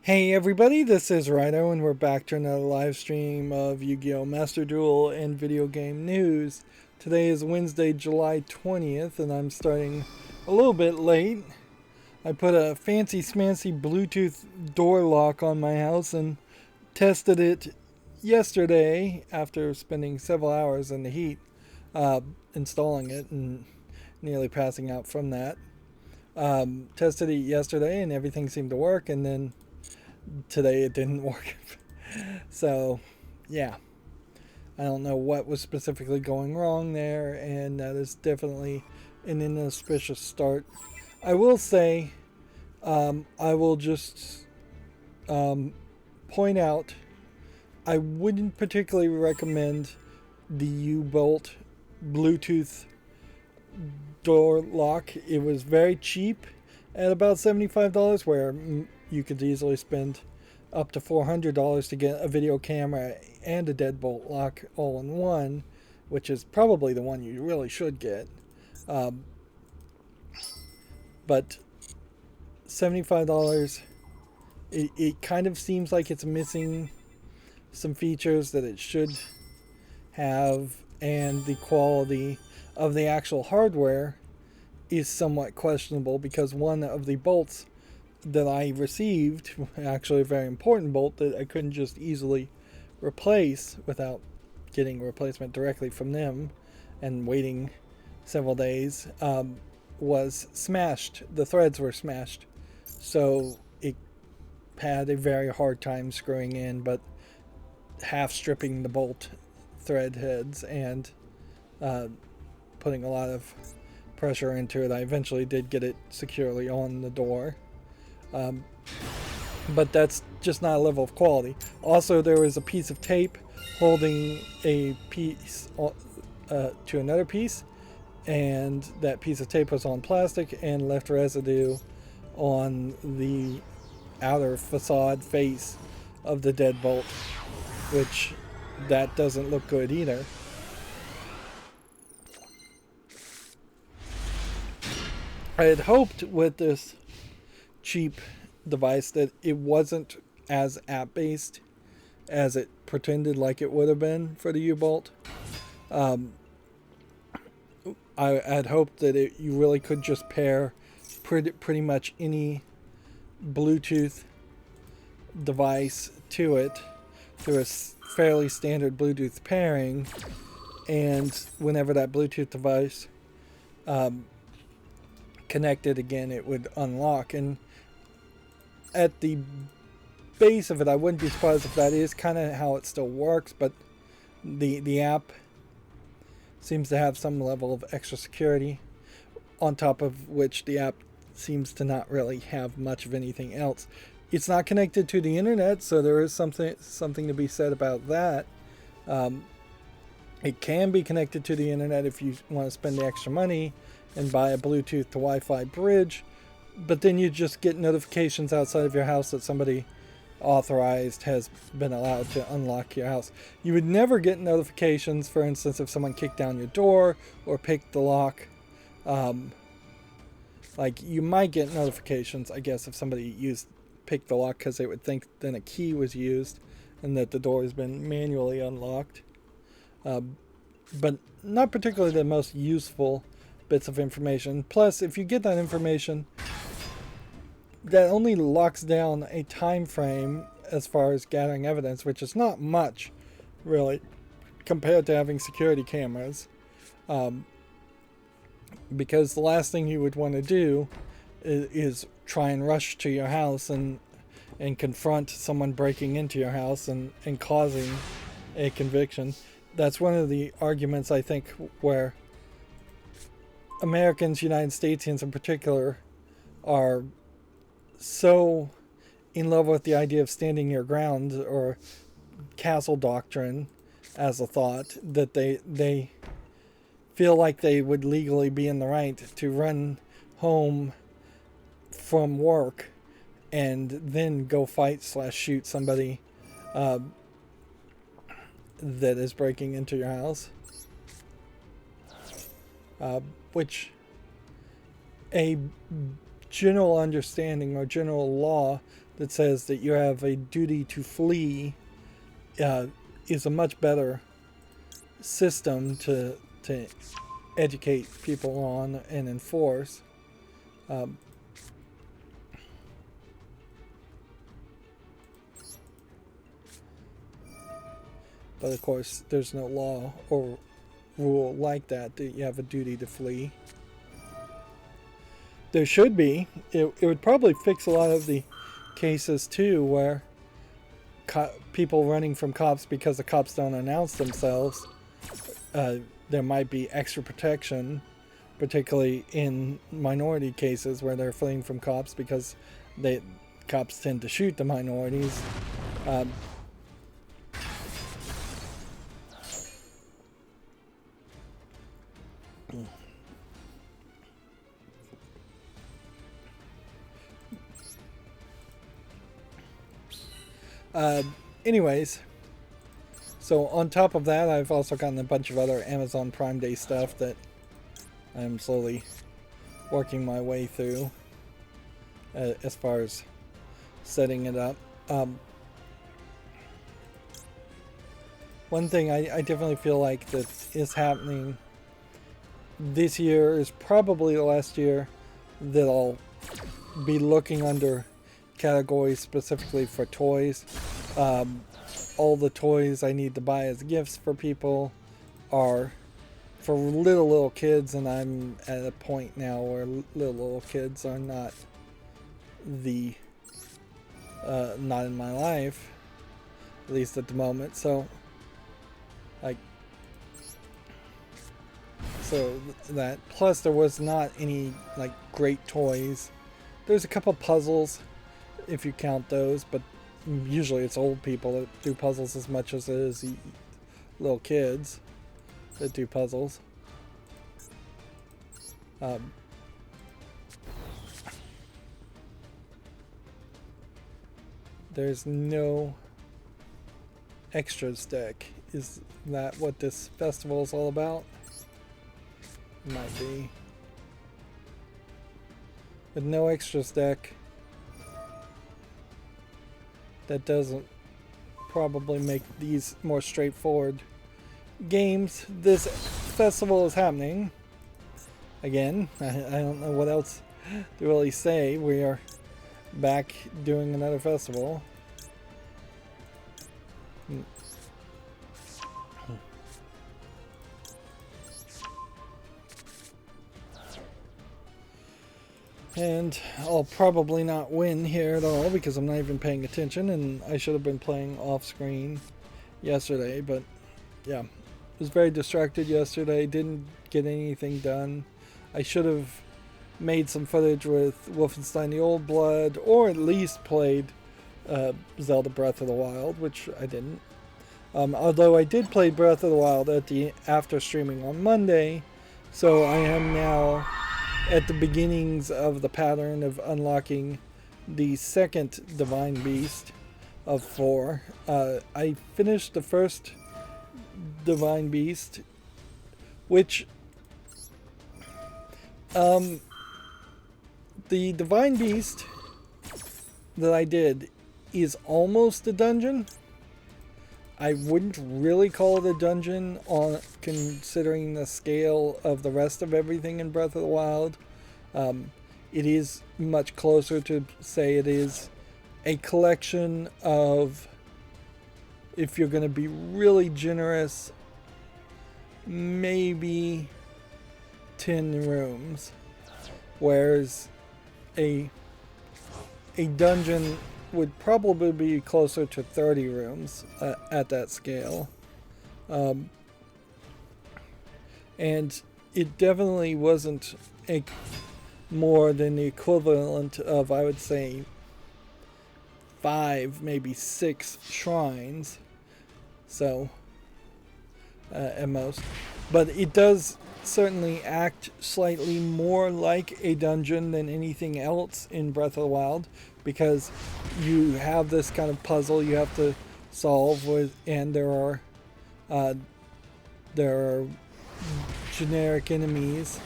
Hey everybody, this is Rydo and we're back to another live stream of Yu-Gi-Oh! Master Duel and video game news. Today is Wednesday, July 20th and I'm starting a little bit late. I put a fancy smancy Bluetooth door lock on my house and tested it yesterday after spending several hours in the heat installing it and nearly passing out from that. Tested it yesterday and everything seemed to work, and then today it didn't work. So yeah, I don't know what was specifically going wrong there, and that is definitely an inauspicious start. I will say, I will just point out, I wouldn't particularly recommend the U-Bolt Bluetooth door lock. It was very cheap at about $75, where you could easily spend up to $400 to get a video camera and a deadbolt lock all in one, which is probably the one you really should get. But $75, it kind of seems like it's missing some features that it should have, and the quality of the actual hardware is somewhat questionable, because one of the bolts that I received, actually a very important bolt that I couldn't just easily replace without getting a replacement directly from them and waiting several days, was smashed. The threads were smashed, so it had a very hard time screwing in, but half stripping the bolt thread heads and putting a lot of pressure into it, I eventually did get it securely on the door. But that's just not a level of quality. Also, there was a piece of tape holding a piece to another piece, and that piece of tape was on plastic and left residue on the outer facade face of the deadbolt, which that doesn't look good either. I had hoped with this cheap device that it wasn't as app-based as it pretended like it would have been for the U-Bolt. I had hoped that you really could just pair pretty much any Bluetooth device to it through a fairly standard Bluetooth pairing, and whenever that Bluetooth device connected again, it would unlock. And at the base of it, I wouldn't be surprised if that is kind of how it still works, but the app seems to have some level of extra security, on top of which the app seems to not really have much of anything else. It's not connected to the internet, so there is something to be said about that. It can be connected to the internet if you want to spend the extra money and buy a Bluetooth to Wi-Fi bridge, but then you just get notifications outside of your house that somebody authorized has been allowed to unlock your house. You would never get notifications, for instance, if someone kicked down your door or picked the lock. Like, you might get notifications, I guess, if somebody picked the lock, because they would think then a key was used and that the door has been manually unlocked. But not particularly the most useful bits of information. Plus, if you get that information, that only locks down a time frame as far as gathering evidence, which is not much, really, compared to having security cameras. Because the last thing you would want to do is try and rush to your house and confront someone breaking into your house and causing a conviction. That's one of the arguments, I think, where Americans, United Statesians in particular, are so in love with the idea of standing your ground, or castle doctrine as a thought, that they feel like they would legally be in the right to run home from work and then go fight/shoot somebody that is breaking into your house. Which a general understanding or general law that says that you have a duty to flee is a much better system to educate people on and enforce. But of course, there's no law or rule like that you have a duty to flee. There should be. It would probably fix a lot of the cases too where people running from cops because the cops don't announce themselves. There might be extra protection, particularly in minority cases where they're fleeing from cops because cops tend to shoot the minorities. Anyways, so on top of that, I've also gotten a bunch of other Amazon Prime Day stuff that I'm slowly working my way through as far as setting it up. One thing I definitely feel like that is happening this year is probably the last year that I'll be looking under categories specifically for toys. All the toys I need to buy as gifts for people are for little kids, and I'm at a point now where little kids are not not in my life, at least at the moment. So that plus there was not any like great toys. There's a couple puzzles if you count those, but usually it's old people that do puzzles as much as it is little kids that do puzzles. There's no extras deck. Is that what this festival is all about? Might be. With no extras deck, that doesn't probably make these more straightforward games. This festival is happening again. I don't know what else to really say. We are back doing another festival. And I'll probably not win here at all because I'm not even paying attention, and I should have been playing off screen yesterday, but yeah, was very distracted yesterday, didn't get anything done. I should have made some footage with Wolfenstein the Old Blood, or at least played Zelda Breath of the Wild, which I didn't. Although I did play Breath of the Wild after streaming on Monday, so I am now at the beginnings of the pattern of unlocking the second Divine Beast of 4. I finished the first Divine Beast, which the Divine Beast that I did is almost a dungeon. I wouldn't really call it a dungeon considering the scale of the rest of everything in Breath of the Wild. It is much closer to say it is a collection of, if you're going to be really generous, maybe 10 rooms, whereas a dungeon would probably be closer to 30 rooms at that scale. And it definitely wasn't more than the equivalent of, I would say, 5, maybe 6 shrines. So, at most. But it does certainly act slightly more like a dungeon than anything else in Breath of the Wild, because you have this kind of puzzle you have to solve with, and there are generic enemies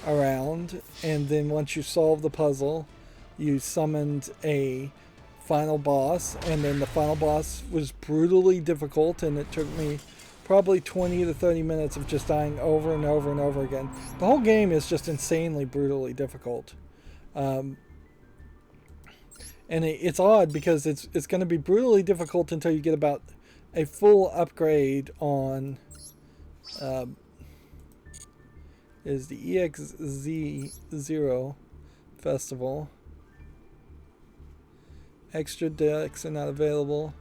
around, and then once you solve the puzzle, you summoned a final boss, and then the final boss was brutally difficult, and it took me probably 20 to 30 minutes of just dying over and over and over again. The whole game is just insanely brutally difficult. And it's odd because it's going to be brutally difficult until you get about a full upgrade on is the EXZ0 festival. Extra decks are not available.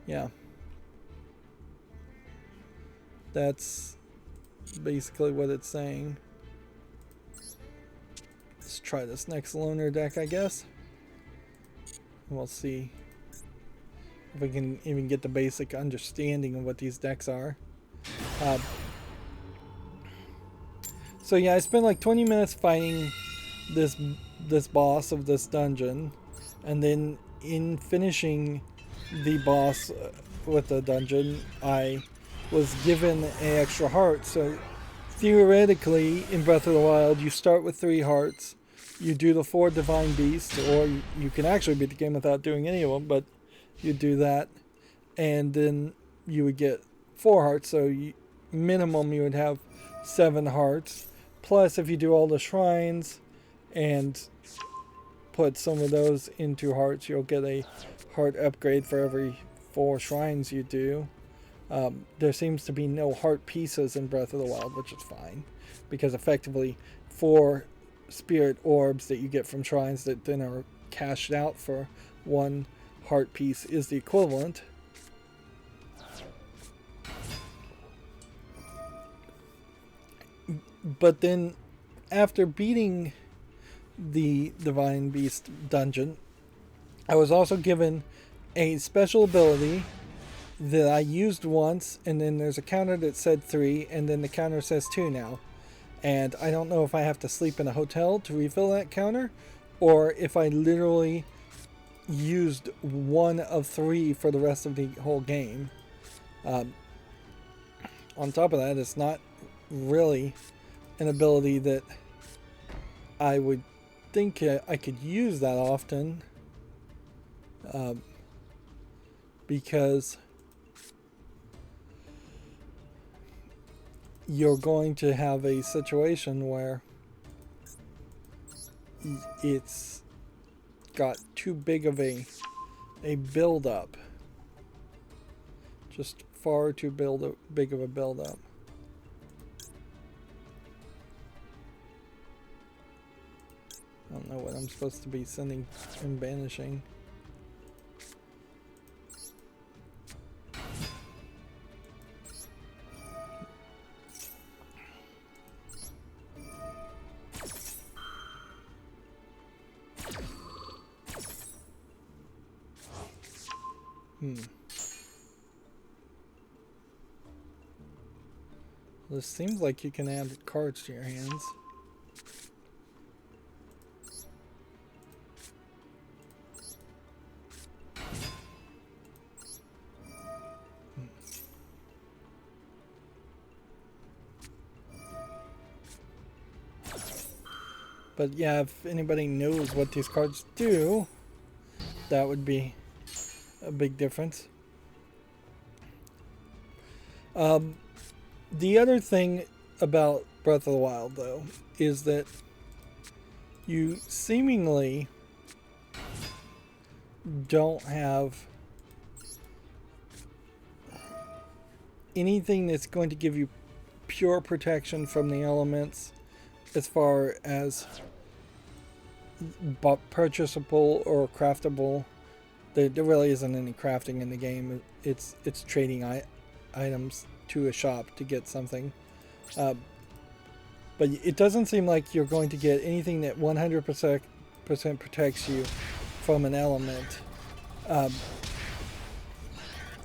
Yeah. That's basically what it's saying. Let's try this next loner deck, I guess. We'll see if we can even get the basic understanding of what these decks are. So yeah, I spent like 20 minutes fighting this boss of this dungeon, and then in finishing the boss with the dungeon, I was given an extra heart. So theoretically, in Breath of the Wild, you start with 3 hearts. You do the 4 divine beasts, or you can actually beat the game without doing any of them, but you do that, and then you would get 4 hearts. So minimum you would have 7 hearts. Plus, if you do all the shrines and put some of those into hearts, you'll get a heart upgrade for every 4 shrines you do. There seems to be no heart pieces in Breath of the Wild, which is fine, because effectively 4 spirit orbs that you get from shrines that then are cashed out for 1 heart piece is the equivalent. But then after beating the Divine Beast dungeon, I was also given a special ability that I used once, and then there's a counter that said 3, and then the counter says 2 now. And I don't know if I have to sleep in a hotel to refill that counter, or if I literally used 1 of 3 for the rest of the whole game. On top of that, it's not really an ability that I would think I could use that often, because you're going to have a situation where it's got too big of a build up, just far too big of a build up. I don't know what I'm supposed to be sending and banishing. This seems like you can add cards to your hands. But yeah, if anybody knows what these cards do, that would be a big difference. The other thing about Breath of the Wild, though, is that you seemingly don't have anything that's going to give you pure protection from the elements as far as purchasable or craftable. There really isn't any crafting in the game. It's trading items to a shop to get something. But it doesn't seem like you're going to get anything that 100% protects you from an element.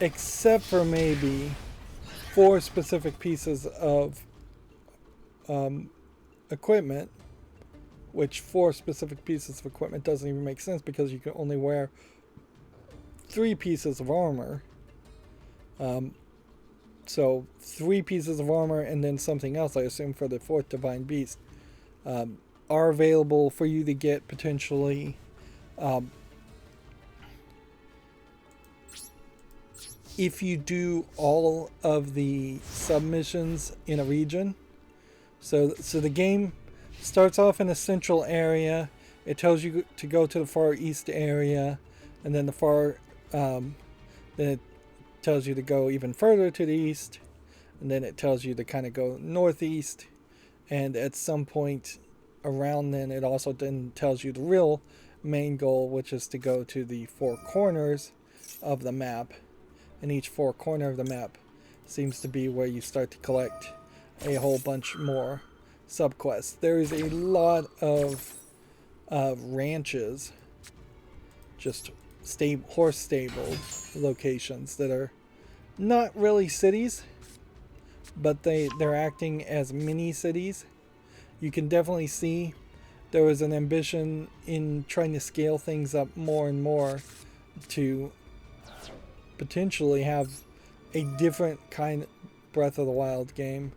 Except for maybe 4 specific pieces of equipment, which 4 specific pieces of equipment doesn't even make sense because you can only wear 3 pieces of armor. So 3 pieces of armor and then something else, I assume, for the 4th Divine Beast, are are available for you to get potentially if you do all of the submissions in a region. So the game starts off in a central area. It tells you to go to the far east area, and then then it tells you to go even further to the east, and then it tells you to kind of go northeast, and at some point around then it also then tells you the real main goal, which is to go to the four corners of the map, and each four corner of the map seems to be where you start to collect a whole bunch more subquests. There is a lot of ranches, just horse stable locations that are not really cities, but they're acting as mini cities. You can definitely see there was an ambition in trying to scale things up more and more to potentially have a different kind of Breath of the Wild game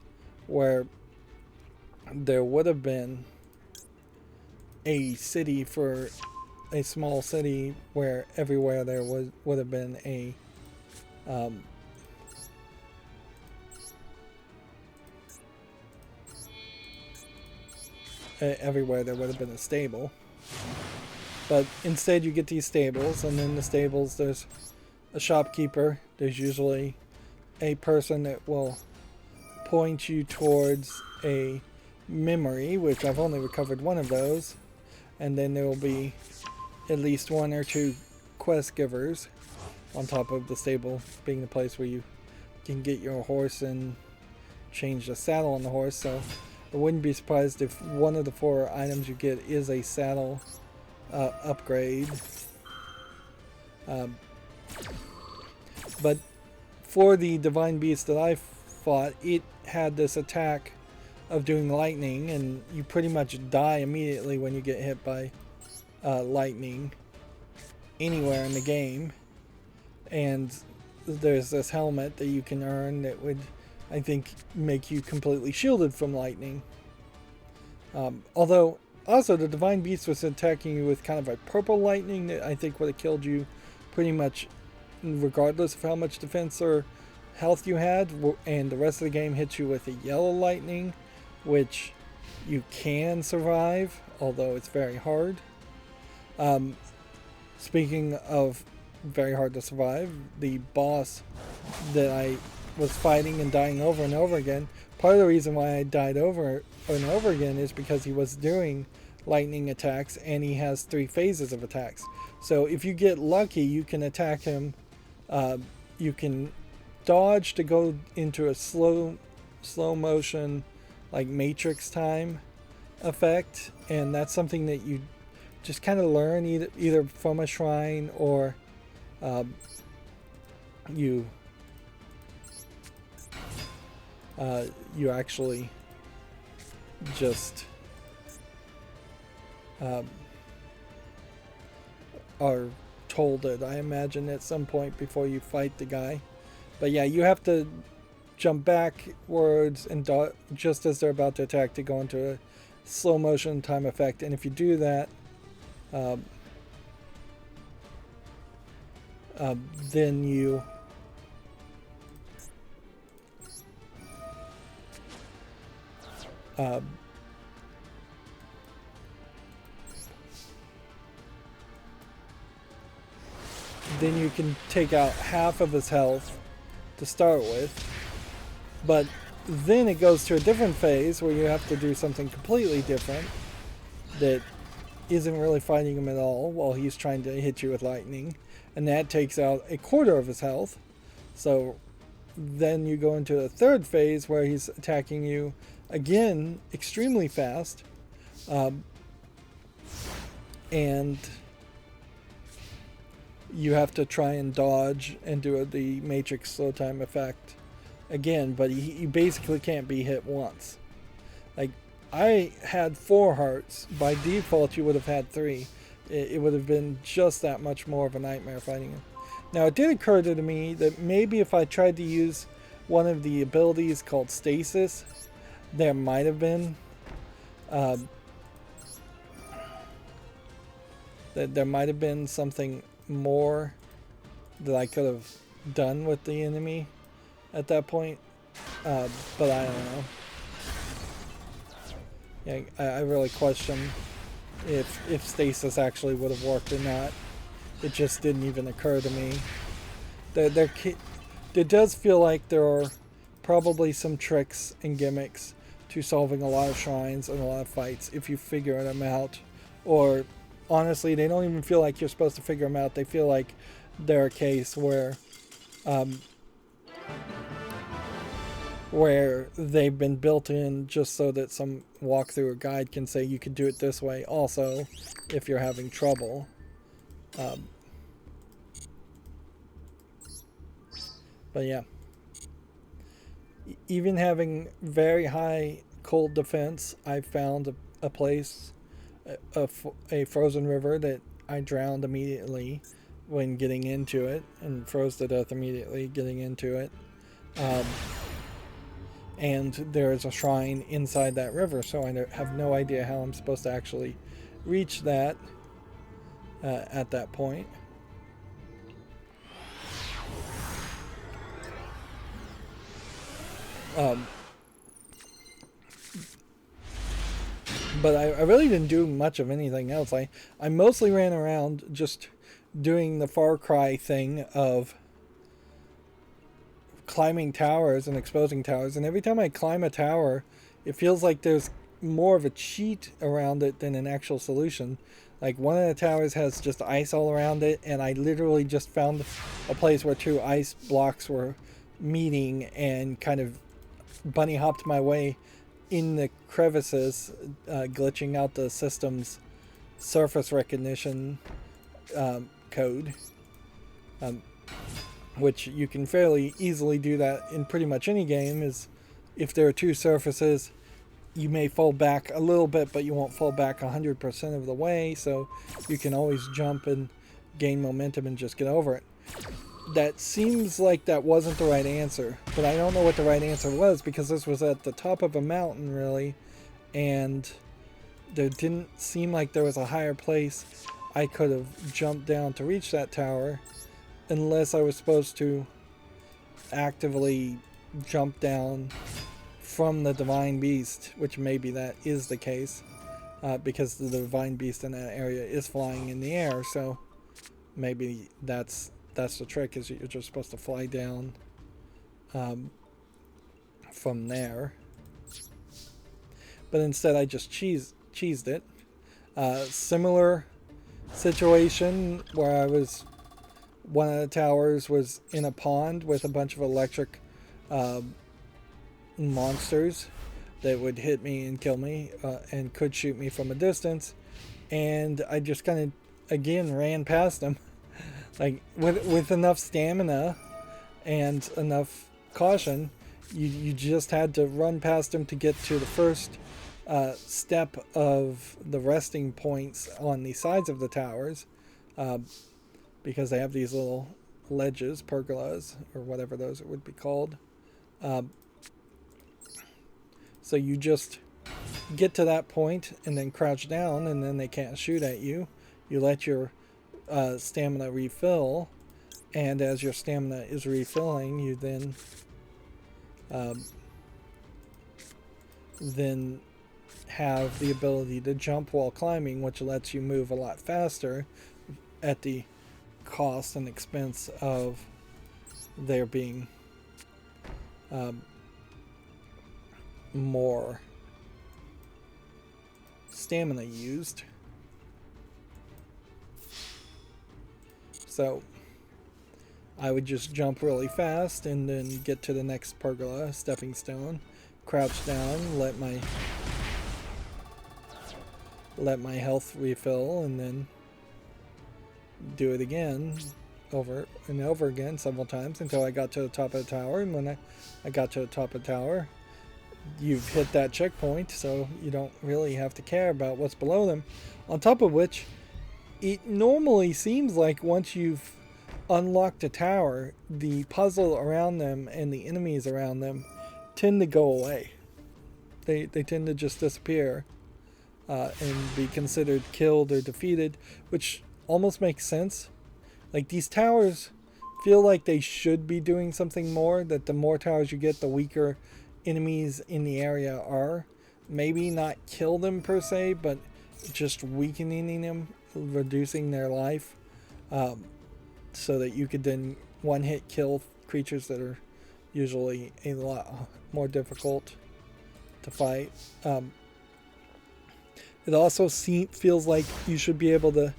where there would have been a city for a small city where everywhere there would have been a everywhere there would have been a stable. But instead you get these stables, and in the stables there's a shopkeeper. There's usually a person that will point you towards a memory, which I've only recovered one of those, and then there will be at least one or two quest givers on top of the stable being the place where you can get your horse and change the saddle on the horse. So I wouldn't be surprised if one of the 4 items you get is a saddle upgrade. But for the divine beast that I fought, it had this attack of doing lightning, and you pretty much die immediately when you get hit by lightning anywhere in the game. And there's this helmet that you can earn that would, I think, make you completely shielded from lightning. Although also the divine beast was attacking you with kind of a purple lightning that I think would have killed you pretty much regardless of how much defense or health you had, and the rest of the game hits you with a yellow lightning, which you can survive, although it's very hard. Speaking of very hard to survive, the boss that I was fighting and dying over and over again, part of the reason why I died over and over again is because he was doing lightning attacks, and he has 3 phases of attacks. So if you get lucky, you can attack him. You can dodge to go into a slow motion, like Matrix time effect, and that's something that you just kind of learn either from a shrine or you actually just are told it, I imagine, at some point before you fight the guy. But yeah, you have to jump backwards and just as they're about to attack to go into a slow motion time effect. And if you do that, then you then you can take out half of his health to start with, but then it goes to a different phase where you have to do something completely different that isn't really fighting him at all while he's trying to hit you with lightning, and that takes out a quarter of his health. So then you go into a third phase where he's attacking you again extremely fast, and you have to try and dodge and do the Matrix slow time effect again, but he basically can't be hit once. Like, I had 4 hearts. By default you would have had 3. It would have been just that much more of a nightmare fighting him. Now it did occur to me that maybe if I tried to use one of the abilities called stasis, there might have been that there might have been something more that I could have done with the enemy at that point, but I don't know. Yeah, I really question if stasis actually would have worked or not. It just didn't even occur to me. There does feel like there are probably some tricks and gimmicks to solving a lot of shrines and a lot of fights if you figure them out. Or honestly, they don't even feel like you're supposed to figure them out. They feel like they're a case where they've been built in just so that some walkthrough or guide can say you could do it this way also if you're having trouble. But yeah, even having very high cold defense, I found a place, a frozen river that I drowned immediately when getting into it, and froze to death immediately getting into it. And there's a shrine inside that river, so I have no idea how I'm supposed to actually reach that at that point. But I really didn't do much of anything else. I mostly ran around just doing the Far Cry thing of climbing towers and exposing towers. And every time I climb a tower, it feels like there's more of a cheat around it than an actual solution. Like one of the towers has just ice all around it, and I literally just found a place where two ice blocks were meeting and kind of bunny hopped my way in the crevices, glitching out the system's surface recognition code, which you can fairly easily do that in pretty much any game. Is if there are two surfaces, you may fall back a little bit, but you won't fall back 100% of the way, so you can always jump and gain momentum and just get over it. That seems like that wasn't the right answer, but I don't know what the right answer was because this was at the top of a mountain, really, and there didn't seem like there was a higher place I could have jumped down to reach that tower unless I was supposed to actively jump down from the Divine Beast, which maybe that is the case, because the Divine Beast in that area is flying in the air, so maybe that's the trick, is you're just supposed to fly down from there. But instead I just cheesed it. Similar situation where one of the towers was in a pond with a bunch of electric monsters that would hit me and kill me and could shoot me from a distance, and I just kind of again ran past them. Like with enough stamina and enough caution, you just had to run past them to get to the first step of the resting points on the sides of the towers, because they have these little ledges, pergolas, or whatever those would be called. So you just get to that point and then crouch down, and then they can't shoot at you. You let your stamina refill, and as your stamina is refilling, you then have the ability to jump while climbing, which lets you move a lot faster at the cost and expense of there being more stamina used. So I would just jump really fast and then get to the next pergola, stepping stone, crouch down, let my health refill, and then do it again over and over again several times until I got to the top of the tower. And when I got to the top of the tower, you've hit that checkpoint, so you don't really have to care about what's below them. On top of which, it normally seems like once you've unlocked a tower, the puzzle around them and the enemies around them tend to go away. They tend to just disappear. and be considered killed or defeated, which almost makes sense. Like, these towers feel like they should be doing something more, that the more towers you get, the weaker enemies in the area are. Maybe not kill them per se, but just weakening them, reducing their life, so that you could then one-hit kill creatures that are usually a lot more difficult to fight. It also feels like you should be able to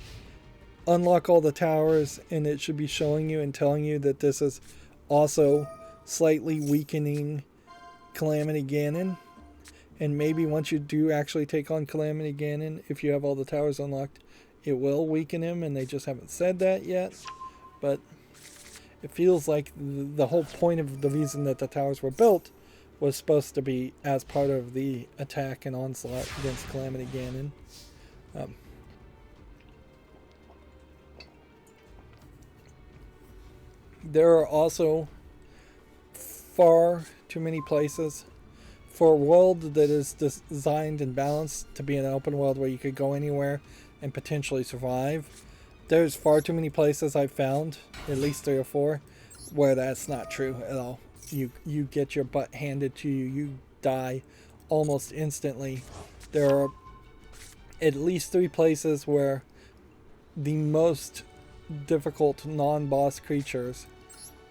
unlock all the towers, and it should be showing you and telling you that this is also slightly weakening Calamity Ganon. And maybe once you do actually take on Calamity Ganon, if you have all the towers unlocked, it will weaken him, and they just haven't said that yet. But it feels like the whole point of the reason that the towers were built was supposed to be as part of the attack and onslaught against Calamity Ganon. There are also far too many places for a world that is designed and balanced to be an open world where you could go anywhere and potentially survive. There's far too many places I've found, at least 3 or 4, where that's not true at all. You get your butt handed to you. You die almost instantly. There are at least 3 places where the most difficult non-boss creatures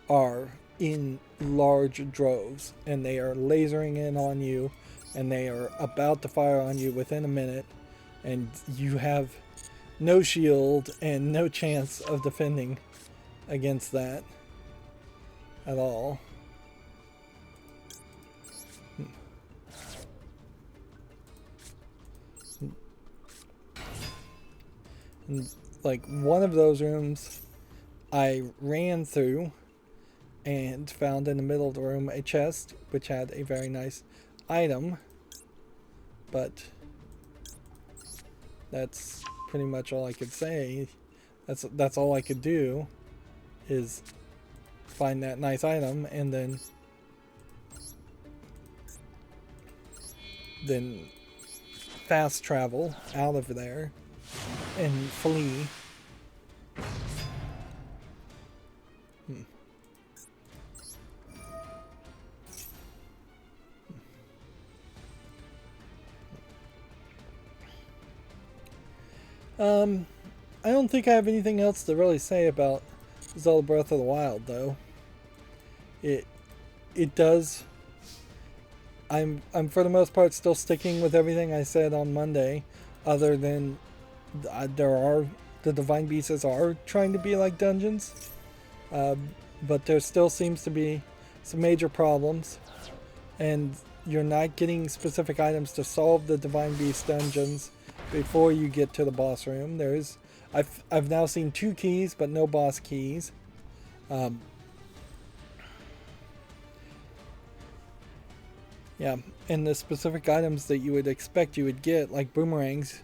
are in large droves, and they are lasering in on you, and they are about to fire on you within a minute, and you have no shield and no chance of defending against that at all. And like, one of those rooms I ran through and found in the middle of the room a chest which had a very nice item, but that's pretty much all I could say. That's all I could do, is find that nice item and then fast travel out of there and flee. I don't think I have anything else to really say about Zelda Breath of the Wild, though. It does. I'm for the most part still sticking with everything I said on Monday, other than the Divine Beasts are trying to be like dungeons, but there still seems to be some major problems, and you're not getting specific items to solve the Divine Beast dungeons before you get to the boss room. I've now seen 2 keys, but no boss keys. Yeah, and the specific items that you would expect you would get, like boomerangs.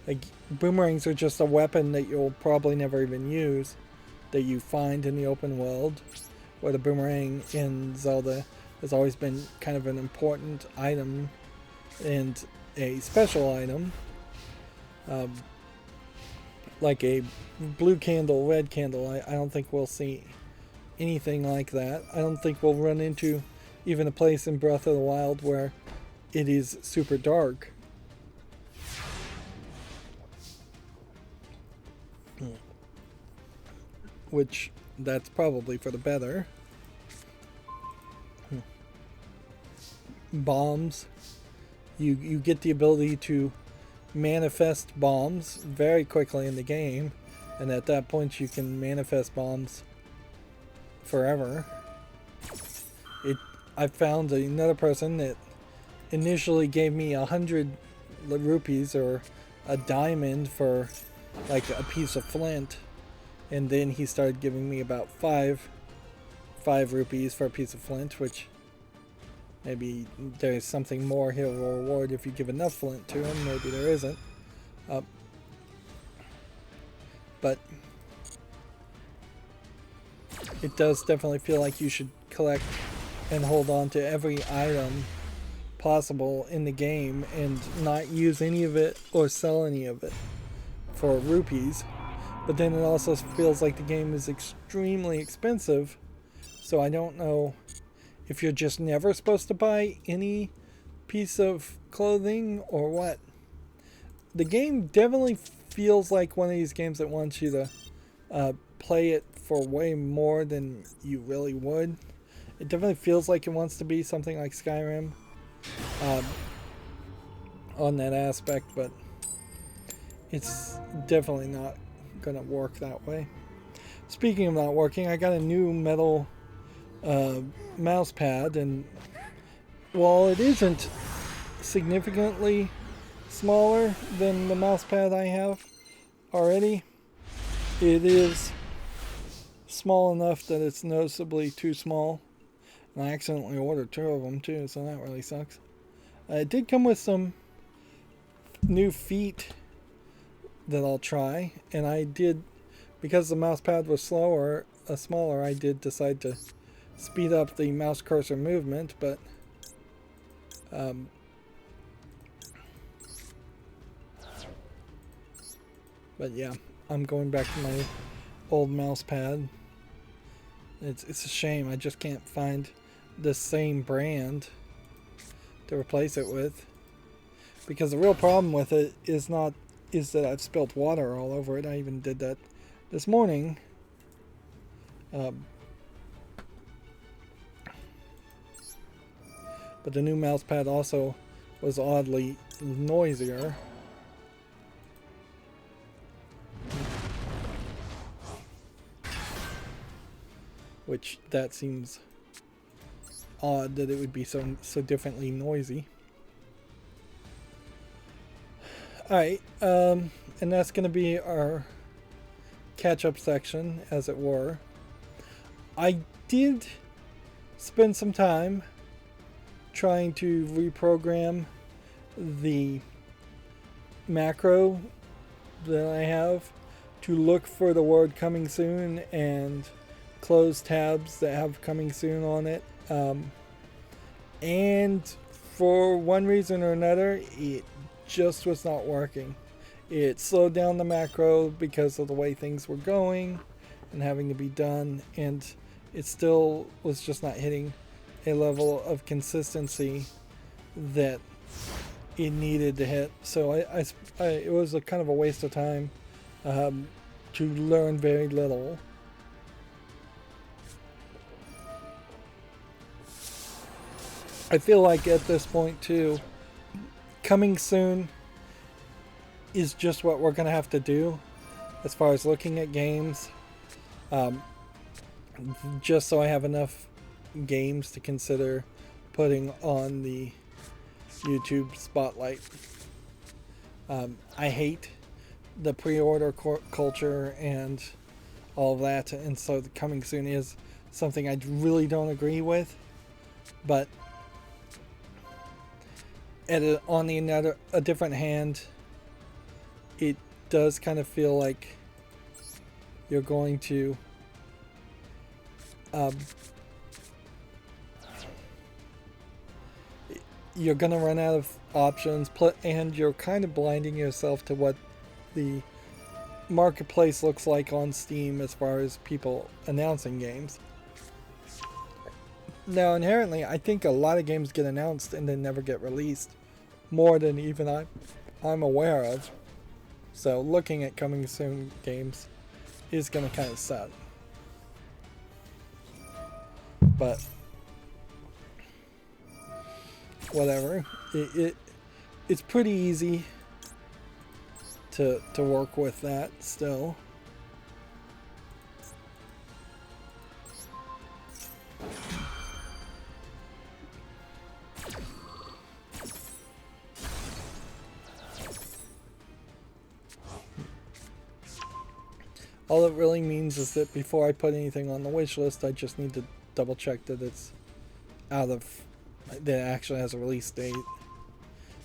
Like, boomerangs are just a weapon that you'll probably never even use, that you find in the open world, where the boomerang in Zelda has always been kind of an important item and a special item. Like a blue candle, red candle, I don't think we'll see anything like that. I don't think we'll run into even a place in Breath of the Wild where it is super dark. Which, that's probably for the better. Bombs. You get the ability to manifest bombs very quickly in the game, and at that point you can manifest bombs forever. I found another person that initially gave me 100 rupees or a diamond for like a piece of flint, and then he started giving me about 5 rupees for a piece of flint, which maybe there's something more he'll reward if you give enough flint to him. Maybe there isn't. But it does definitely feel like you should collect and hold on to every item possible in the game and not use any of it or sell any of it for rupees. But then it also feels like the game is extremely expensive, so I don't know if you're just never supposed to buy any piece of clothing or what. The game definitely feels like one of these games that wants you to play it for way more than you really would. It definitely feels like it wants to be something like Skyrim on that aspect, but it's definitely not going to work that way. Speaking of not working, I got a new metal mouse pad, and while it isn't significantly smaller than the mouse pad I have already, it is small enough that it's noticeably too small. And I accidentally ordered 2 of them too, so that really sucks. It did come with some new feet that I'll try, and I did, because the mouse pad was smaller, I did decide to speed up the mouse cursor movement, but yeah, I'm going back to my old mouse pad. It's a shame I just can't find the same brand to replace it with, because the real problem with it is that I've spilled water all over it. I even did that this morning. But the new mouse pad also was oddly noisier. Which that seems odd that it would be so differently noisy. Alright, and that's going to be our catch-up section, as it were. I did spend some time trying to reprogram the macro that I have to look for the word coming soon and close tabs that have coming soon on it. And for one reason or another, it just was not working. It slowed down the macro because of the way things were going and having to be done, and it still was just not hitting a level of consistency that it needed to hit. So it was a kind of a waste of time to learn very little. I feel like at this point too, coming soon is just what we're going to have to do as far as looking at games, just so I have enough games to consider putting on the YouTube spotlight. I hate the pre-order culture and all of that, and so the coming soon is something I really don't agree with, but on a different hand, it does kind of feel like you're going to run out of options, and you're kind of blinding yourself to what the marketplace looks like on Steam as far as people announcing games. Now, inherently, I think a lot of games get announced and then never get released, more than even I'm aware of. So looking at coming soon games is going to kind of suck. But whatever. It's pretty easy to work with that still. All it really means is that before I put anything on the wish list, I just need to double check that it's that it actually has a release date.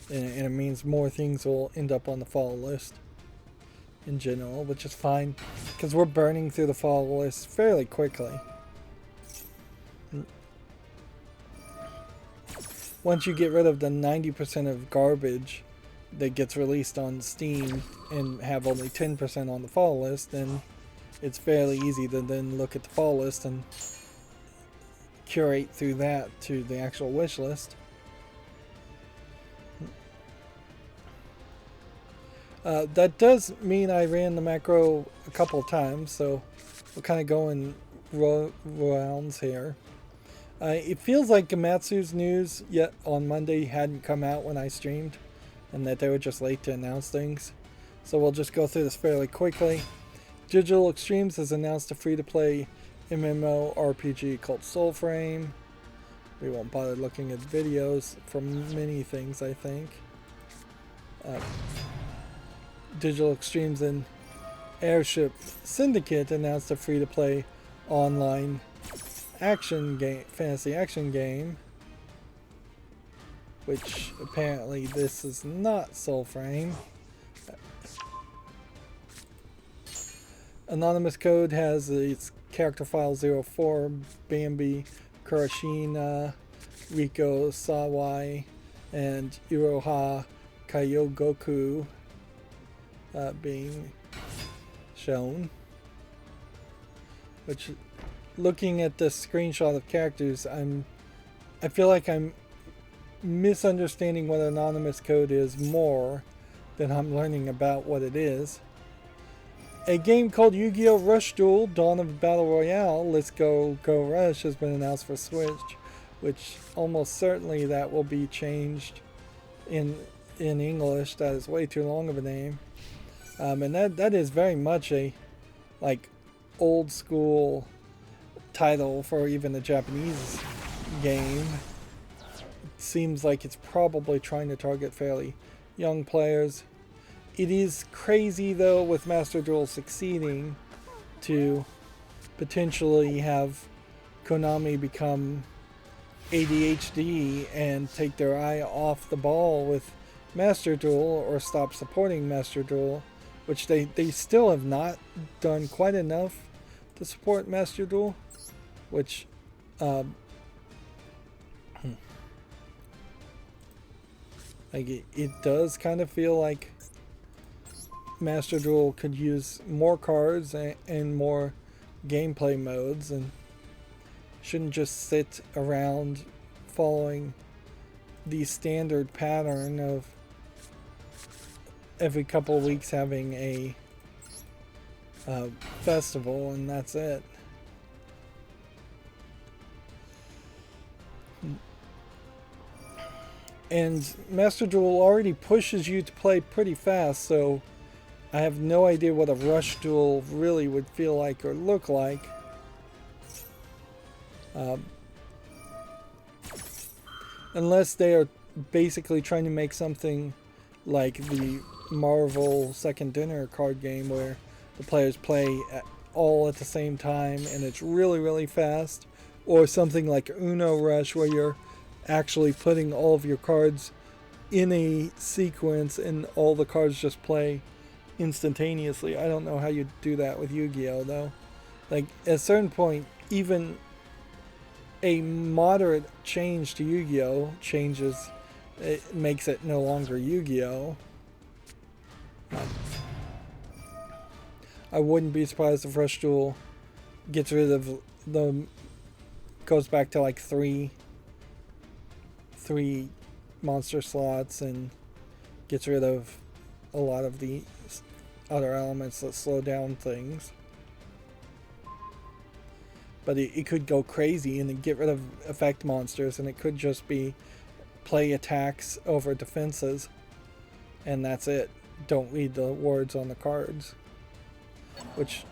And it means more things will end up on the fall list in general, which is fine, because we're burning through the fall list fairly quickly. once you get rid of the 90% of garbage that gets released on Steam and have only 10% on the fall list, then it's fairly easy to then look at the fall list and curate through that to the actual wish list. That does mean I ran the macro a couple times, so we'll kind of go in rounds here. It feels like Gamatsu's news yet on Monday hadn't come out when I streamed, and that they were just late to announce things. So we'll just go through this fairly quickly. Digital Extremes has announced a free-to-play MMORPG called Soulframe. We won't bother looking at videos from many things, I think. Digital Extremes and Airship Syndicate announced a free-to-play online action game, fantasy action game, which apparently this is not Soulframe. Anonymous Code has its character file 04, Bambi, Kurashina, Riko Sawai, and Iroha Kyogoku being shown. Which, looking at the screenshot of characters, I feel like I'm misunderstanding what Anonymous Code is more than I'm learning about what it is. A game called Yu-Gi-Oh! Rush Duel, Dawn of Battle Royale, Let's Go Rush has been announced for Switch, which almost certainly that will be changed in English. That is way too long of a name. And that is very much a old school title for even a Japanese game. It seems like it's probably trying to target fairly young players. It is crazy though, with Master Duel succeeding, to potentially have Konami become ADHD and take their eye off the ball with Master Duel, or stop supporting Master Duel, which they still have not done quite enough to support Master Duel, which it does kind of feel like Master Duel could use more cards and more gameplay modes, and shouldn't just sit around following the standard pattern of every couple of weeks having a festival and that's it. And Master Duel already pushes you to play pretty fast, so I have no idea what a rush duel really would feel like or look like. Unless they are basically trying to make something like the Marvel Second Dinner card game, where the players play all at the same time and it's really, really fast. Or something like Uno Rush, where you're actually putting all of your cards in a sequence and all the cards just play instantaneously. I don't know how you do that with Yu-Gi-Oh! Though. Like, at a certain point, even a moderate change to Yu-Gi-Oh! It makes it no longer Yu-Gi-Oh! I wouldn't be surprised if Rush Duel gets rid of goes back to like three monster slots and gets rid of a lot of the other elements that slow down things. But it could go crazy and get rid of effect monsters, and it could just be play attacks over defenses, and that's it. Don't read the words on the cards. Which,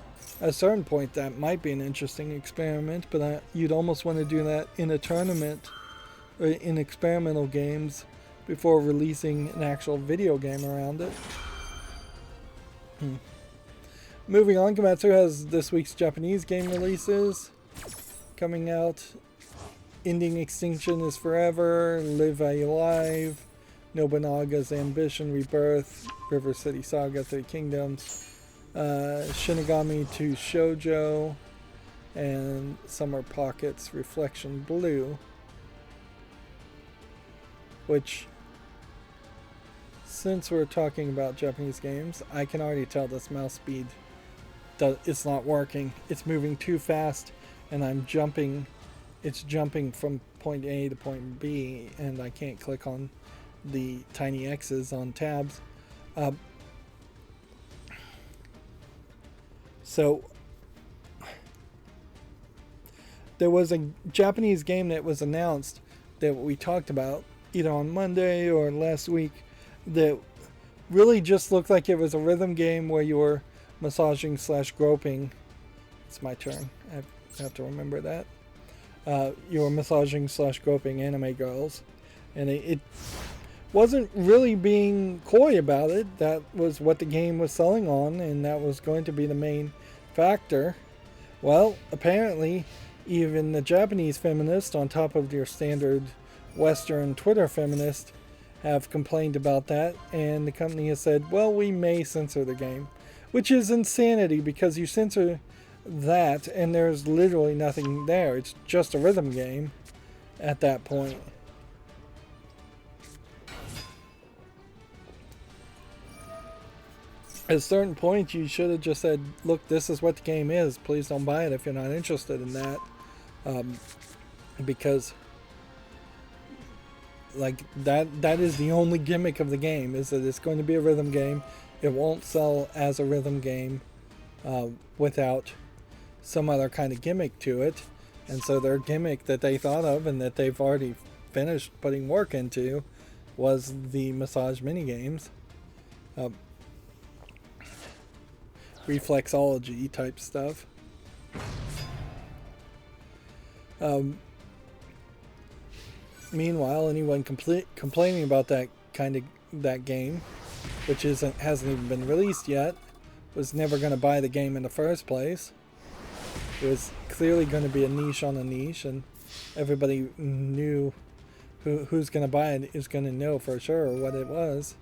at a certain point, that might be an interesting experiment, but you'd almost want to do that in a tournament or in experimental games before releasing an actual video game around it. Moving on, Gamatsu has this week's Japanese game releases coming out. Ending Extinction is Forever, Live While You Live, Nobunaga's Ambition Rebirth, River City Saga 3 Kingdoms, Shinigami to Shoujo, and Summer Pockets Reflection Blue. which, since we're talking about Japanese games, I can already tell this mouse speed it's not working. It's moving too fast, and it's jumping from point A to point B, and I can't click on the tiny X's on tabs. So there was a Japanese game that was announced that we talked about either on Monday or last week that really just looked like it was a rhythm game where you were massaging / groping. It's my turn. I have to remember that. You were massaging / groping anime girls. And it wasn't really being coy about it. That was what the game was selling on, and that was going to be the main factor. Well, apparently, even the Japanese feminists, on top of your standard Western Twitter feminists, have complained about that, and the company has said, well, we may censor the game. Which is insanity, because you censor that, and there's literally nothing there. It's just a rhythm game at that point. At a certain point, you should have just said, look, this is what the game is. Please don't buy it if you're not interested in that. Because like that is the only gimmick of the game, is that it's going to be a rhythm game. It won't sell as a rhythm game without some other kind of gimmick to it. And so their gimmick that they thought of and that they've already finished putting work into was the massage minigames. Reflexology type stuff. Meanwhile, anyone complaining about that game, which hasn't even been released yet, was never going to buy the game in the first place. It was clearly going to be a niche on a niche, and everybody knew who's going to buy it is going to know for sure what it was.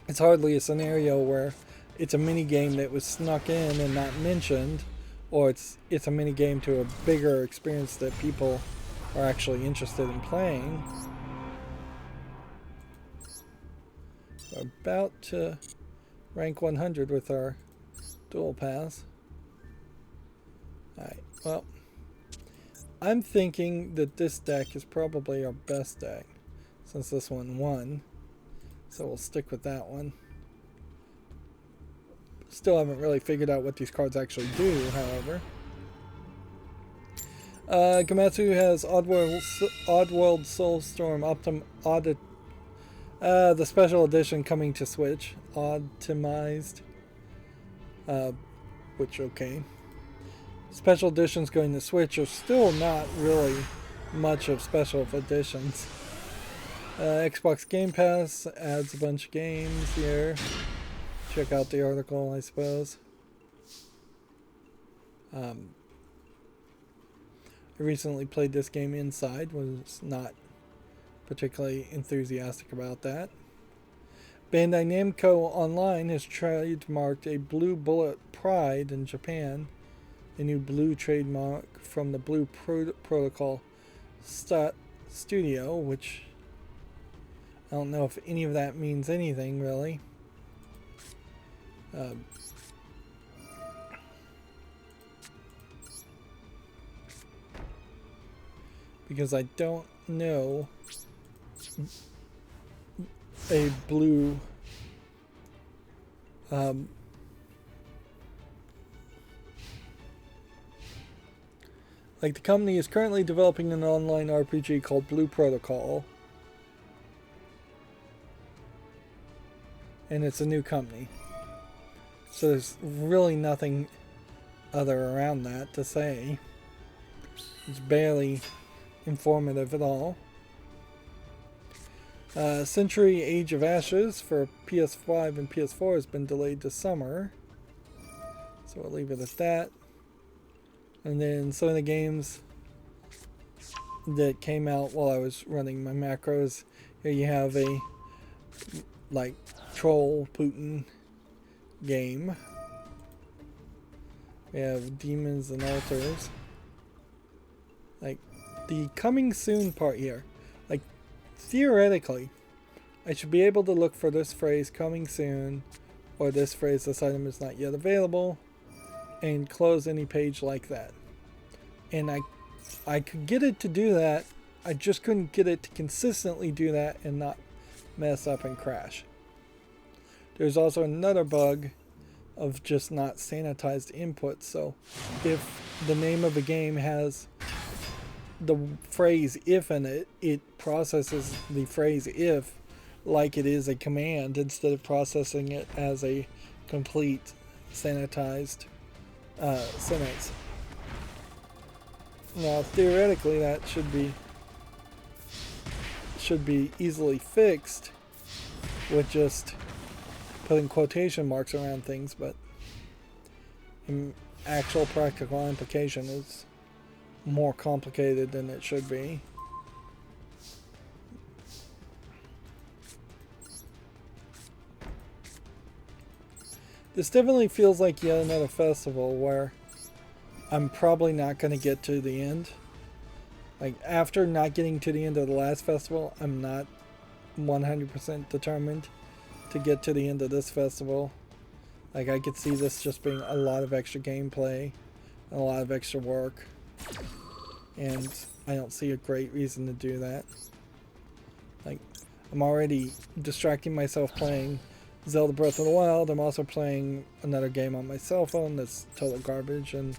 It's hardly a scenario where it's a mini game that was snuck in and not mentioned, or it's a mini game to a bigger experience that people are actually interested in playing. We're about to rank 100 with our dual pass. Alright, well, I'm thinking that this deck is probably our best deck, since this one won. So we'll stick with that one. Still haven't really figured out what these cards actually do, however. Gamatsu has Oddworld Soulstorm the special edition coming to Switch. Optimized. Which, okay. Special editions going to Switch are still not really much of special editions. Xbox Game Pass adds a bunch of games here. Check out the article, I suppose. I recently played this game Inside, was not particularly enthusiastic about that. Bandai Namco Online has trademarked a Blue Bullet Pride in Japan, a new blue trademark from the Blue Protocol studio, which I don't know if any of that means anything, really. Because I don't know a blue like the company is currently developing an online RPG called Blue Protocol, and it's a new company, so there's really nothing other around that to say. It's barely informative at all. Century Age of Ashes for PS5 and PS4 has been delayed to summer, so we'll leave it at that. And then some of the games that came out while I was running my macros. Here you have a like Troll Putin game. We have Demons and Altars. Like the coming soon part here. Like theoretically, I should be able to look for this phrase coming soon, or this phrase this item is not yet available, and close any page like that. And I could get it to do that. I just couldn't get it to consistently do that and not mess up and crash. There's also another bug of just not sanitized input. So if the name of a game has the phrase if in it, it processes the phrase if like it is a command instead of processing it as a complete sanitized sentence. Now theoretically that should be easily fixed with just putting quotation marks around things, but in actual practical application is more complicated than it should be. This definitely feels like yet another festival where I'm probably not going to get to the end. Like, after not getting to the end of the last festival, I'm not 100% determined to get to the end of this festival. Like, I could see this just being a lot of extra gameplay, and a lot of extra work, and I don't see a great reason to do that. Like, I'm already distracting myself playing Zelda Breath of the Wild. I'm also playing another game on my cell phone that's total garbage and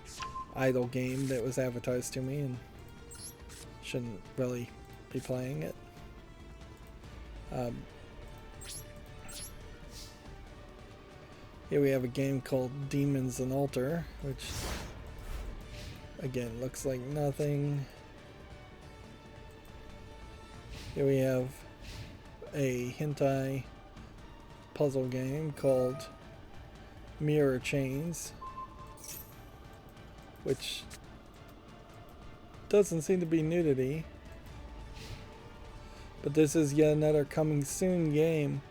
idle game that was advertised to me and shouldn't really be playing it. Here we have a game called Demons and Altar, which again looks like nothing. Here we have a hentai puzzle game called Mirror Chains, which doesn't seem to be nudity, but this is yet another coming soon game.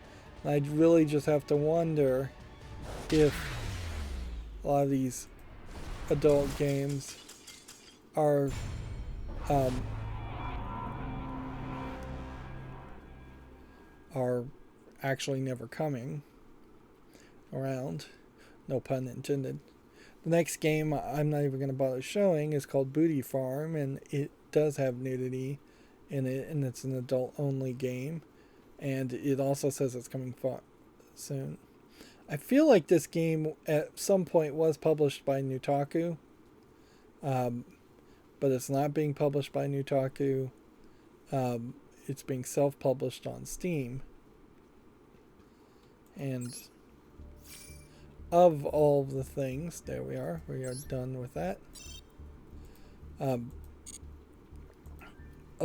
And I really just have to wonder if a lot of these adult games are actually never coming around. No pun intended. The next game I'm not even going to bother showing is called Booty Farm, and it does have nudity in it, and it's an adult only game, and it also says it's coming soon. I feel like this game at some point was published by Nutaku, but it's not being published by Nutaku. It's being self-published on Steam. And of all the things, there we are done with that. Of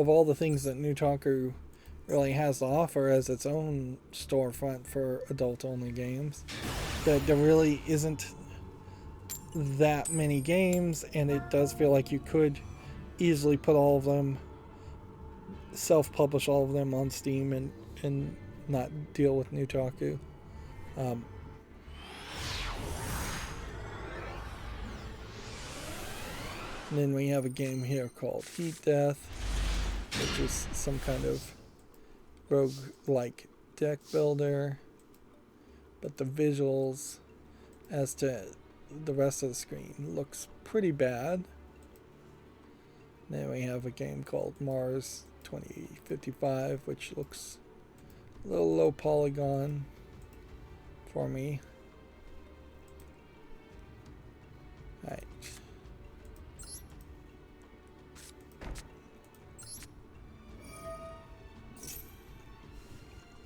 all the things that Nutaku really has to offer as its own storefront for adult-only games, that there really isn't that many games, and it does feel like you could easily put all of them, self-publish all of them on Steam and not deal with Nutaku. And then we have a game here called Heat Death, which is some kind of rogue-like deck builder, but the visuals as to the rest of the screen looks pretty bad. Then we have a game called Mars 2055, which looks a little low polygon for me. Alright.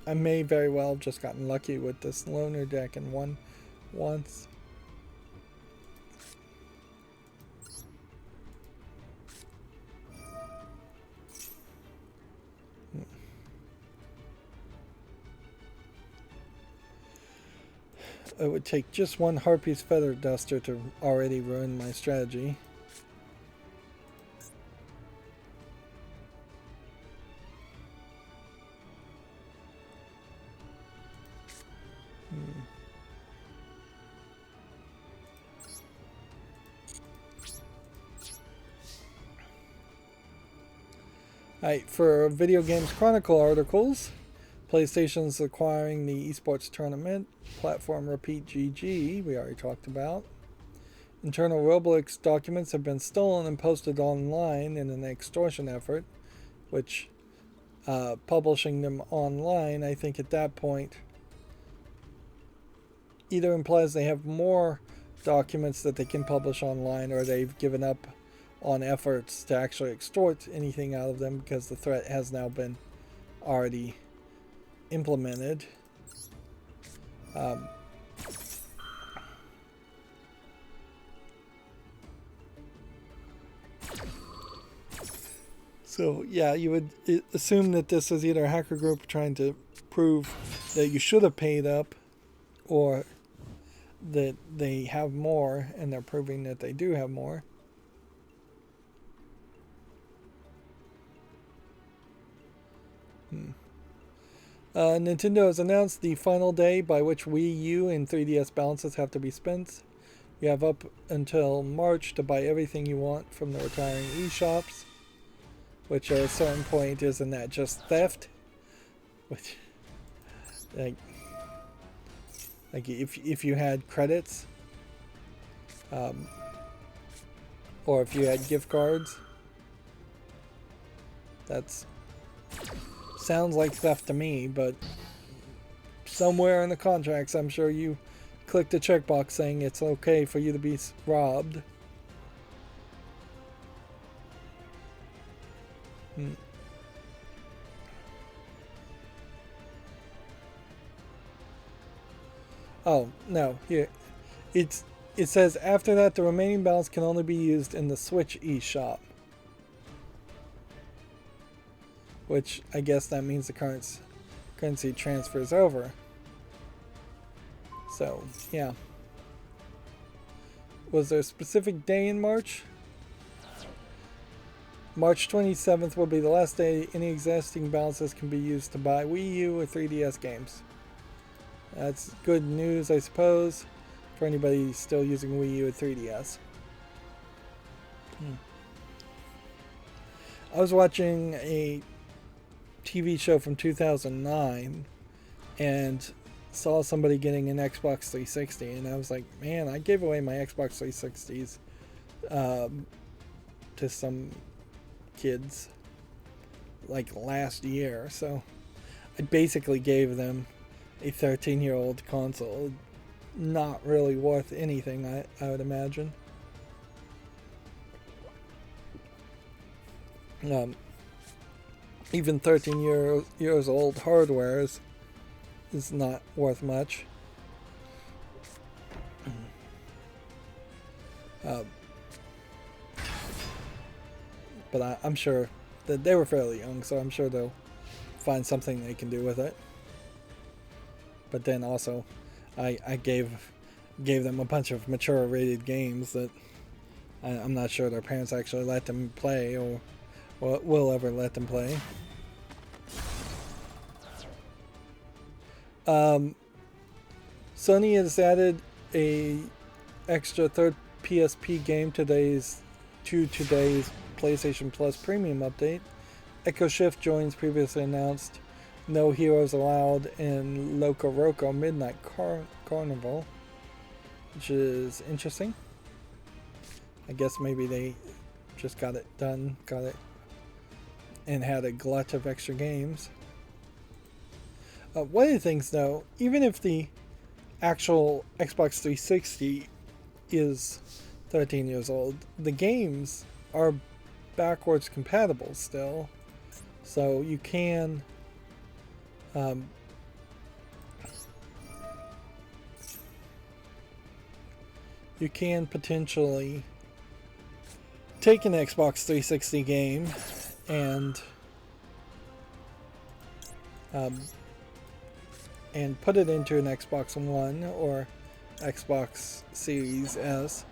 I may very well have just gotten lucky with this loner deck and won once. It would take just one Harpy's Feather Duster to already ruin my strategy. Alright, for Video Games Chronicle articles, PlayStation's acquiring the esports tournament platform Repeat GG, we already talked about. Internal Roblox documents have been stolen and posted online in an extortion effort, which publishing them online, I think at that point, either implies they have more documents that they can publish online, or they've given up on efforts to actually extort anything out of them because the threat has now been already implemented. So yeah, you would assume that this is either a hacker group trying to prove that you should have paid up, or that they have more and they're proving that they do have more. Nintendo has announced the final day by which Wii U and 3DS balances have to be spent. You have up until March to buy everything you want from the retiring eShops, which at a certain point isn't that just theft? Which, like if you had credits, or if you had gift cards, that's sounds like theft to me. But somewhere in the contracts, I'm sure you clicked a checkbox saying it's okay for you to be robbed. Oh no, here it says after that the remaining balance can only be used in the Switch eShop, which I guess that means the currency transfers over. So yeah, was there a specific day in March? March 27th will be the last day any existing balances can be used to buy Wii U or 3DS games. That's good news, I suppose, for anybody still using Wii U or 3DS. I was watching a TV show from 2009 and saw somebody getting an Xbox 360, and I was like, man, I gave away my Xbox 360s to some kids like last year, so I basically gave them a 13-year-old console. Not really worth anything, I would imagine. Even 13 years old hardware is not worth much. But I'm sure that they were fairly young, so I'm sure they'll find something they can do with it. But then also, I gave them a bunch of mature rated games that I'm not sure their parents actually let them play, or will ever let them play. Sony has added a extra third PSP game to today's PlayStation Plus Premium update. Echo Shift joins previously announced No Heroes Allowed in Loco Roco Midnight Carnival, which is interesting. I guess maybe they just got it, and had a glut of extra games. One of the things, though, even if the actual Xbox 360 is 13 years old, the games are backwards compatible still, so you can potentially take an Xbox 360 game and put it into an Xbox One or Xbox Series S,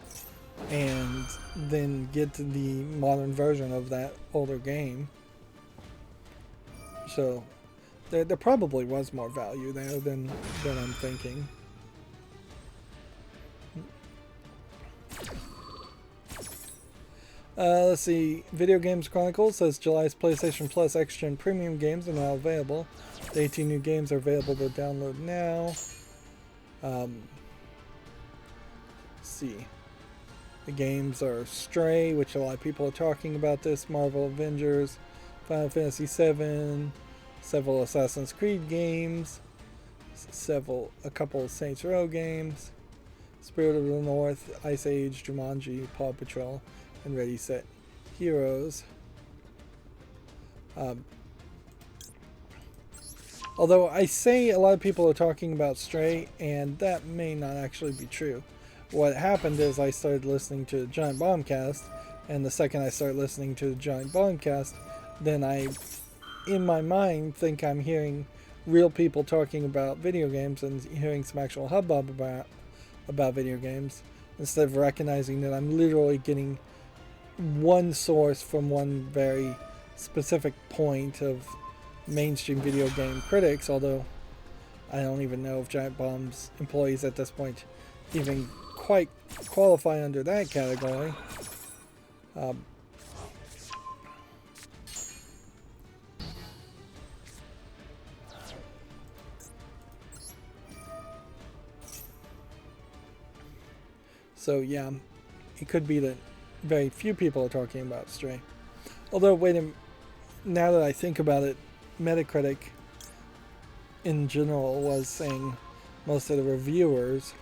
and then get the modern version of that older game. So there probably was more value there than I'm thinking. Let's see. Video Games Chronicles says July's PlayStation Plus Extra and Premium games are now available. The 18 new games are available to download now. Let's see. The games are Stray, which a lot of people are talking about this, Marvel Avengers, Final Fantasy VII, several Assassin's Creed games, a couple of Saints Row games, Spirit of the North, Ice Age, Jumanji, Paw Patrol, and Ready Set Heroes. Although I say a lot of people are talking about Stray, and that may not actually be true. What happened is I started listening to Giant Bombcast, and the second I start listening to the Giant Bombcast, then I, in my mind, think I'm hearing real people talking about video games and hearing some actual hubbub about video games, instead of recognizing that I'm literally getting one source from one very specific point of mainstream video game critics, although I don't even know if Giant Bomb's employees at this point even quite qualify under that category. So yeah, it could be that very few people are talking about Stray. Although, now that I think about it, Metacritic in general was saying most of the reviewers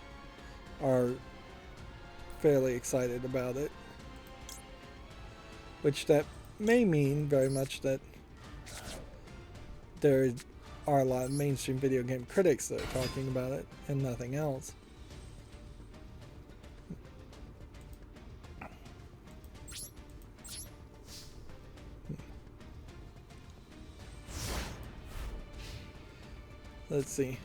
are fairly excited about it, which that may mean very much that there are a lot of mainstream video game critics that are talking about it and nothing else. Let's see.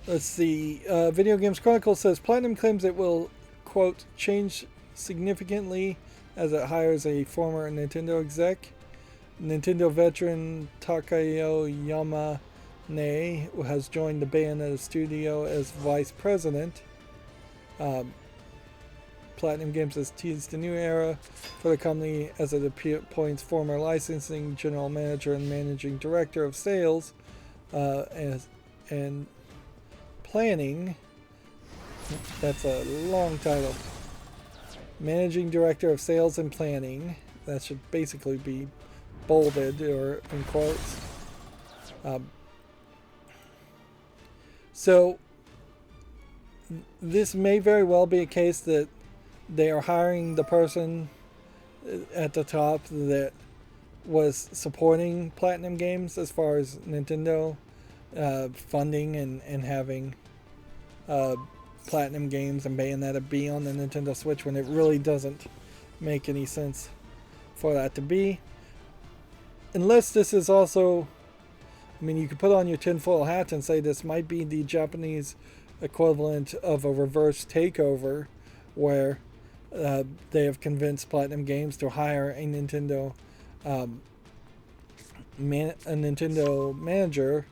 Video Games Chronicle says Platinum claims it will, quote, change significantly as it hires a former Nintendo exec. Nintendo veteran Takayo Yamane has joined the Bayonetta studio as vice president. Platinum Games has teased a new era for the company as it appoints former licensing general manager and managing director of sales and planning. That's a long title. Managing director of sales and planning. That should basically be bolded or in quotes. So this may very well be a case that they are hiring the person at the top that was supporting Platinum Games as far as Nintendo funding and having Platinum Games and Bayonetta be on the Nintendo Switch, when it really doesn't make any sense for that to be. Unless this is also, I mean, you could put on your tinfoil hat and say this might be the Japanese equivalent of a reverse takeover, where they have convinced Platinum Games to hire a Nintendo manager,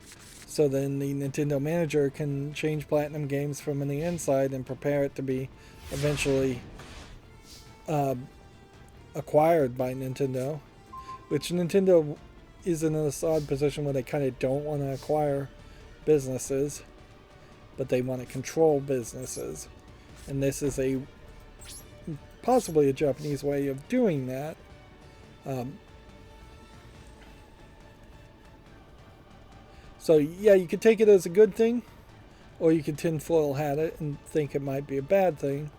so then the Nintendo manager can change Platinum Games from the inside and prepare it to be eventually acquired by Nintendo, which Nintendo is in this odd position where they kind of don't want to acquire businesses, but they want to control businesses, and this is possibly a Japanese way of doing that. So yeah, you could take it as a good thing, or you could tinfoil hat it and think it might be a bad thing.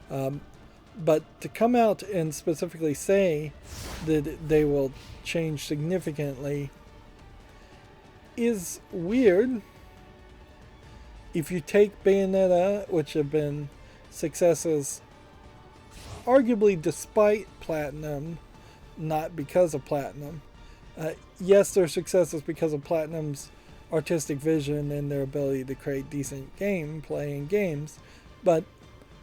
But to come out and specifically say that they will change significantly is weird. If you take Bayonetta, which have been successes arguably despite Platinum, not because of Platinum. Yes, their successes because of Platinum's artistic vision and their ability to create decent gameplay and games, but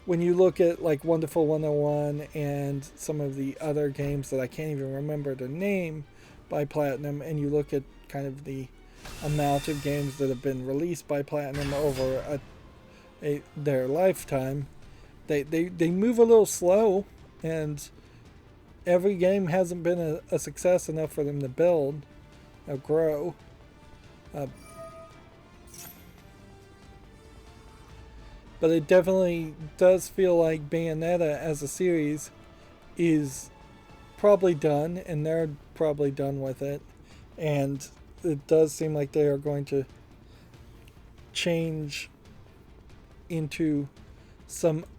when you look at like Wonderful 101 and some of the other games that I can't even remember the name by Platinum, and you look at kind of the amount of games that have been released by Platinum over their lifetime, they move a little slow, and every game hasn't been a success enough for them to build or grow. But it definitely does feel like Bayonetta as a series is probably done, and they're probably done with it. And it does seem like they are going to change into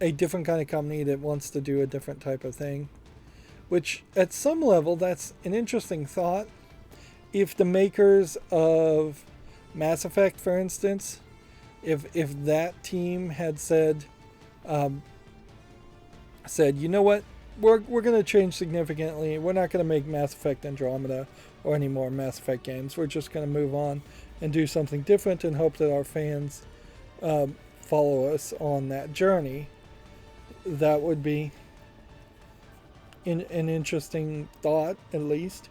a different kind of company that wants to do a different type of thing. Which, at some level, that's an interesting thought. If the makers of Mass Effect, for instance, if that team had said, you know what, we're going to change significantly. We're not going to make Mass Effect Andromeda or any more Mass Effect games. We're just going to move on and do something different and hope that our fans follow us on that journey. That would be an interesting thought, at least.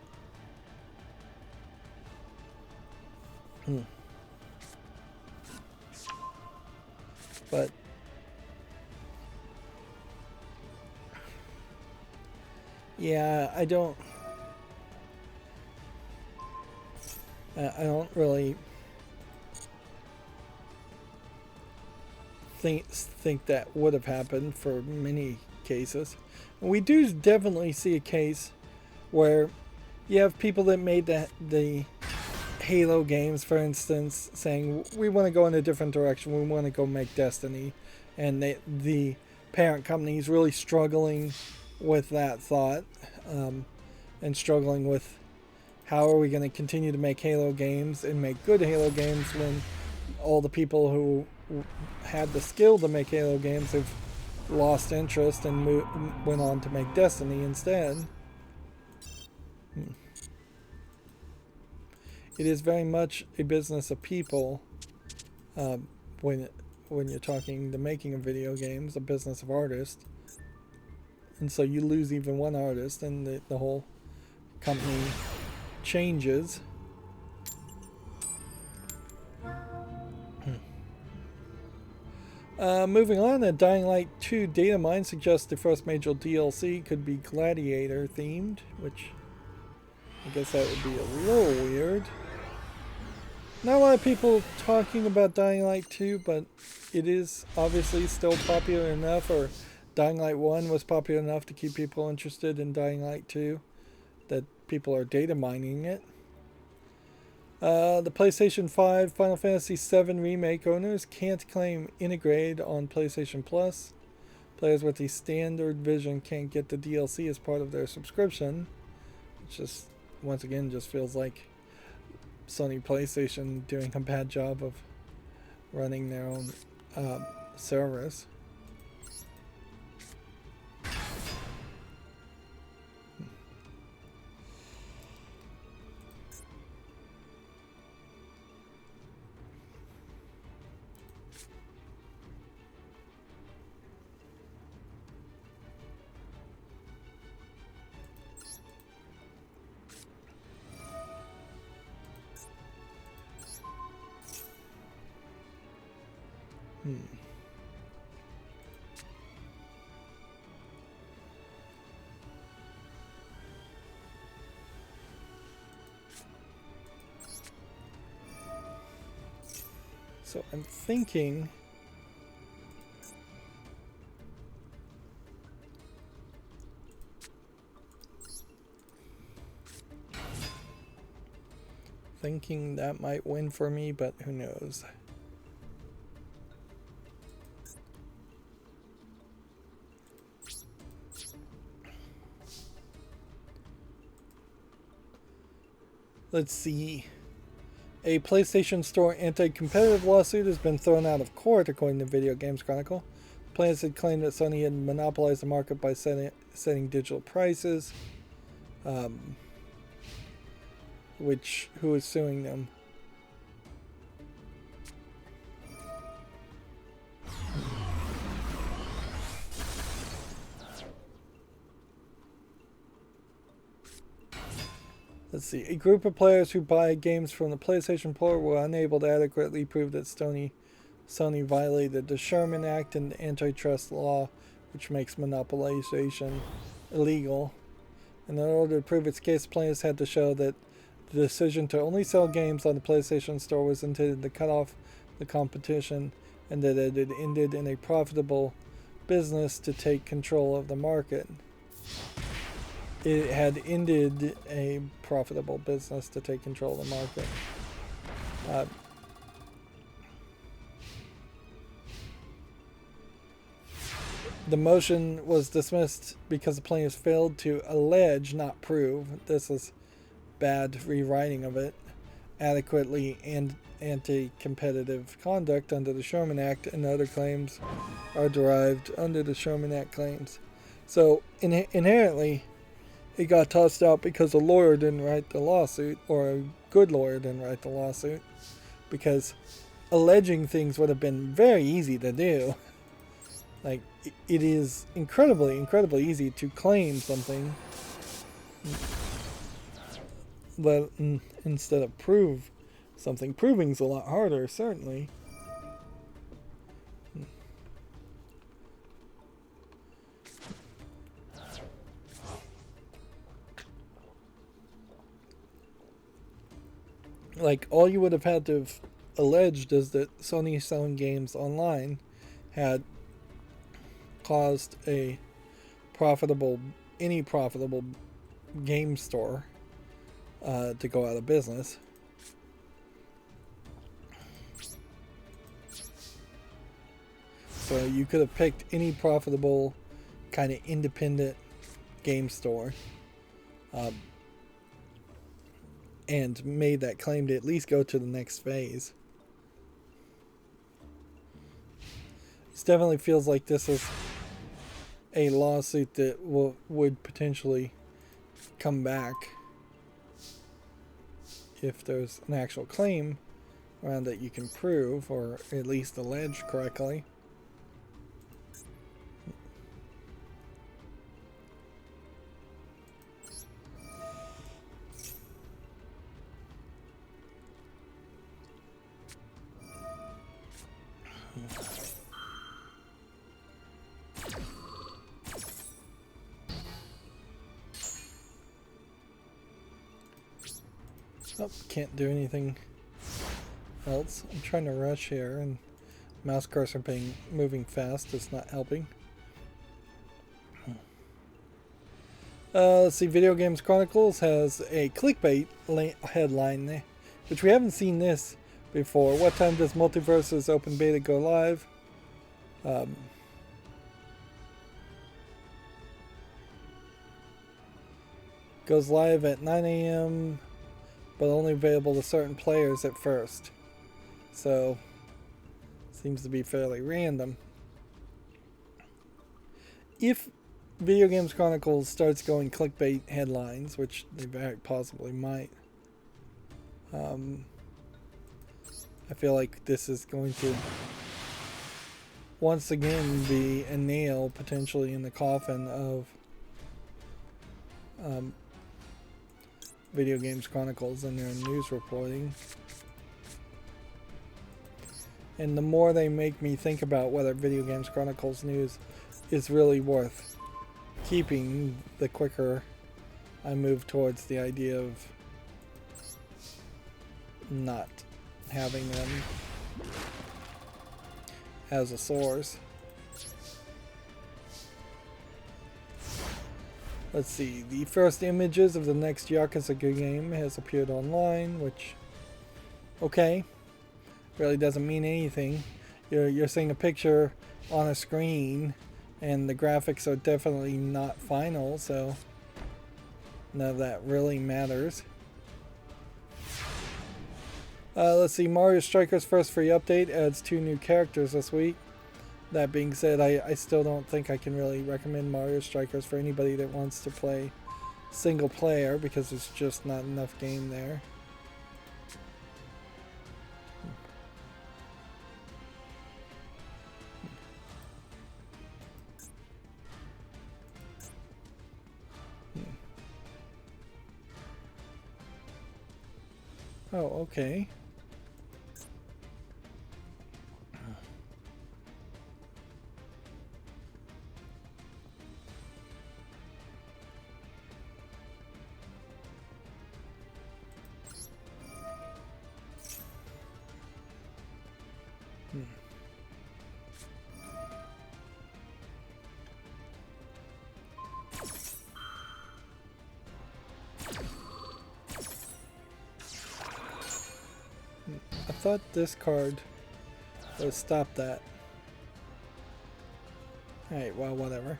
But yeah, I don't really think that would have happened for many cases. And we do definitely see a case where you have people that made the Halo games, for instance, saying we want to go in a different direction. We want to go make Destiny, and the parent company is really struggling with that thought, and struggling with how are we going to continue to make Halo games and make good Halo games when all the people who had the skill to make Halo games have lost interest and went on to make Destiny instead. It is very much a business of people, when you're talking the making of video games, a business of artists. And so you lose even one artist and the whole company changes. Moving on, a Dying Light 2 data mine suggests the first major DLC could be Gladiator themed, which I guess that would be a little weird. Not a lot of people talking about Dying Light 2, but it is obviously still popular enough, or Dying Light 1 was popular enough to keep people interested in Dying Light 2, that people are data mining it. The PlayStation 5 Final Fantasy VII Remake owners can't claim Integrate on PlayStation Plus. Players with the standard version can't get the DLC as part of their subscription. Which just, once again, just feels like Sony PlayStation doing a bad job of running their own service. So I'm thinking that might win for me, but who knows. Let's see. A PlayStation Store anti-competitive lawsuit has been thrown out of court, according to Video Games Chronicle. Plaintiffs had claimed that Sony had monopolized the market by setting digital prices. Who is suing them? Let's see. A group of players who buy games from the PlayStation Store were unable to adequately prove that Sony Sony violated the Sherman Act and antitrust law, which makes monopolization illegal. And in order to prove its case, plaintiffs had to show that the decision to only sell games on the PlayStation Store was intended to cut off the competition, and that it had ended in a profitable business to take control of the market. It had ended a profitable business to take control of the market. The motion was dismissed because the plaintiffs failed to allege, not prove, this is bad rewriting of it, adequately and anti-competitive conduct under the Sherman Act, and other claims are derived under the Sherman Act claims. So inherently, it got tossed out because a lawyer didn't write the lawsuit, or a good lawyer didn't write the lawsuit, because alleging things would have been very easy to do. Like, it is incredibly easy to claim something, but instead of prove something. Proving's a lot harder, certainly. Like, all you would have had to have alleged is that Sony selling games online had caused any profitable game store to go out of business. So you could have picked any profitable kind of independent game store and made that claim to at least go to the next phase. It definitely feels like this is a lawsuit that would potentially come back if there's an actual claim around that you can prove, or at least allege correctly. Oh, can't do anything else. I'm trying to rush here, and mouse cursor moving fast is not helping. Let's see, Video Games Chronicles has a clickbait headline, which we haven't seen this before. What time does Multiverse's open beta go live? Goes live at 9 a.m. but only available to certain players at first. So, seems to be fairly random. If Video Games Chronicles starts going clickbait headlines, which they very possibly might, I feel like this is going to once again be a nail potentially in the coffin of Video Games Chronicles and their news reporting. And the more they make me think about whether Video Games Chronicles news is really worth keeping, the quicker I move towards the idea of not having them as a source. Let's see, the first images of the next Yakuza game has appeared online, which, okay, really doesn't mean anything. You're seeing a picture on a screen, and the graphics are definitely not final, so none of that really matters. Let's see, Mario Strikers' first free update adds 2 new characters this week. That being said, I still don't think I can really recommend Mario Strikers for anybody that wants to play single player, because there's just not enough game there. Oh, okay. thought this card would stop that. Alright, well, whatever.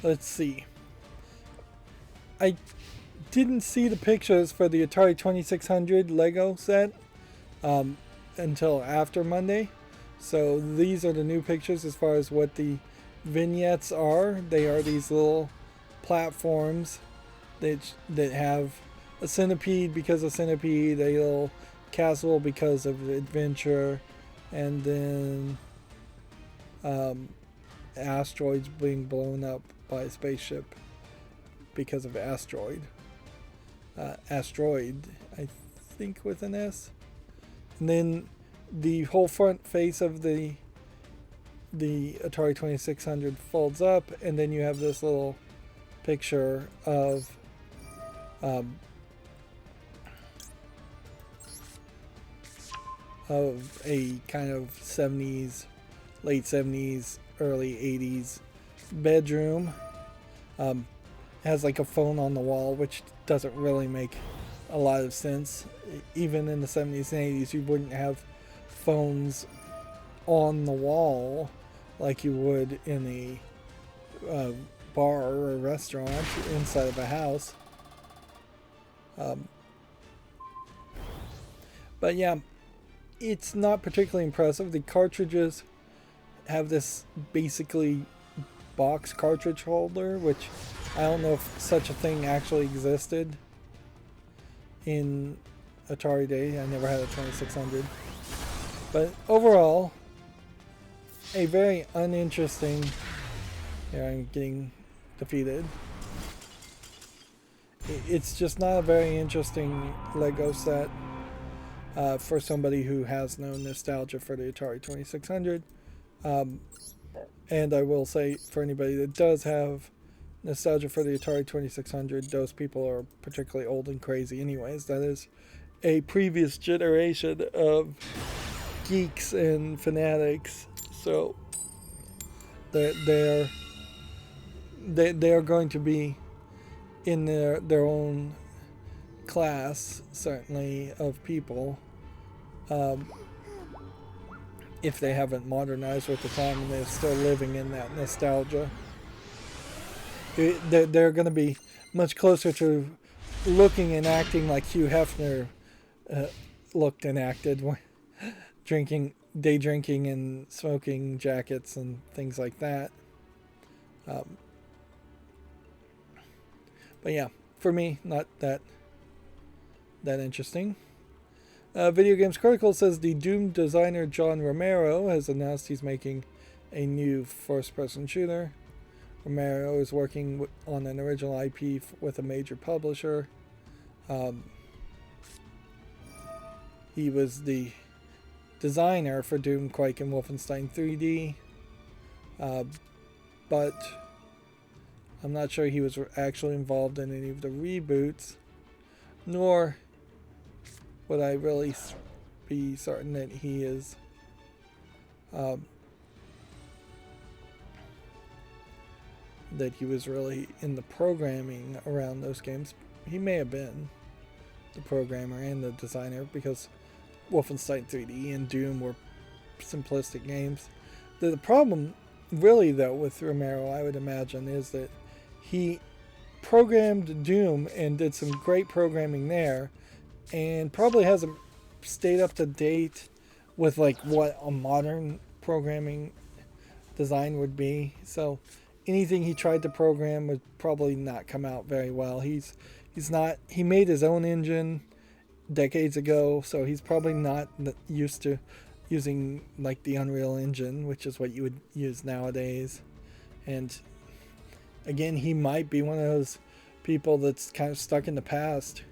Let's see. I didn't see the pictures for the Atari 2600 Lego set until after Monday. So these are the new pictures as far as what the vignettes are. They are these little platforms that have a centipede because of centipede, a little castle because of adventure, and then asteroids being blown up by a spaceship because of asteroid, I think, with an S. And then the whole front face of the Atari 2600 folds up, and then you have this little picture of a kind of 70s, late 70s, early 80s bedroom. Has like a phone on the wall, which doesn't really make a lot of sense. Even in the 70s and 80s, you wouldn't have phones on the wall like you would in a bar or a restaurant inside of a house. But yeah, it's not particularly impressive. The cartridges have this basically box cartridge holder, which I don't know if such a thing actually existed in Atari day. I never had a 2600. But overall, a very uninteresting... Here, I'm getting defeated. It's just not a very interesting Lego set for somebody who has no nostalgia for the Atari 2600. And I will say, for anybody that does have nostalgia for the Atari 2600, those people are particularly old and crazy anyways. That is a previous generation of geeks and fanatics. So they're going to be in their own class, certainly, of people, if they haven't modernized with the time and they're still living in that nostalgia. They're going to be much closer to looking and acting like Hugh Hefner looked and acted, day drinking and smoking jackets and things like that. But yeah, for me, not that interesting. Video Games Critical says the Doom designer John Romero has announced he's making a new first-person shooter. Romero is working on an original IP with a major publisher. He was the designer for Doom, Quake, and Wolfenstein 3D. But I'm not sure he was actually involved in any of the reboots, nor would I really be certain that he is that he was really in the programming around those games. He may have been the programmer and the designer, because Wolfenstein 3D and Doom were simplistic games. The problem really, though, with Romero, I would imagine, is that he programmed Doom and did some great programming there, and probably hasn't stayed up to date with like what a modern programming design would be. So anything he tried to program would probably not come out very well. He made his own engine decades ago, so he's probably not used to using like the Unreal Engine, which is what you would use nowadays. And again, he might be one of those people that's kind of stuck in the past.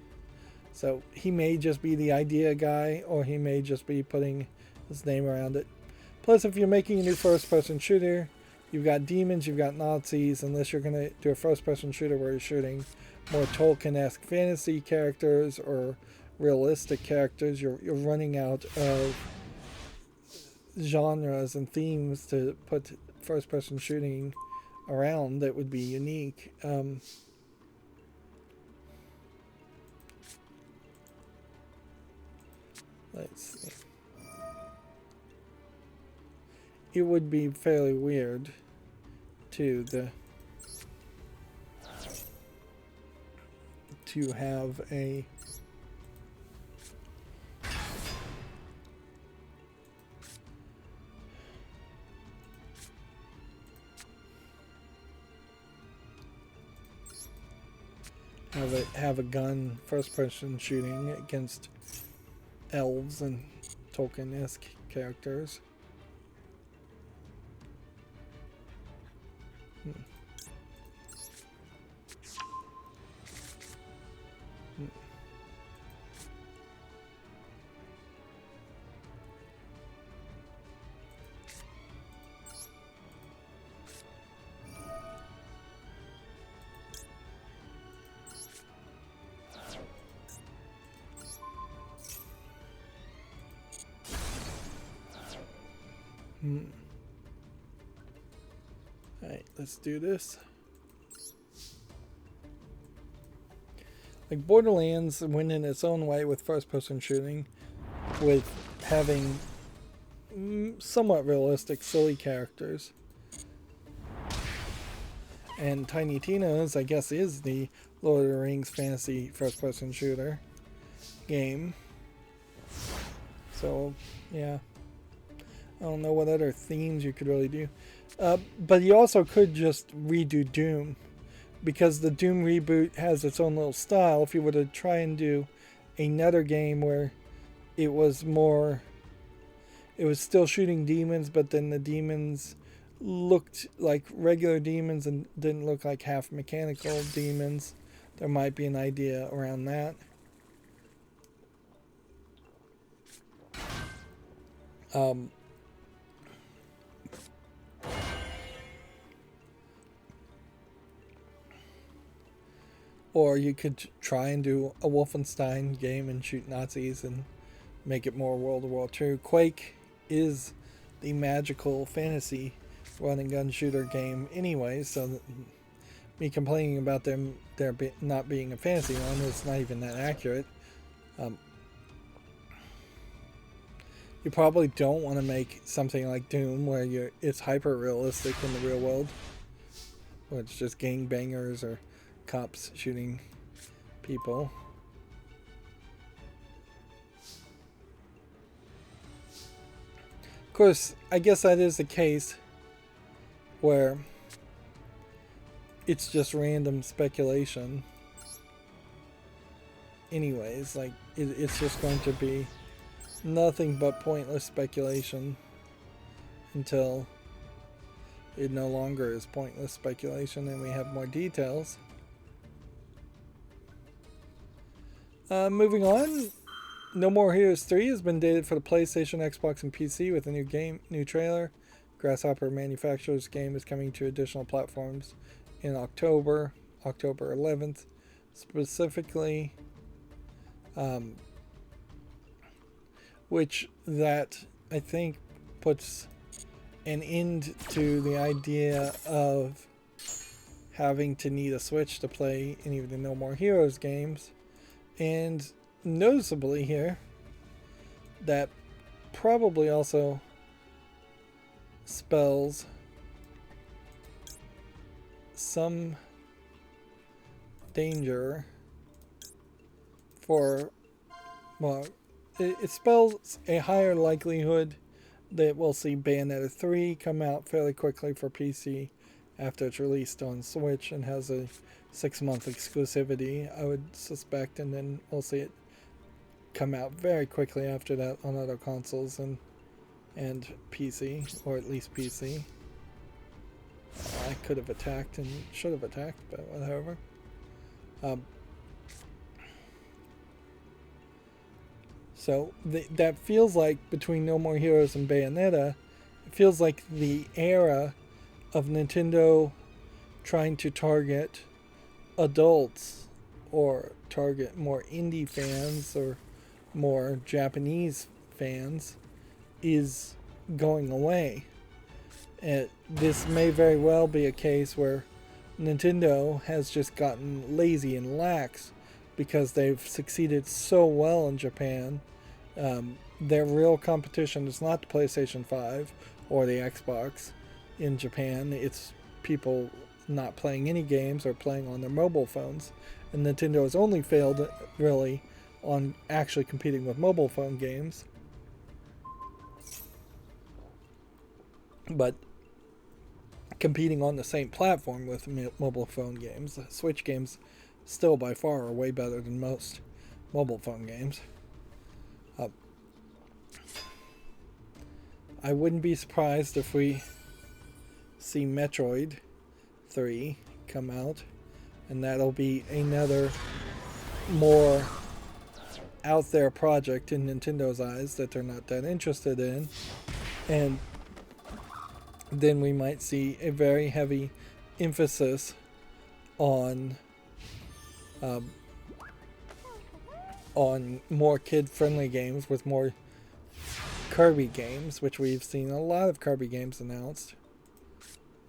So he may just be the idea guy, or he may just be putting his name around it. Plus, if you're making a new first-person shooter, you've got demons, you've got Nazis, unless you're going to do a first-person shooter where you're shooting more Tolkien-esque fantasy characters or realistic characters, you're running out of genres and themes to put first-person shooting around that would be unique. Let's see. It would be fairly weird to have a have a gun first person shooting against elves and Tolkien-esque characters. Alright, let's do this. Like Borderlands went in its own way with first-person shooting, with having somewhat realistic, silly characters. And Tiny Tina's, I guess, is the Lord of the Rings fantasy first-person shooter game. So, yeah. I don't know what other themes you could really do. But you also could just redo Doom, because the Doom reboot has its own little style. If you were to try and do another game where it was still shooting demons, but then the demons looked like regular demons and didn't look like half mechanical demons, there might be an idea around that. Or you could try and do a Wolfenstein game and shoot Nazis and make it more World War II. Quake is the magical fantasy run and gun shooter game anyway, so me complaining about there not being a fantasy one is not even that accurate. You probably don't want to make something like Doom where it's hyper realistic in the real world, where it's just gangbangers or cops shooting people. Of course, I guess that is the case where it's just random speculation. Anyways, like it's just going to be nothing but pointless speculation until it no longer is pointless speculation and we have more details. Moving on, No More Heroes 3 has been dated for the PlayStation, Xbox, and PC with a new trailer. Grasshopper Manufacturers game is coming to additional platforms in October 11th, specifically, which that I think puts an end to the idea of having to need a Switch to play any of the No More Heroes games. And noticeably here, that probably also spells some danger for, well, it spells a higher likelihood that we'll see Bayonetta 3 come out fairly quickly for PC after it's released on Switch and has a 6-month exclusivity, I would suspect, and then we'll see it come out very quickly after that on other consoles and PC, or at least PC. I could have attacked and should have attacked, but whatever. So that feels like, between No More Heroes and Bayonetta, it feels like the era of Nintendo trying to target adults or target more indie fans or more Japanese fans is going away. This may very well be a case where Nintendo has just gotten lazy and lax because they've succeeded so well in Japan. Their real competition is not the PlayStation 5 or the Xbox in Japan. It's people not playing any games or playing on their mobile phones. And Nintendo has only failed, really, on actually competing with mobile phone games. But competing on the same platform with mobile phone games. Switch games still by far are way better than most mobile phone games. I wouldn't be surprised if we see Metroid 3 come out, and that'll be another more out there project in Nintendo's eyes that they're not that interested in. And then we might see a very heavy emphasis on more kid-friendly games with more Kirby games, which we've seen a lot of Kirby games announced.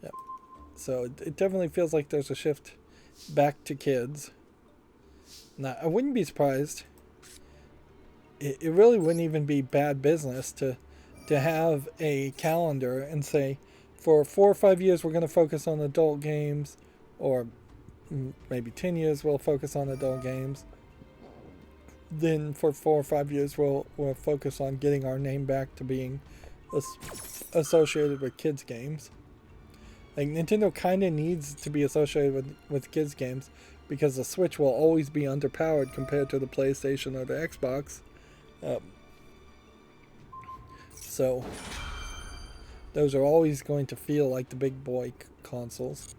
Yep. So it definitely feels like there's a shift back to kids. Now, I wouldn't be surprised. It really wouldn't even be bad business to have a calendar and say, for 4 or 5 years we're going to focus on adult games, or maybe 10 years we'll focus on adult games. Then for 4 or 5 years we'll focus on getting our name back to being associated with kids games. Like, Nintendo kind of needs to be associated with kids games because the Switch will always be underpowered compared to the PlayStation or the Xbox. So those are always going to feel like the big boy consoles.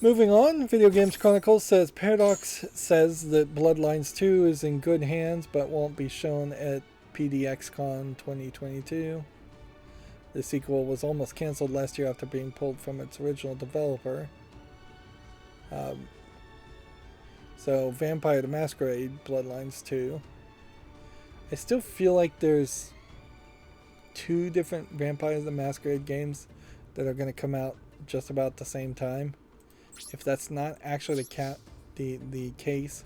Moving on, Video Games Chronicles says Paradox says that Bloodlines 2 is in good hands but won't be shown at PDXCon 2022. The sequel was almost cancelled last year after being pulled from its original developer. So Vampire the Masquerade Bloodlines 2. I still feel like there's 2 different Vampire the Masquerade games that are going to come out just about the same time. If that's not actually the case,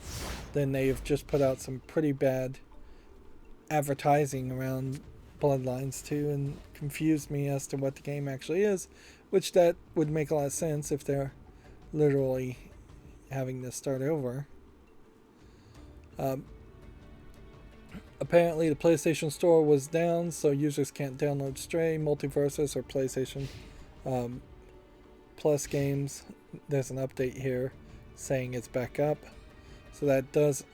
then they've just put out some pretty bad advertising around Bloodlines 2 and confused me as to what the game actually is, which that would make a lot of sense if they're literally having to start over. Apparently the PlayStation Store was down, so users can't download Stray, Multiversus, or PlayStation Plus games. There's an update here saying it's back up. So that does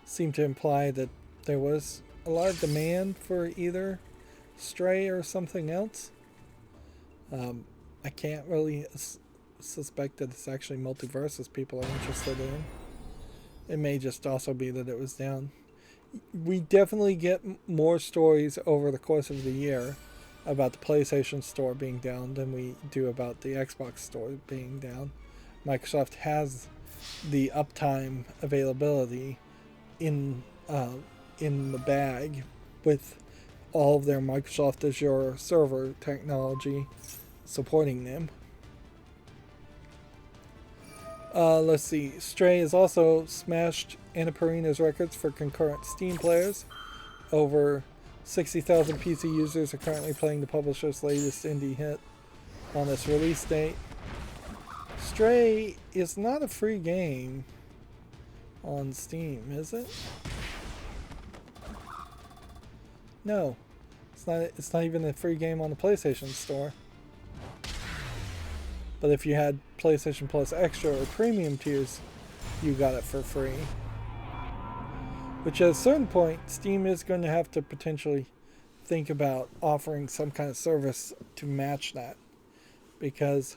seem to imply that there was a lot of demand for either Stray or something else. I can't really suspect that it's actually Multiversus people are interested in. It may just also be that it was down. We definitely get more stories over the course of the year about the PlayStation Store being down than we do about the Xbox Store being down. Microsoft has the uptime availability in the bag with all of their Microsoft Azure server technology supporting them. Let's see. Stray has also smashed Annapurna's records for concurrent Steam players. Over 60,000 PC users are currently playing the publisher's latest indie hit on its release date. Stray is not a free game on Steam, is it? No. It's not even a free game on the PlayStation Store. But if you had PlayStation Plus Extra or Premium tiers, you got it for free. Which at a certain point, Steam is going to have to potentially think about offering some kind of service to match that. Because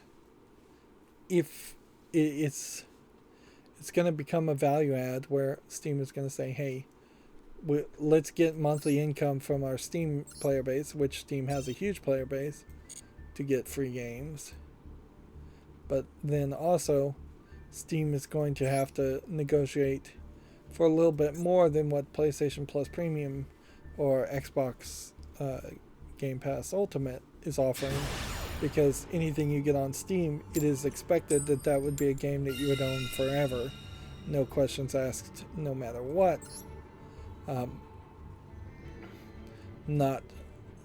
if it's going to become a value add where Steam is going to say, hey, let's get monthly income from our Steam player base, which Steam has a huge player base, to get free games. But then also, Steam is going to have to negotiate for a little bit more than what PlayStation Plus Premium or Xbox Game Pass Ultimate is offering, because anything you get on Steam, it is expected that that would be a game that you would own forever, no questions asked, no matter what. Not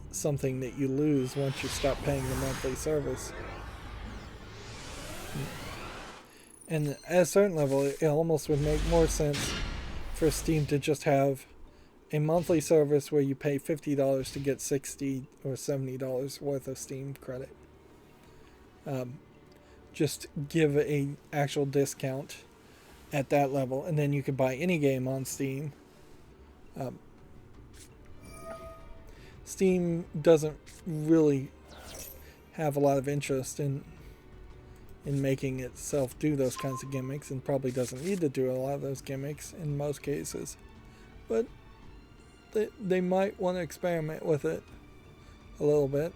something that you lose once you stop paying the monthly service. And at a certain level, it almost would make more sense for Steam to just have a monthly service where you pay $50 to get $60 or $70 worth of Steam credit. Just give a actual discount at that level, and then you could buy any game on Steam. Steam doesn't really have a lot of interest in making itself do those kinds of gimmicks, and probably doesn't need to do a lot of those gimmicks in most cases. But they might want to experiment with it a little bit.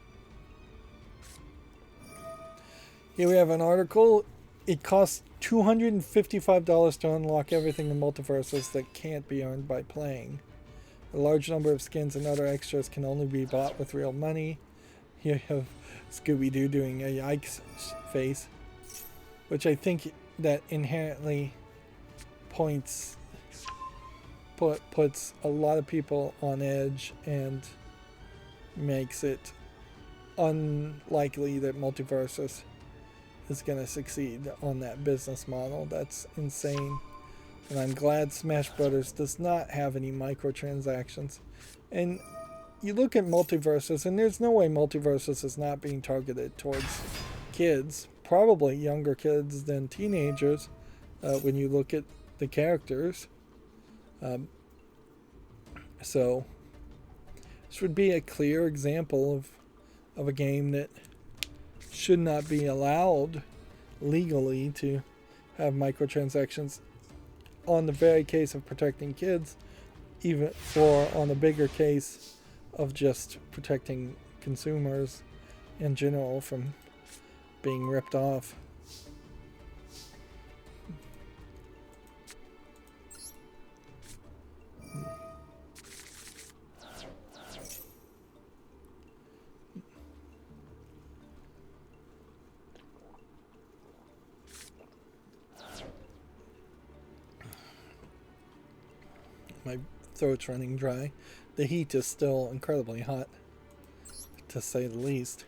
Here we have an article. It costs $255 to unlock everything in Multiverses that can't be earned by playing. A large number of skins and other extras can only be bought with real money. Here you have Scooby-Doo doing a yikes face, which I think that inherently puts a lot of people on edge and makes it unlikely that Multiverses is going to succeed on that business model. That's insane. And I'm glad Smash Brothers does not have any microtransactions. And you look at Multiverses, and there's no way Multiverses is not being targeted towards kids, probably younger kids than teenagers, when you look at the characters. So this would be a clear example of a game that should not be allowed legally to have microtransactions, on the very case of protecting kids, even, or on the bigger case of just protecting consumers in general from being ripped off. My throat's running dry. The heat is still incredibly hot, to say the least.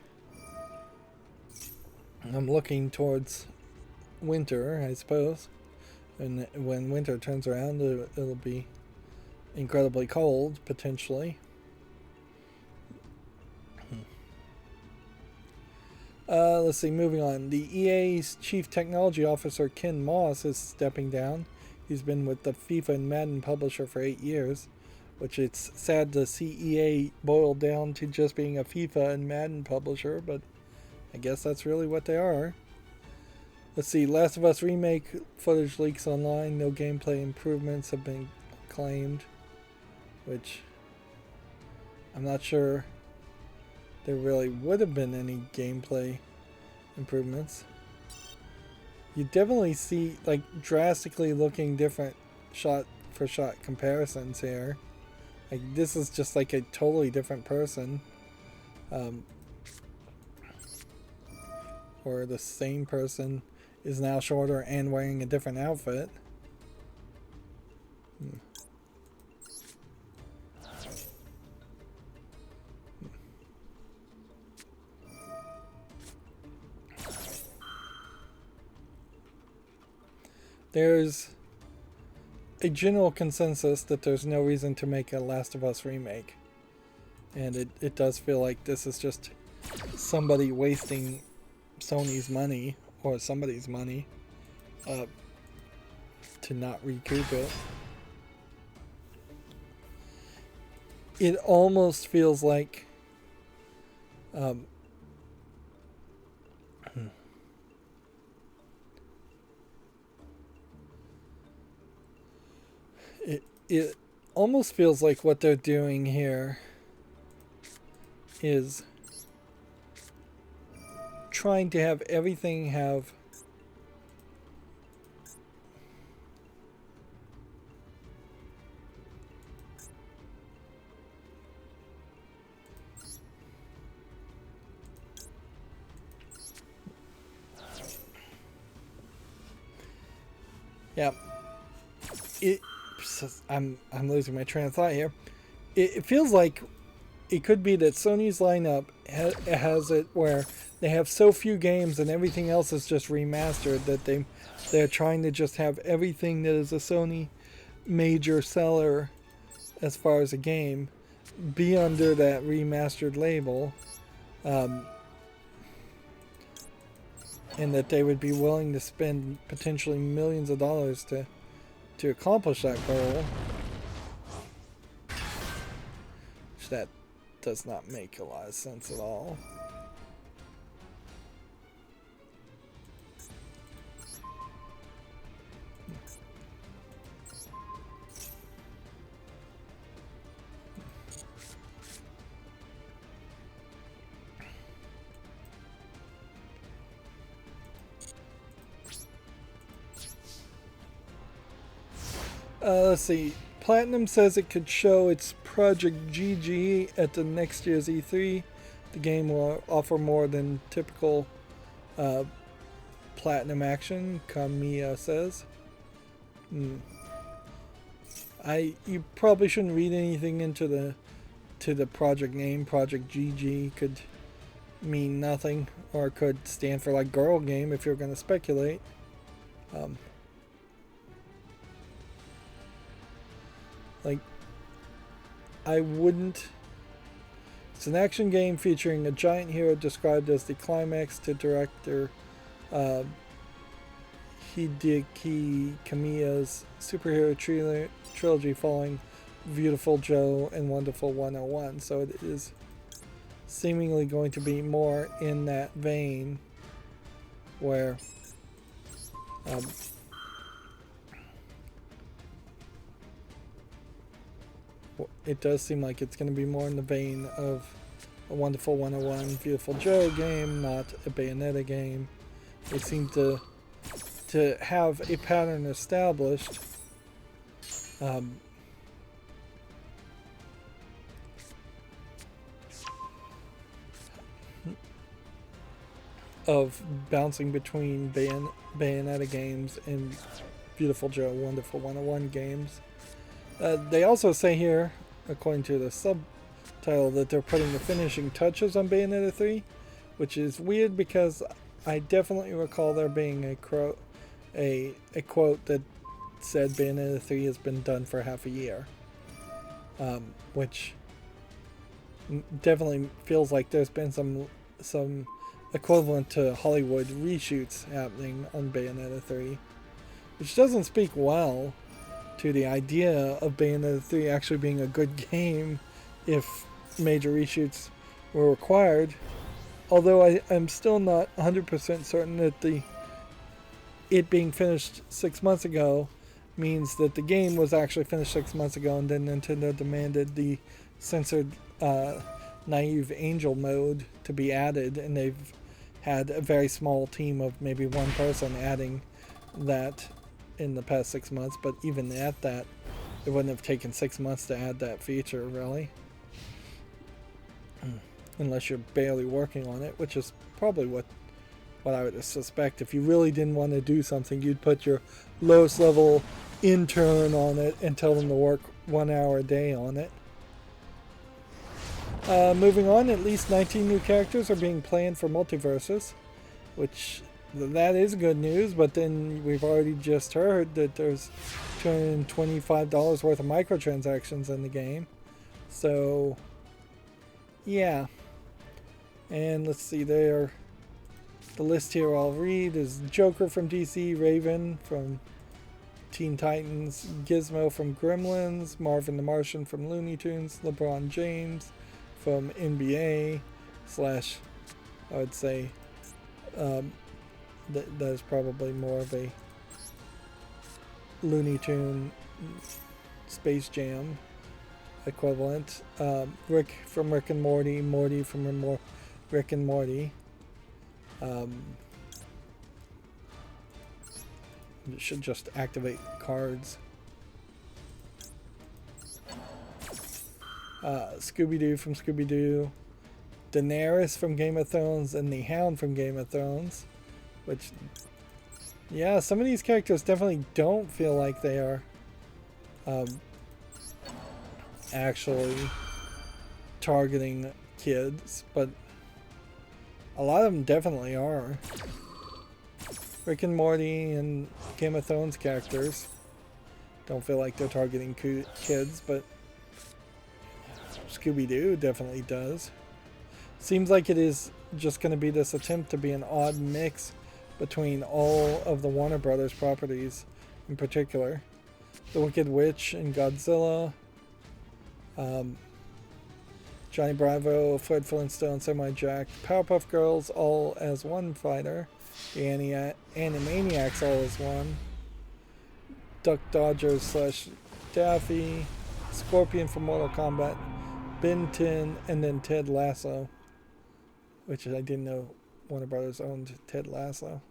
I'm looking towards winter, I suppose. And when winter turns around, it'll be incredibly cold, potentially. Let's see, moving on. The EA's Chief Technology Officer, Ken Moss, is stepping down. He's been with the FIFA and Madden publisher for 8 years, which it's sad to see EA boiled down to just being a FIFA and Madden publisher, but I guess that's really what they are. Let's see, Last of Us Remake footage leaks online. No gameplay improvements have been claimed, which I'm not sure there really would have been any gameplay improvements. You definitely see like drastically looking different shot for shot comparisons here. Like this is just like a totally different person. Or the same person is now shorter and wearing a different outfit. There's a general consensus that there's no reason to make a Last of Us remake. And it does feel like this is just somebody wasting Sony's money, or somebody's money, to not recoup it. It almost feels like it almost feels like what they're doing here is trying to have everything have Yeah. It. I'm losing my train of thought here. It feels like it could be that Sony's lineup has it where they have so few games and everything else is just remastered that they're trying to just have everything that is a Sony major seller as far as a game be under that remastered label, and that they would be willing to spend potentially millions of dollars to accomplish that goal. Which that does not make a lot of sense at all. Let's see. Platinum says it could show its Project GG at the next year's E3. The game will offer more than typical Platinum action, Kamiya says. You probably shouldn't read anything into the project name. Project GG could mean nothing, or could stand for like girl game if you're going to speculate. Like, I wouldn't. It's an action game featuring a giant hero described as the climax to director Hideki Kamiya's superhero trilogy following Beautiful Joe and Wonderful 101. So it is seemingly going to be more in that vein where it does seem like it's going to be more in the vein of a Wonderful 101 Beautiful Joe game, not a Bayonetta game. They seem to have a pattern established of bouncing between Bayonetta games and Beautiful Joe, Wonderful 101 games. They also say here, according to the subtitle, that they're putting the finishing touches on Bayonetta 3, which is weird because I definitely recall there being a quote that said Bayonetta 3 has been done for half a year, which definitely feels like there's been some equivalent to Hollywood reshoots happening on Bayonetta 3, which doesn't speak well to the idea of Bayonetta 3 actually being a good game if major reshoots were required. Although I'm still not 100% certain that it being finished 6 months ago means that the game was actually finished 6 months ago, and then Nintendo demanded the censored naive angel mode to be added, and they've had a very small team of maybe one person adding that in the past 6 months. But even at that, it wouldn't have taken 6 months to add that feature, really, unless you're barely working on it, which is probably what I would suspect. If you really didn't want to do something, you'd put your lowest level intern on it and tell them to work 1 hour a day on it. Moving on, at least 19 new characters are being planned for multiverses, which that is good news, but then we've already just heard that there's $225 worth of microtransactions in the game. So, yeah. And let's see, the list here I'll read is Joker from DC, Raven from Teen Titans, Gizmo from Gremlins, Marvin the Martian from Looney Tunes, LeBron James from NBA / I would say that is probably more of a Looney Tune Space Jam equivalent. Rick from Rick and Morty, Morty from Rick and Morty. It should just activate cards. Scooby-Doo from Scooby-Doo, Daenerys from Game of Thrones, and the Hound from Game of Thrones, which Yeah, some of these characters definitely don't feel like they are um, actually targeting kids, but a lot of them definitely are. Rick and Morty and Game of Thrones characters don't feel like they're targeting kids, but Scooby-Doo definitely does. Seems like it is just going to be this attempt to be an odd mix between all of the Warner Brothers properties in particular. The Wicked Witch and Godzilla, Johnny Bravo, Fred Flintstone, Samurai Jack, Powerpuff Girls all as one fighter, the Animaniacs all as one, Duck Dodgers slash Daffy, Scorpion from Mortal Kombat, Ben 10, and then Ted Lasso, which I didn't know Warner Brothers owned Ted Lasso.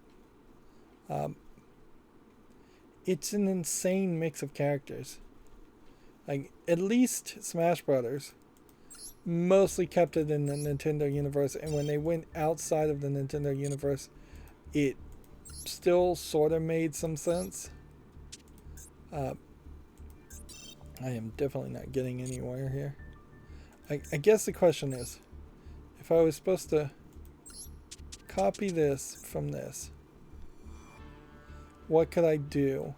It's an insane mix of characters. Like, at least Smash Brothers mostly kept it in the Nintendo universe, and when they went outside of the Nintendo universe, it still sort of made some sense. I am definitely not getting anywhere here. I guess the question is, if I was supposed to copy this from this, what could I do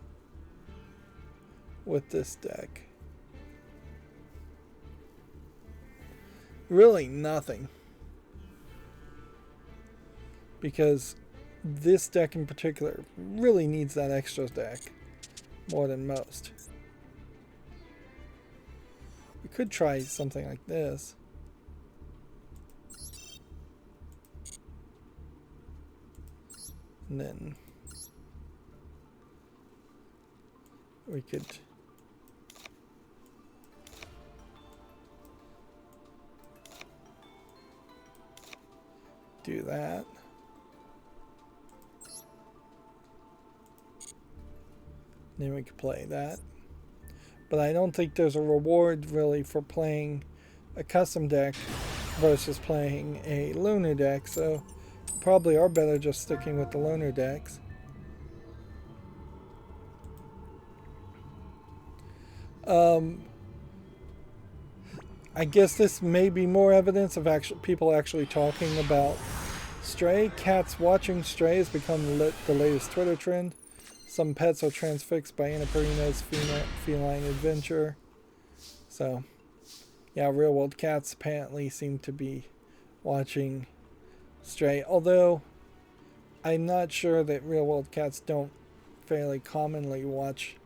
with this deck? Really nothing. Because this deck in particular really needs that extra deck more than most. We could try something like this. And then we could do that. Then we could play that. But I don't think there's a reward really for playing a custom deck versus playing a lunar deck, so probably are better just sticking with the lunar decks. I guess this may be more evidence of people actually talking about Stray. Cats watching Stray has become the latest Twitter trend. Some pets are transfixed by Anna Perino's feline adventure. So, yeah, real world cats apparently seem to be watching Stray. Although, I'm not sure that real world cats don't fairly commonly watch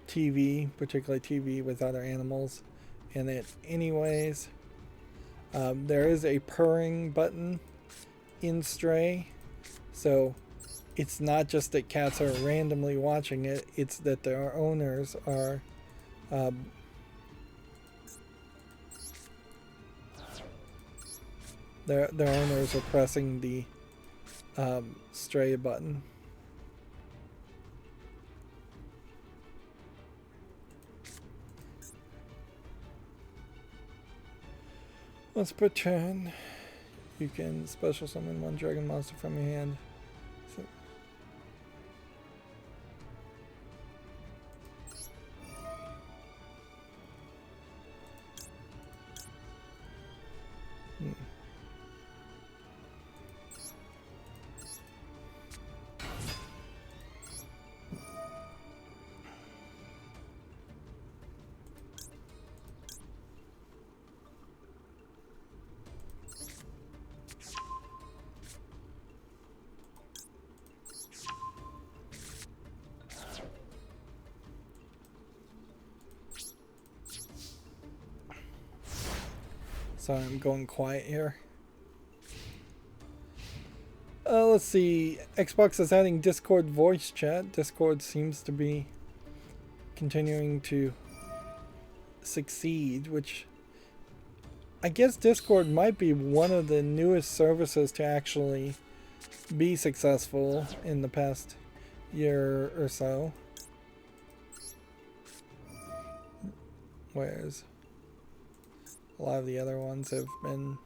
TV, particularly TV with other animals in it anyways. There is a purring button in Stray, so it's not just that cats are randomly watching it, it's that their owners are their owners are pressing the Stray button. Once per turn, you can special summon one dragon monster from your hand. So, Sorry, I'm going quiet here. Let's see. Xbox is adding Discord voice chat. Discord seems to be continuing to succeed, which I guess Discord might be one of the newest services to actually be successful in the past year or so. Whereas a lot of the other ones have been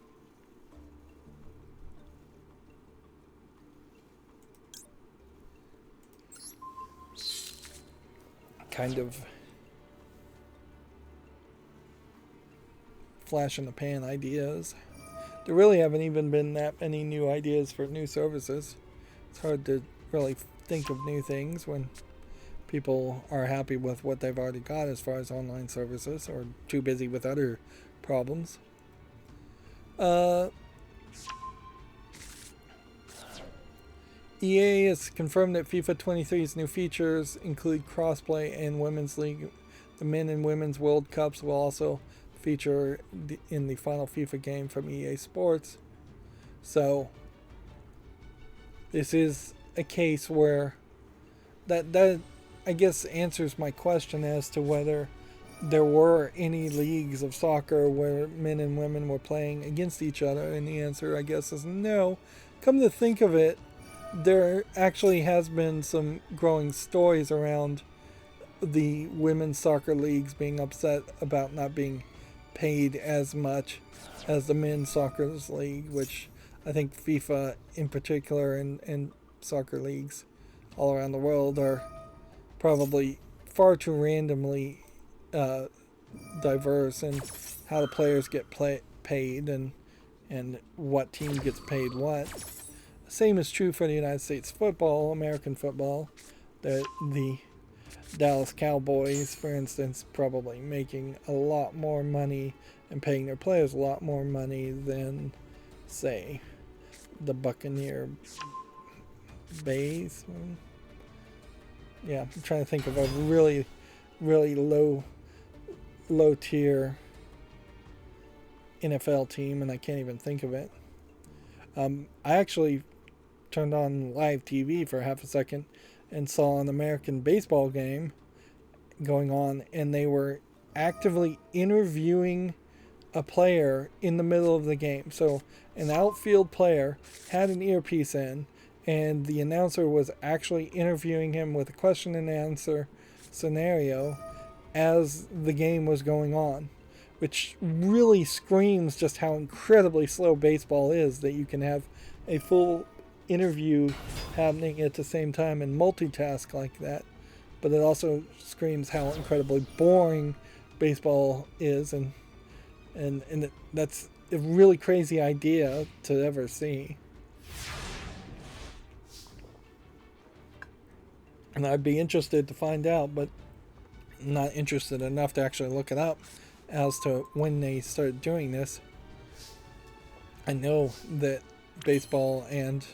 kind of flash in the pan ideas. There really haven't even been that many new ideas for new services. It's hard to really think of new things when people are happy with what they've already got as far as online services, or too busy with other problems. EA has confirmed that FIFA 23's new features include crossplay and Women's League. The men and women's World Cups will also feature in the final FIFA game from EA Sports. So this is a case where that I guess answers my question as to whether there were any leagues of soccer where men and women were playing against each other, and the answer, I guess, is no. Come to think of it, there actually has been some growing stories around the women's soccer leagues being upset about not being paid as much as the men's soccer league, which I think FIFA in particular and soccer leagues all around the world are probably far too randomly diverse in how the players get paid and what team gets paid what. The same is true for the United States football, American football. The Dallas Cowboys, for instance, probably making a lot more money and paying their players a lot more money than, say, the Buccaneer Bays. Yeah, I'm trying to think of a really, really low tier NFL team, and I can't even think of it. I actually turned on live TV for half a second and saw an American baseball game going on, and they were actively interviewing a player in the middle of the game. So an outfield player had an earpiece in, and the announcer was actually interviewing him with a question and answer scenario as the game was going on, which really screams just how incredibly slow baseball is, that you can have a full interview happening at the same time and multitask like that. But it also screams how incredibly boring baseball is, and that's a really crazy idea to ever see. And I'd be interested to find out, but not interested enough to actually look it up as to when they started doing this. I know that baseball and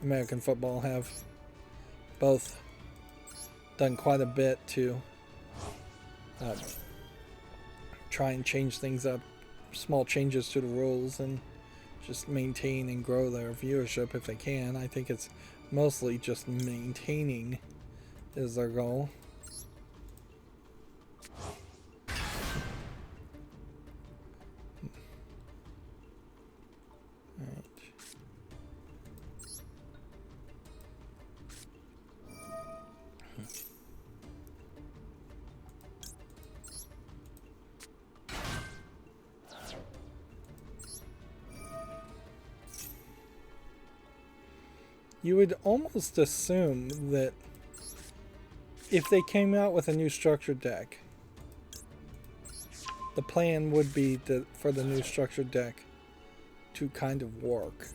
American football have both done quite a bit to try and change things up, small changes to the rules, and just maintain and grow their viewership if they can. I think it's mostly just maintaining is their goal. Alright. You would almost assume that if they came out with a new structured deck, the plan would be for the new structured deck to kind of work.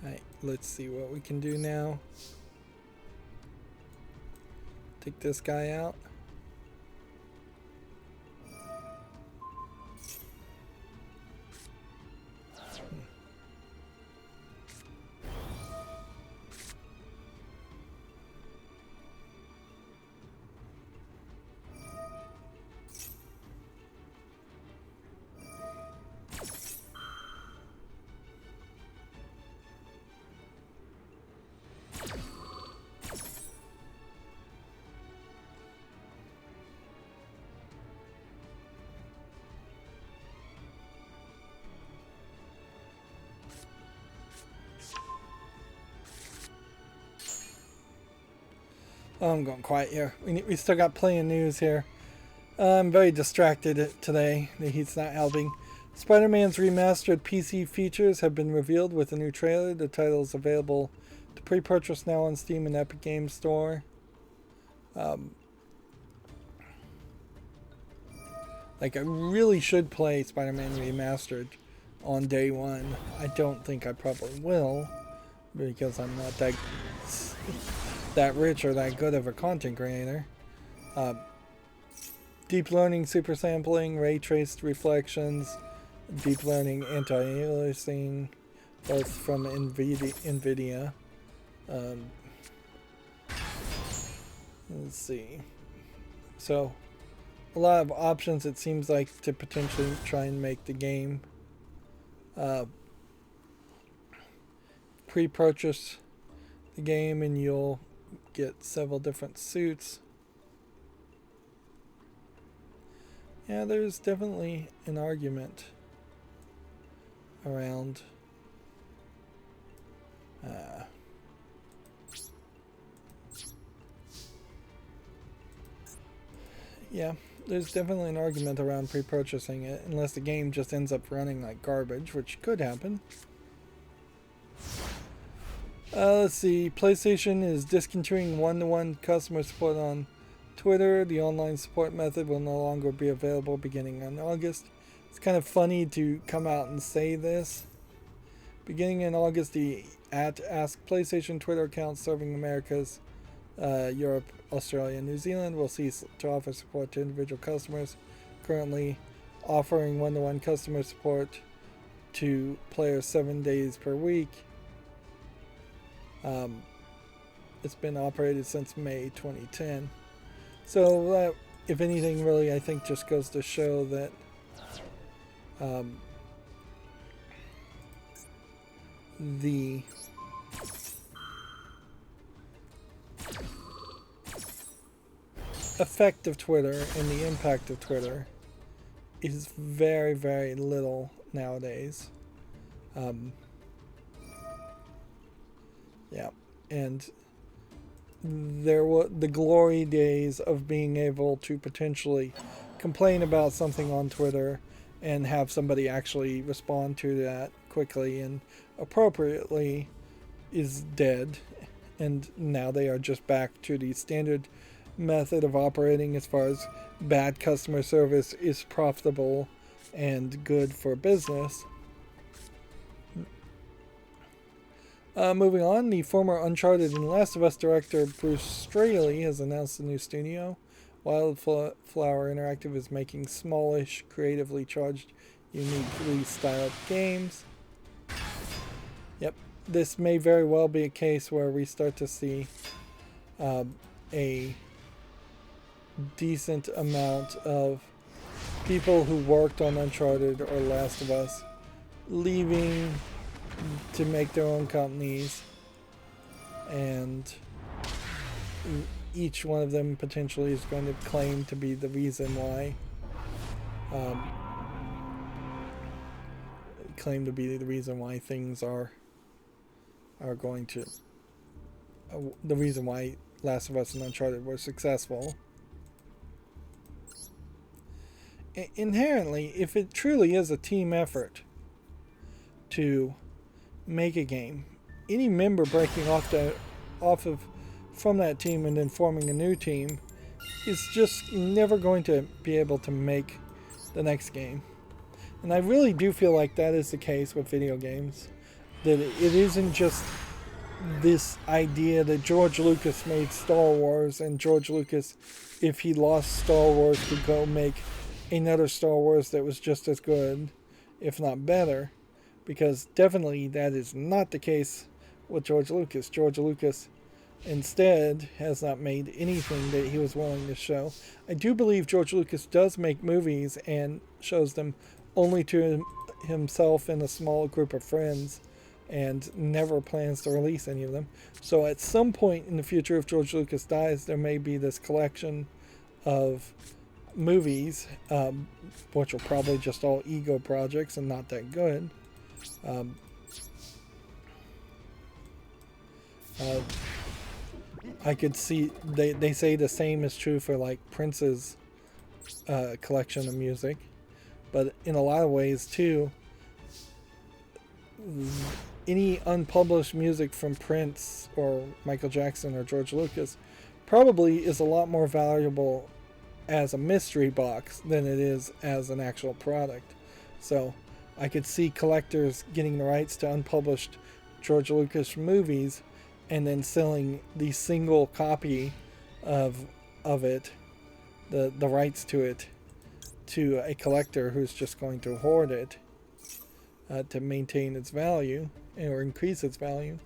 Alright, let's see what we can do now. Take this guy out. Oh, I'm going quiet here. We still got plenty of news here. I'm very distracted today. The heat's not helping. Spider-Man's remastered PC features have been revealed with a new trailer. The title is available to pre-purchase now on Steam and Epic Games Store. Like, I really should play Spider-Man Remastered on day one. I don't think I probably will, because I'm not that rich or that good of a content creator. Deep learning super sampling, ray traced reflections, deep learning anti-aliasing, both from NVIDIA. Let's see. So, a lot of options, it seems like, to potentially try and make the game. Pre-purchase the game and you'll get several different suits. Yeah, there's definitely an argument around yeah, there's definitely an argument around pre-purchasing it, unless the game just ends up running like garbage, which could happen. Let's see, PlayStation is discontinuing one-to-one customer support on Twitter. The online support method will no longer be available beginning in August. It's kind of funny to come out and say this. Beginning in August, the @Ask PlayStation Twitter account serving Americas, Europe, Australia, and New Zealand will cease to offer support to individual customers. Currently offering one-to-one customer support to players 7 days per week. It's been operated since May 2010. So that, if anything, really, I think just goes to show that the effect of Twitter and the impact of Twitter is very, very little nowadays. Yeah, and there were the glory days of being able to potentially complain about something on Twitter and have somebody actually respond to that quickly and appropriately is dead, and now they are just back to the standard method of operating as far as bad customer service is profitable and good for business. Moving on, the former Uncharted and Last of Us director Bruce Straley has announced a new studio. Wildflower Interactive is making smallish, creatively charged, uniquely styled games. Yep, this may very well be a case where we start to see a decent amount of people who worked on Uncharted or Last of Us leaving to make their own companies, and each one of them potentially is going to claim to be the reason why things are going to the reason why Last of Us and Uncharted were successful. Inherently, if it truly is a team effort to make a game, any member breaking off from that team and then forming a new team is just never going to be able to make the next game. And I really do feel like that is the case with video games, that it isn't just this idea that George Lucas made Star Wars, and George Lucas, if he lost Star Wars, could go make another Star Wars that was just as good, if not better. Because definitely that is not the case with George Lucas. George Lucas instead has not made anything that he was willing to show. I do believe George Lucas does make movies and shows them only to himself and a small group of friends, and never plans to release any of them. So at some point in the future, if George Lucas dies, there may be this collection of movies, which are probably just all ego projects and not that good. I could see they say the same is true for like Prince's collection of music, but in a lot of ways too, any unpublished music from Prince or Michael Jackson or George Lucas probably is a lot more valuable as a mystery box than it is as an actual product. So I could see collectors getting the rights to unpublished George Lucas movies and then selling the single copy of it, the rights to it, to a collector who's just going to hoard it to maintain its value or increase its value.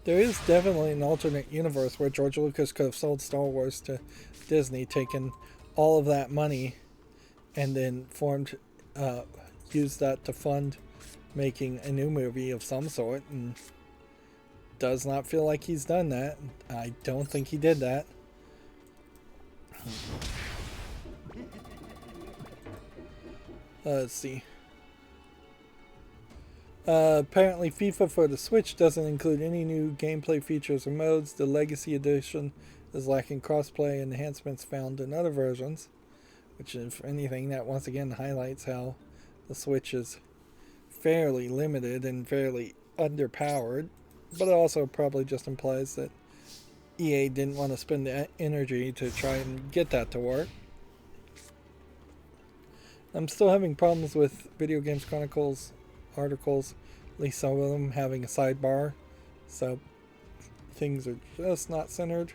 There is definitely an alternate universe where George Lucas could have sold Star Wars to Disney, taken all of that money, and then used that to fund making a new movie of some sort, and does not feel like he's done that. I don't think he did that. Let's see. Apparently FIFA for the Switch doesn't include any new gameplay features or modes. The Legacy Edition is lacking crossplay enhancements found in other versions, which, if anything, that once again highlights how the Switch is fairly limited and fairly underpowered, but it also probably just implies that EA didn't want to spend the energy to try and get that to work. I'm still having problems with Video Games Chronicles articles, at least some of them having a sidebar, so things are just not centered.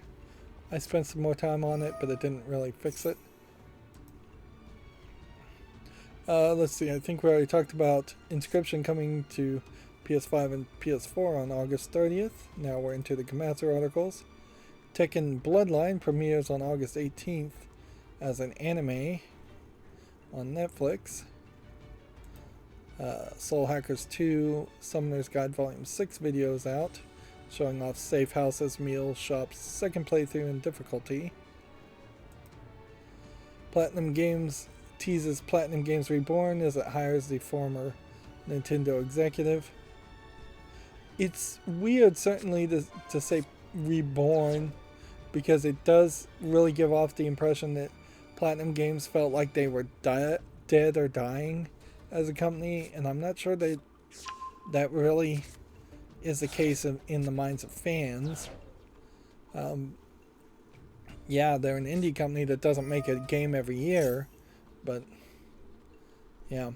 I spent some more time on it, but it didn't really fix it. Let's see, I think we already talked about Inscription coming to PS5 and PS4 on August 30th. Now we're into the Gematsu articles. Tekken Bloodline premieres on August 18th as an anime on Netflix. Soul Hackers 2 Summoner's Guide Volume 6 videos out, showing off Safe Houses Meal Shop's second playthrough in difficulty. Platinum Games teases Platinum Games Reborn as it hires the former Nintendo executive. It's weird, certainly, to say Reborn, because it does really give off the impression that Platinum Games felt like they were dead or dying as a company, and I'm not sure that really is the case in the minds of fans. Yeah, they're an indie company that doesn't make a game every year, but yeah,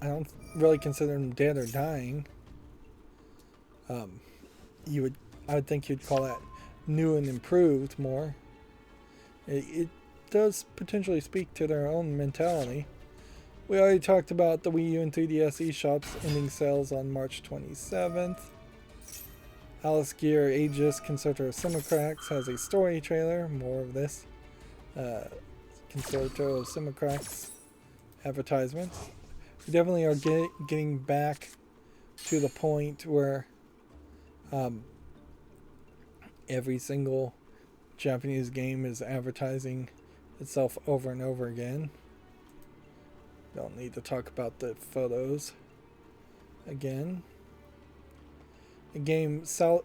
I don't really consider them dead or dying. I would think you'd call that new and improved more. It does potentially speak to their own mentality. We already talked about the Wii U and 3DS eShops ending sales on March 27th. Alice Gear Aegis Concerto of Simulacrax has a story trailer. More of this. Concerto of Simulacrax advertisements. We definitely are getting back to the point where every single Japanese game is advertising itself over and over again. Don't need to talk about the photos again. A game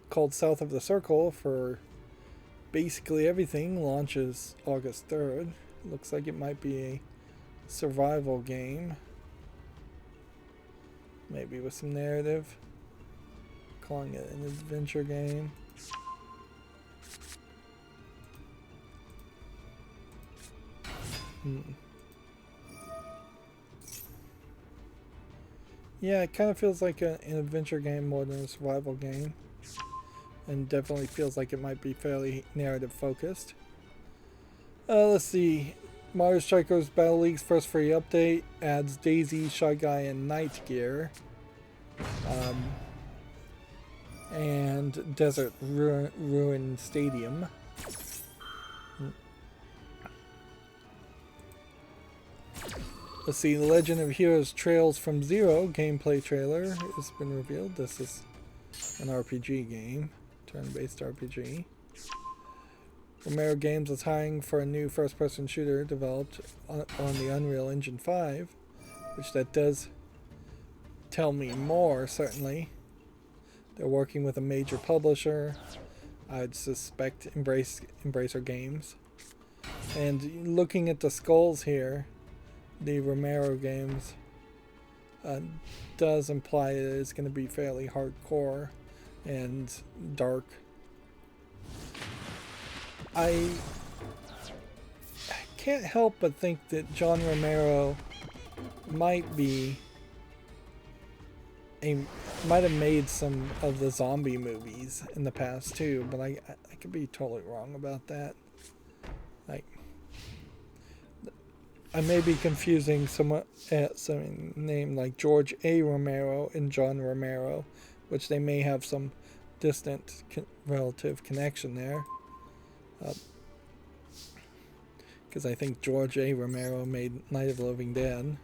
called South of the Circle for basically everything launches August 3rd. Looks like it might be a survival game. Maybe with some narrative. Calling it an adventure game. Yeah, it kind of feels like an adventure game more than a survival game. And definitely feels like it might be fairly narrative focused. Let's see. Mario Strikers Battle League's first free update adds Daisy, Shy Guy, and Night Gear. And Desert Ruin Stadium. Let's see, The Legend of Heroes Trails from Zero gameplay trailer has been revealed. This is an RPG game, turn-based RPG. Romero Games is hiring for a new first-person shooter developed on the Unreal Engine 5, which that does tell me more, certainly. They're working with a major publisher. I'd suspect Embracer Games. And looking at the skulls here, the Romero games, does imply that it's going to be fairly hardcore and dark. I can't help but think that John Romero might have made some of the zombie movies in the past too, but I could be totally wrong about that. Like, I may be confusing some name like George A. Romero and John Romero, which they may have some distant relative connection there. Because I think George A. Romero made Night of the Living Dead.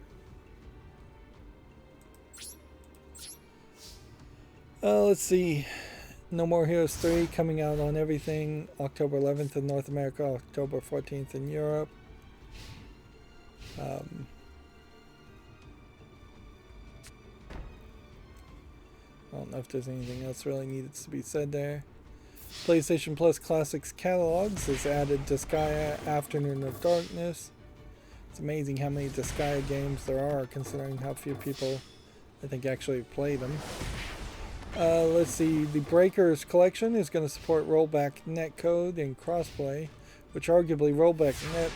Let's see. No More Heroes 3 coming out on everything October 11th in North America, October 14th in Europe. I don't know if there's anything else really needed to be said there. PlayStation Plus Classics Catalogs has added Disgaea Afternoon of Darkness. It's amazing how many Disgaea games there are, considering how few people, I think, actually play them. Let's see, the Breakers collection is going to support rollback netcode and crossplay, which arguably rollback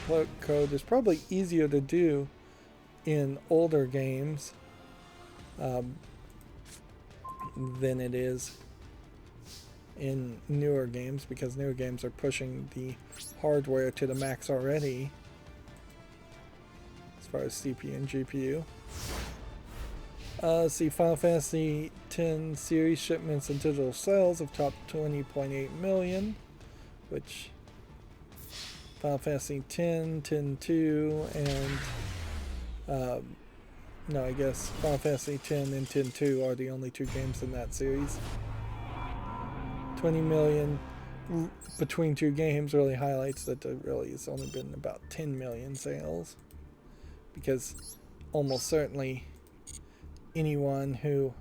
netcode is probably easier to do in older games than it is in newer games, because newer games are pushing the hardware to the max already as far as CPU and GPU. See, Final Fantasy X series shipments and digital sales have topped 20.8 million, which Final Fantasy X, X-2, and no, I guess Final Fantasy X and X-2 are the only two games in that series. 20 million between two games really highlights that there really has only been about 10 million sales, because almost certainly anyone who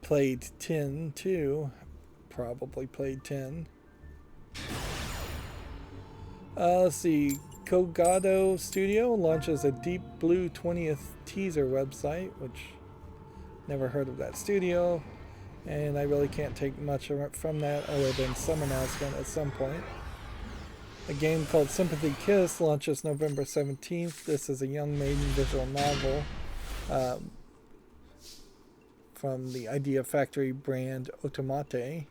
played 10-2 probably played 10. Let's see, Kogado Studio launches a Deep Blue 20th teaser website, which never heard of that studio, and I really can't take much from that other than some announcement at some point. A game called Sympathy Kiss launches November 17th. This is a young maiden visual novel from the Idea Factory brand Otomate.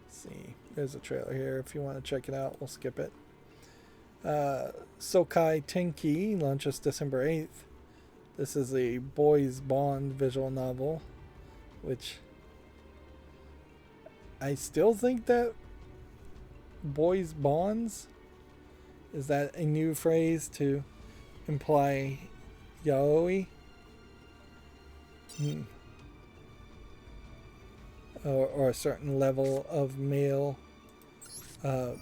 Let's see, there's a trailer here. If you want to check it out, we'll skip it. Sokai Tenki launches December 8th. This is a boys bond visual novel, which I still think that boys bonds, is that a new phrase to imply yaoi? Or a certain level of male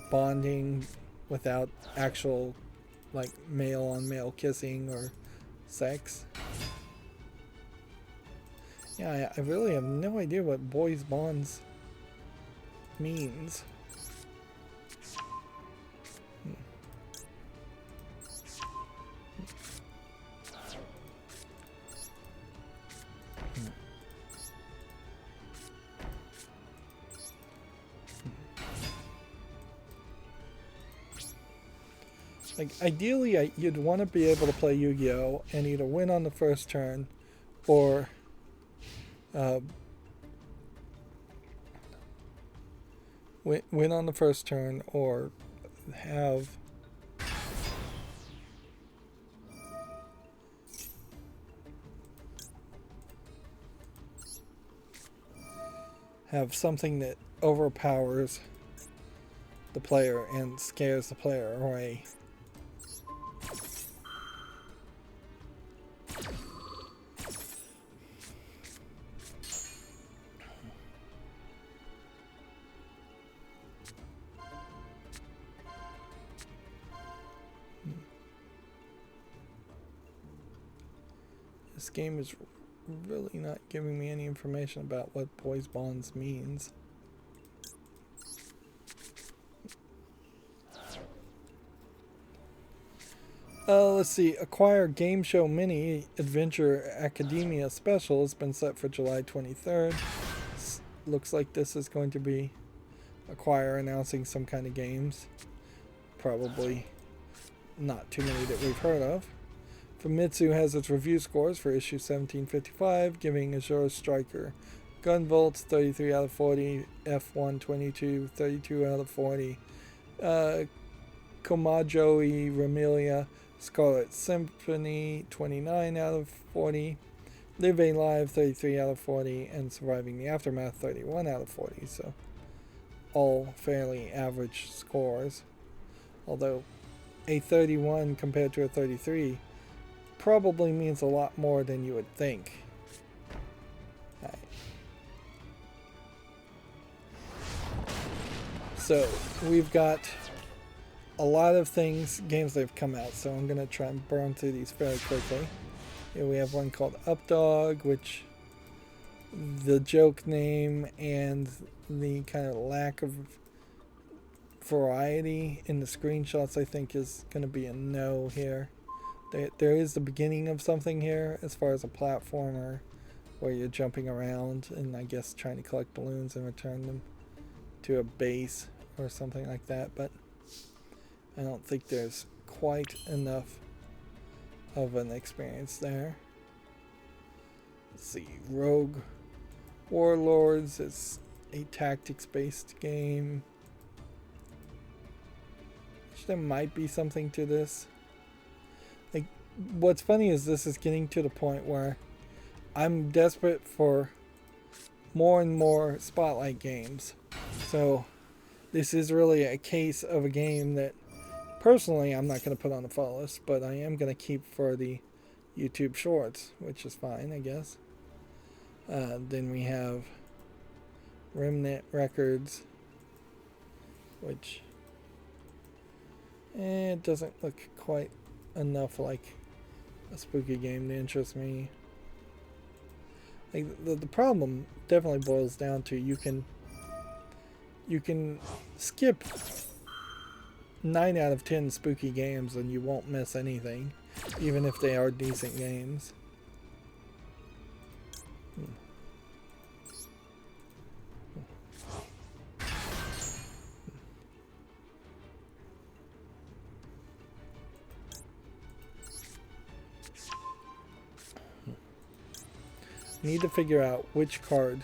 bonding without actual, like, male on male kissing or sex. Yeah, I really have no idea what boys bonds means. Like, ideally, you'd want to be able to play Yu-Gi-Oh! And either win on the first turn, or win on the first turn, or have something that overpowers the player and scares the player away. This game is really not giving me any information about what Boys Bonds means. Let's see. Acquire Game Show Mini Adventure Academia Special has been set for July 23rd. Looks like this is going to be Acquire announcing some kind of games. Probably not too many that we've heard of. Famitsu has its review scores for issue 1755, giving Azure Striker Gunvolts 33 out of 40, F1 22, 32 out of 40, Komajoi Remilia Scarlet Symphony 29 out of 40, Live A Live 33 out of 40, and Surviving the Aftermath 31 out of 40. So all fairly average scores. Although a 31 compared to a 33 probably means a lot more than you would think. Right. So we've got a lot of games that have come out, so I'm going to try and burn through these fairly quickly. Here we have one called Updog, which the joke name and the kind of lack of variety in the screenshots I think is going to be a no here. There is the beginning of something here as far as a platformer where you're jumping around and I guess trying to collect balloons and return them to a base or something like that, but I don't think there's quite enough of an experience there. Let's see, Rogue Warlords is a tactics-based game. There might be something to this. Like, what's funny is this is getting to the point where I'm desperate for more and more Spotlight games. So this is really a case of a game that personally I'm not going to put on the follow list, but I am going to keep for the YouTube Shorts, which is fine, I guess. Then we have Remnant Records, which it doesn't look quite enough like a spooky game to interest me. Like the problem definitely boils down to you can skip 9 out of 10 spooky games and you won't miss anything, even if they are decent games. Need to figure out which card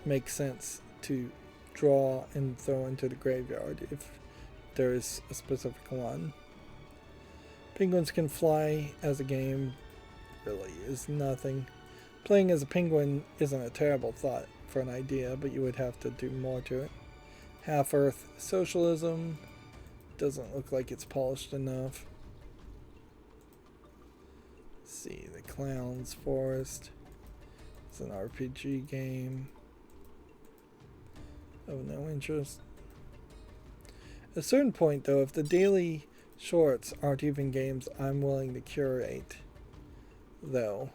makes sense to draw and throw into the graveyard if there is a specific one. Penguins Can Fly as a game really is nothing. Playing as a penguin isn't a terrible thought for an idea, but you would have to do more to it. Half-Earth Socialism doesn't look like it's polished enough. Let's see, The Clown's Forest. It's an RPG game of no interest. At a certain point, though, if the daily shorts aren't even games I'm willing to curate, though,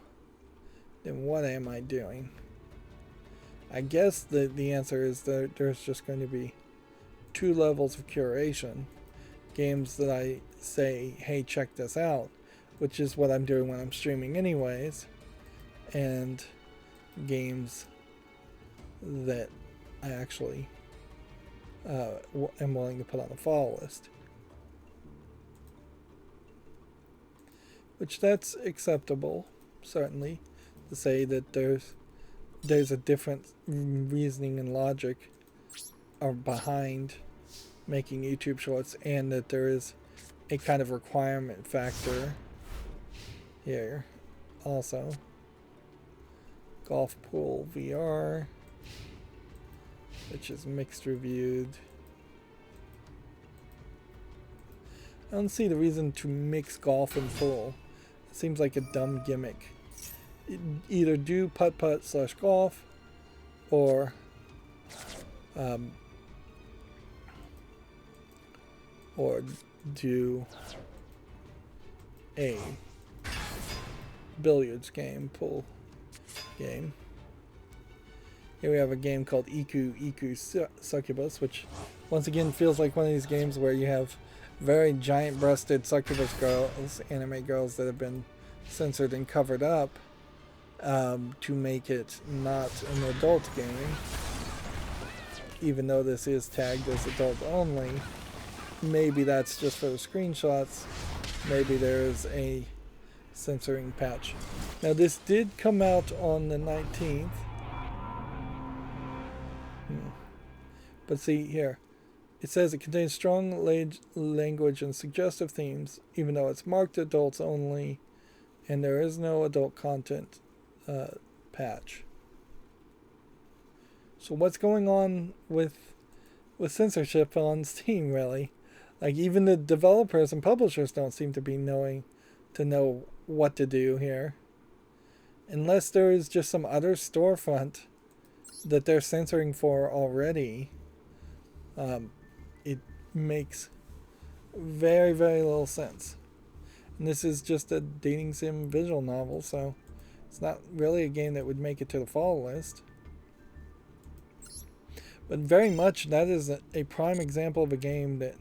then what am I doing? I guess the answer is that there's just going to be 2 levels of curation. Games that I say, hey, check this out, which is what I'm doing when I'm streaming anyways, and games that I actually am willing to put on the follow list. Which that's acceptable, certainly, to say that there's a different reasoning and logic behind making YouTube shorts, and that there is a kind of requirement factor here also. Golf Pool VR, which is mixed reviewed. I don't see the reason to mix golf and pool. It seems like a dumb gimmick. Either do putt-putt / golf, or do a billiards game, pool game. Here we have a game called Iku Succubus, which once again feels like one of these games where you have very giant-breasted succubus girls, anime girls that have been censored and covered up to make it not an adult game. Even though this is tagged as adult only, maybe that's just for the screenshots. Maybe there is a censoring patch. Now this did come out on the 19th. But see here, it says it contains strong language and suggestive themes, even though it's marked adults only, and there is no adult content patch. So what's going on with censorship on Steam, really? Like, even the developers and publishers don't seem to be know what to do here. Unless there is just some other storefront that they're censoring for already. It makes very, very little sense. And this is just a dating sim visual novel, so it's not really a game that would make it to the fall list. But very much that is a prime example of a game that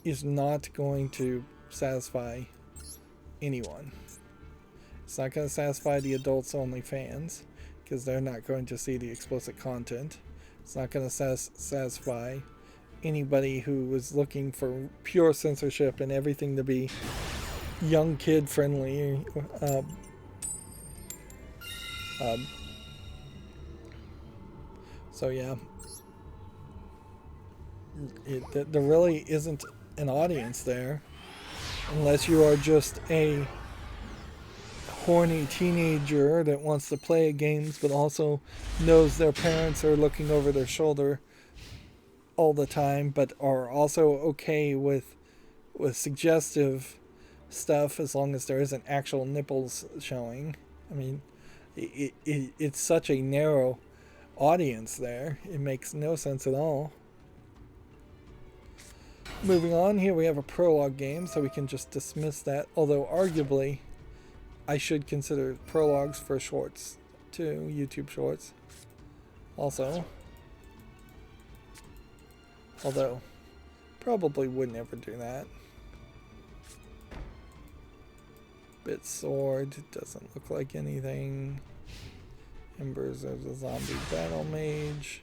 is not going to satisfy anyone. It's not going to satisfy the adults only fans, because they're not going to see the explicit content. It's not going to satisfy anybody who was looking for pure censorship and everything to be young kid friendly. So yeah, there really isn't an audience there, unless you are just a horny teenager that wants to play games but also knows their parents are looking over their shoulder all the time, but are also okay with suggestive stuff as long as there isn't actual nipples showing. I mean, it's such a narrow audience there. It makes no sense at all. Moving on, here we have a prologue game, so we can just dismiss that, although arguably I should consider prologues for shorts too, YouTube shorts also. Although, probably would never do that. Bit sword, doesn't look like anything. Embers of the zombie battle mage.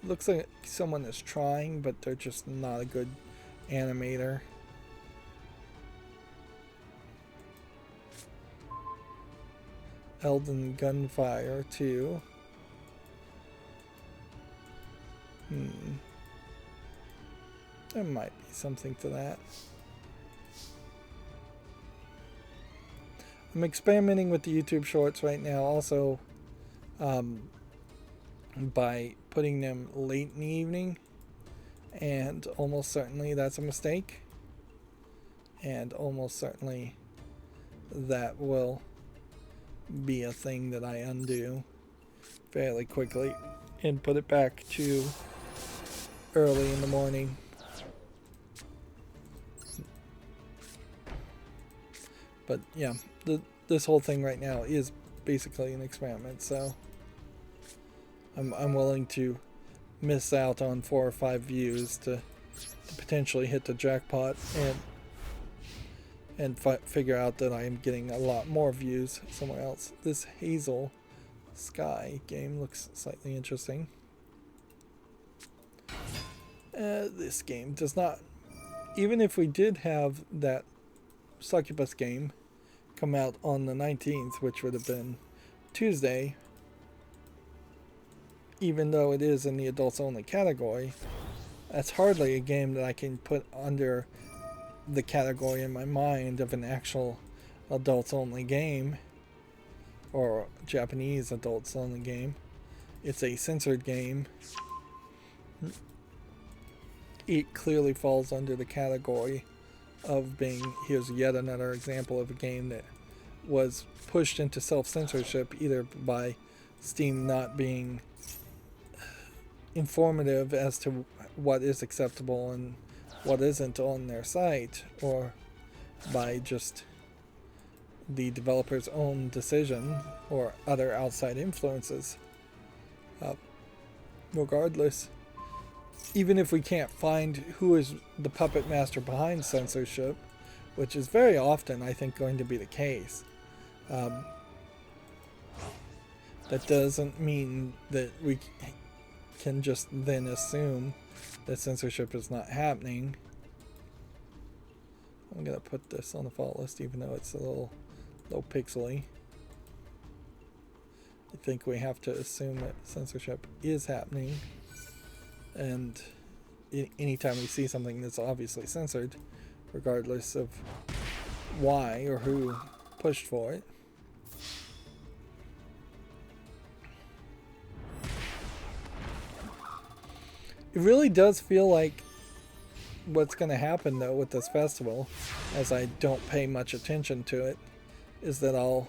Looks like someone is trying, but they're just not a good animator. Elden Gunfire 2. There might be something to that. I'm experimenting with the YouTube shorts right now also by putting them late in the evening, and almost certainly that's a mistake, and almost certainly that will be a thing that I undo fairly quickly and put it back to early in the morning. But yeah, this whole thing right now is basically an experiment, so I'm willing to miss out on 4 or 5 views to potentially hit the jackpot and figure out that I am getting a lot more views somewhere else. This Hazel Sky game looks slightly interesting. This game does not, even if we did have that Succubus game come out on the 19th, which would have been Tuesday, even though it is in the adults only category, that's hardly a game that I can put under the category in my mind of an actual adults only game or Japanese adults only game. It's a censored game. It clearly falls under the category of being, here's yet another example of a game that was pushed into self-censorship either by Steam not being informative as to what is acceptable and what isn't on their site, or by just the developer's own decision or other outside influences. Regardless, even if we can't find who is the puppet master behind censorship, which is very often, I think, going to be the case, that doesn't mean that we can just then assume that censorship is not happening. I'm going to put this on the fault list even though it's a little pixely. I think we have to assume that censorship is happening, and anytime we see something that's obviously censored, regardless of why or who pushed for it. It really does feel like what's going to happen though with this festival, as I don't pay much attention to it, is that I'll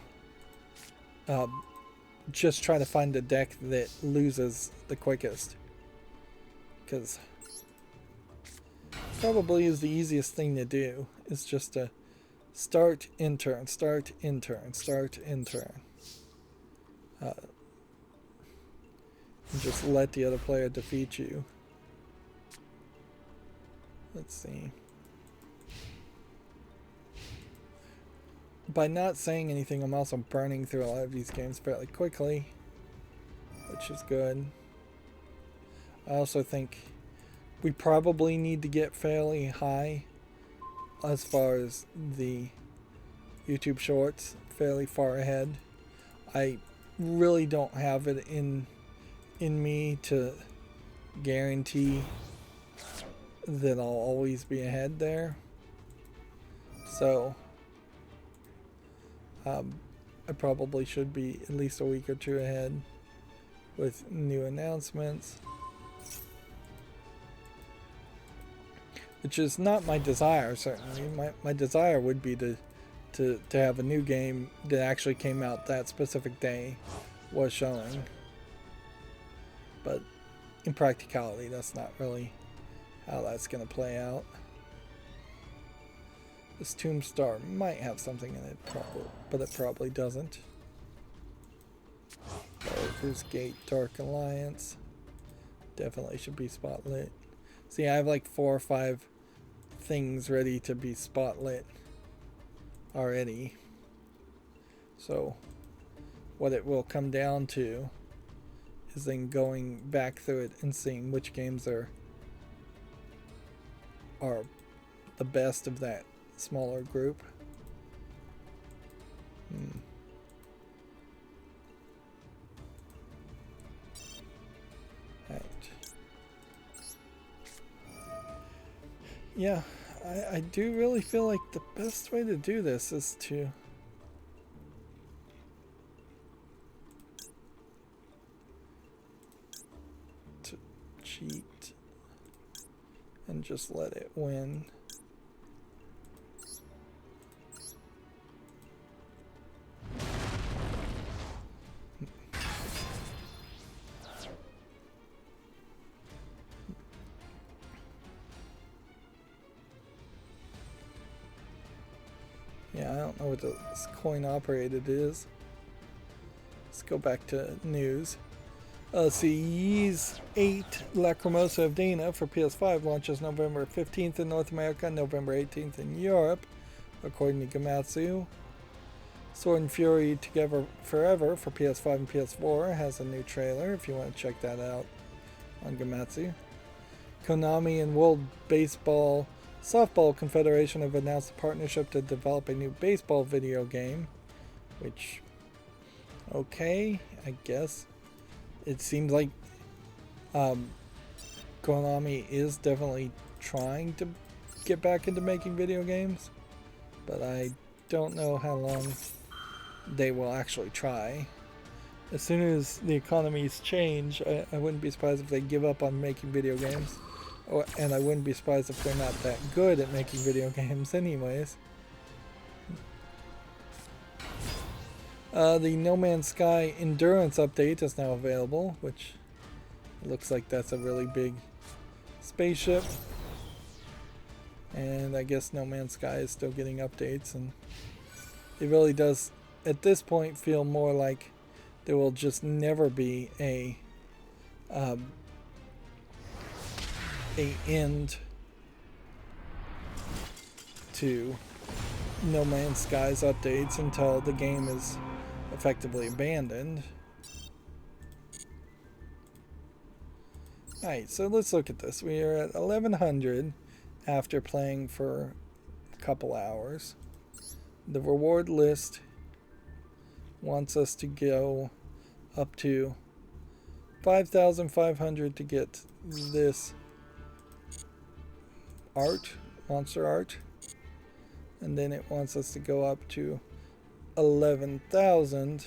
just try to find a deck that loses the quickest, because probably is the easiest thing to do, is just to start in turn, start in turn, start in turn, and just let the other player defeat you. Let's see. By not saying anything, I'm also burning through a lot of these games fairly quickly, which is good. I also think we probably need to get fairly high as far as the YouTube Shorts, fairly far ahead. I really don't have it in me to guarantee that I'll always be ahead there. So I probably should be at least a week or two ahead with new announcements, which is not my desire, certainly. My desire would be to have a new game that actually came out that specific day was showing, but in practicality that's not really how that's going to play out. This Tombstar might have something in it, but it probably doesn't. Baldur's Gate Dark Alliance definitely should be spotlit. See, I have like 4 or 5 things ready to be spotlit already. So what it will come down to is then going back through it and seeing which games are the best of that smaller group. Right. Yeah, I do really feel like the best way to do this is to cheat and just let it win. Yeah, I don't know what this coin operated is. Let's go back to news. See, Ys 8 Lacrimosa of Dana for PS5 launches November 15th in North America, November 18th in Europe, according to Gamatsu. Sword and Fury Together Forever for PS5 and PS4 has a new trailer, if you want to check that out on Gamatsu. Konami and World Baseball Softball Confederation have announced a partnership to develop a new baseball video game, which, okay, I guess. It seems like Konami is definitely trying to get back into making video games, but I don't know how long they will actually try. As soon as the economies change, I wouldn't be surprised if they give up on making video games. And I wouldn't be surprised if they're not that good at making video games anyways. The No Man's Sky Endurance update is now available, which looks like that's a really big spaceship. And I guess No Man's Sky is still getting updates, and it really does at this point feel more like there will just never be a end to No Man's Sky's updates until the game is effectively abandoned. Alright, so let's look at this. We are at 1100 after playing for a couple hours. The reward list wants us to go up to 5,500 to get this art, monster art. And then it wants us to go up to 11,000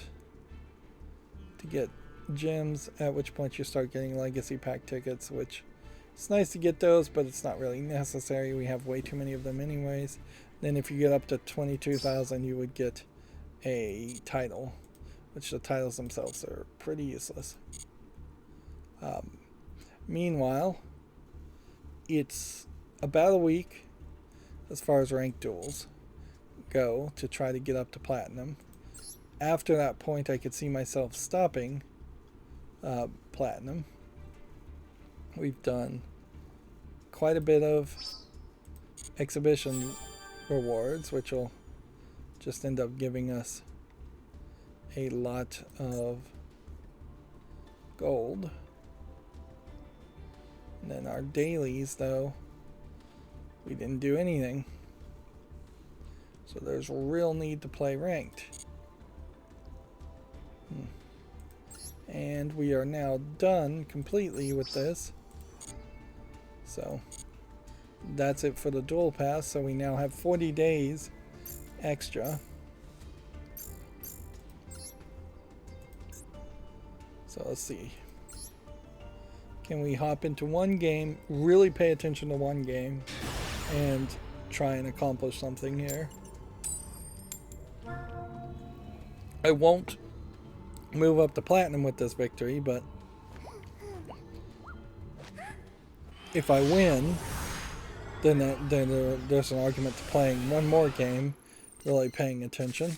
to get gems, at which point you start getting legacy pack tickets, which it's nice to get those, but it's not really necessary. We have way too many of them anyways. Then if you get up to 22,000, you would get a title, which the titles themselves are pretty useless. Meanwhile, it's about a week as far as ranked duels go to try to get up to platinum. After that point, I could see myself stopping platinum. We've done quite a bit of exhibition rewards, which will just end up giving us a lot of gold. And then our dailies, though, we didn't do anything. So there's a real need to play ranked. And we are now done completely with this. So that's it for the duel pass. So we now have 40 days extra. So let's see. Can we hop into one game, really pay attention to one game, and try and accomplish something here? I won't move up to platinum with this victory, but if I win, then there's an argument to playing one more game, really paying attention.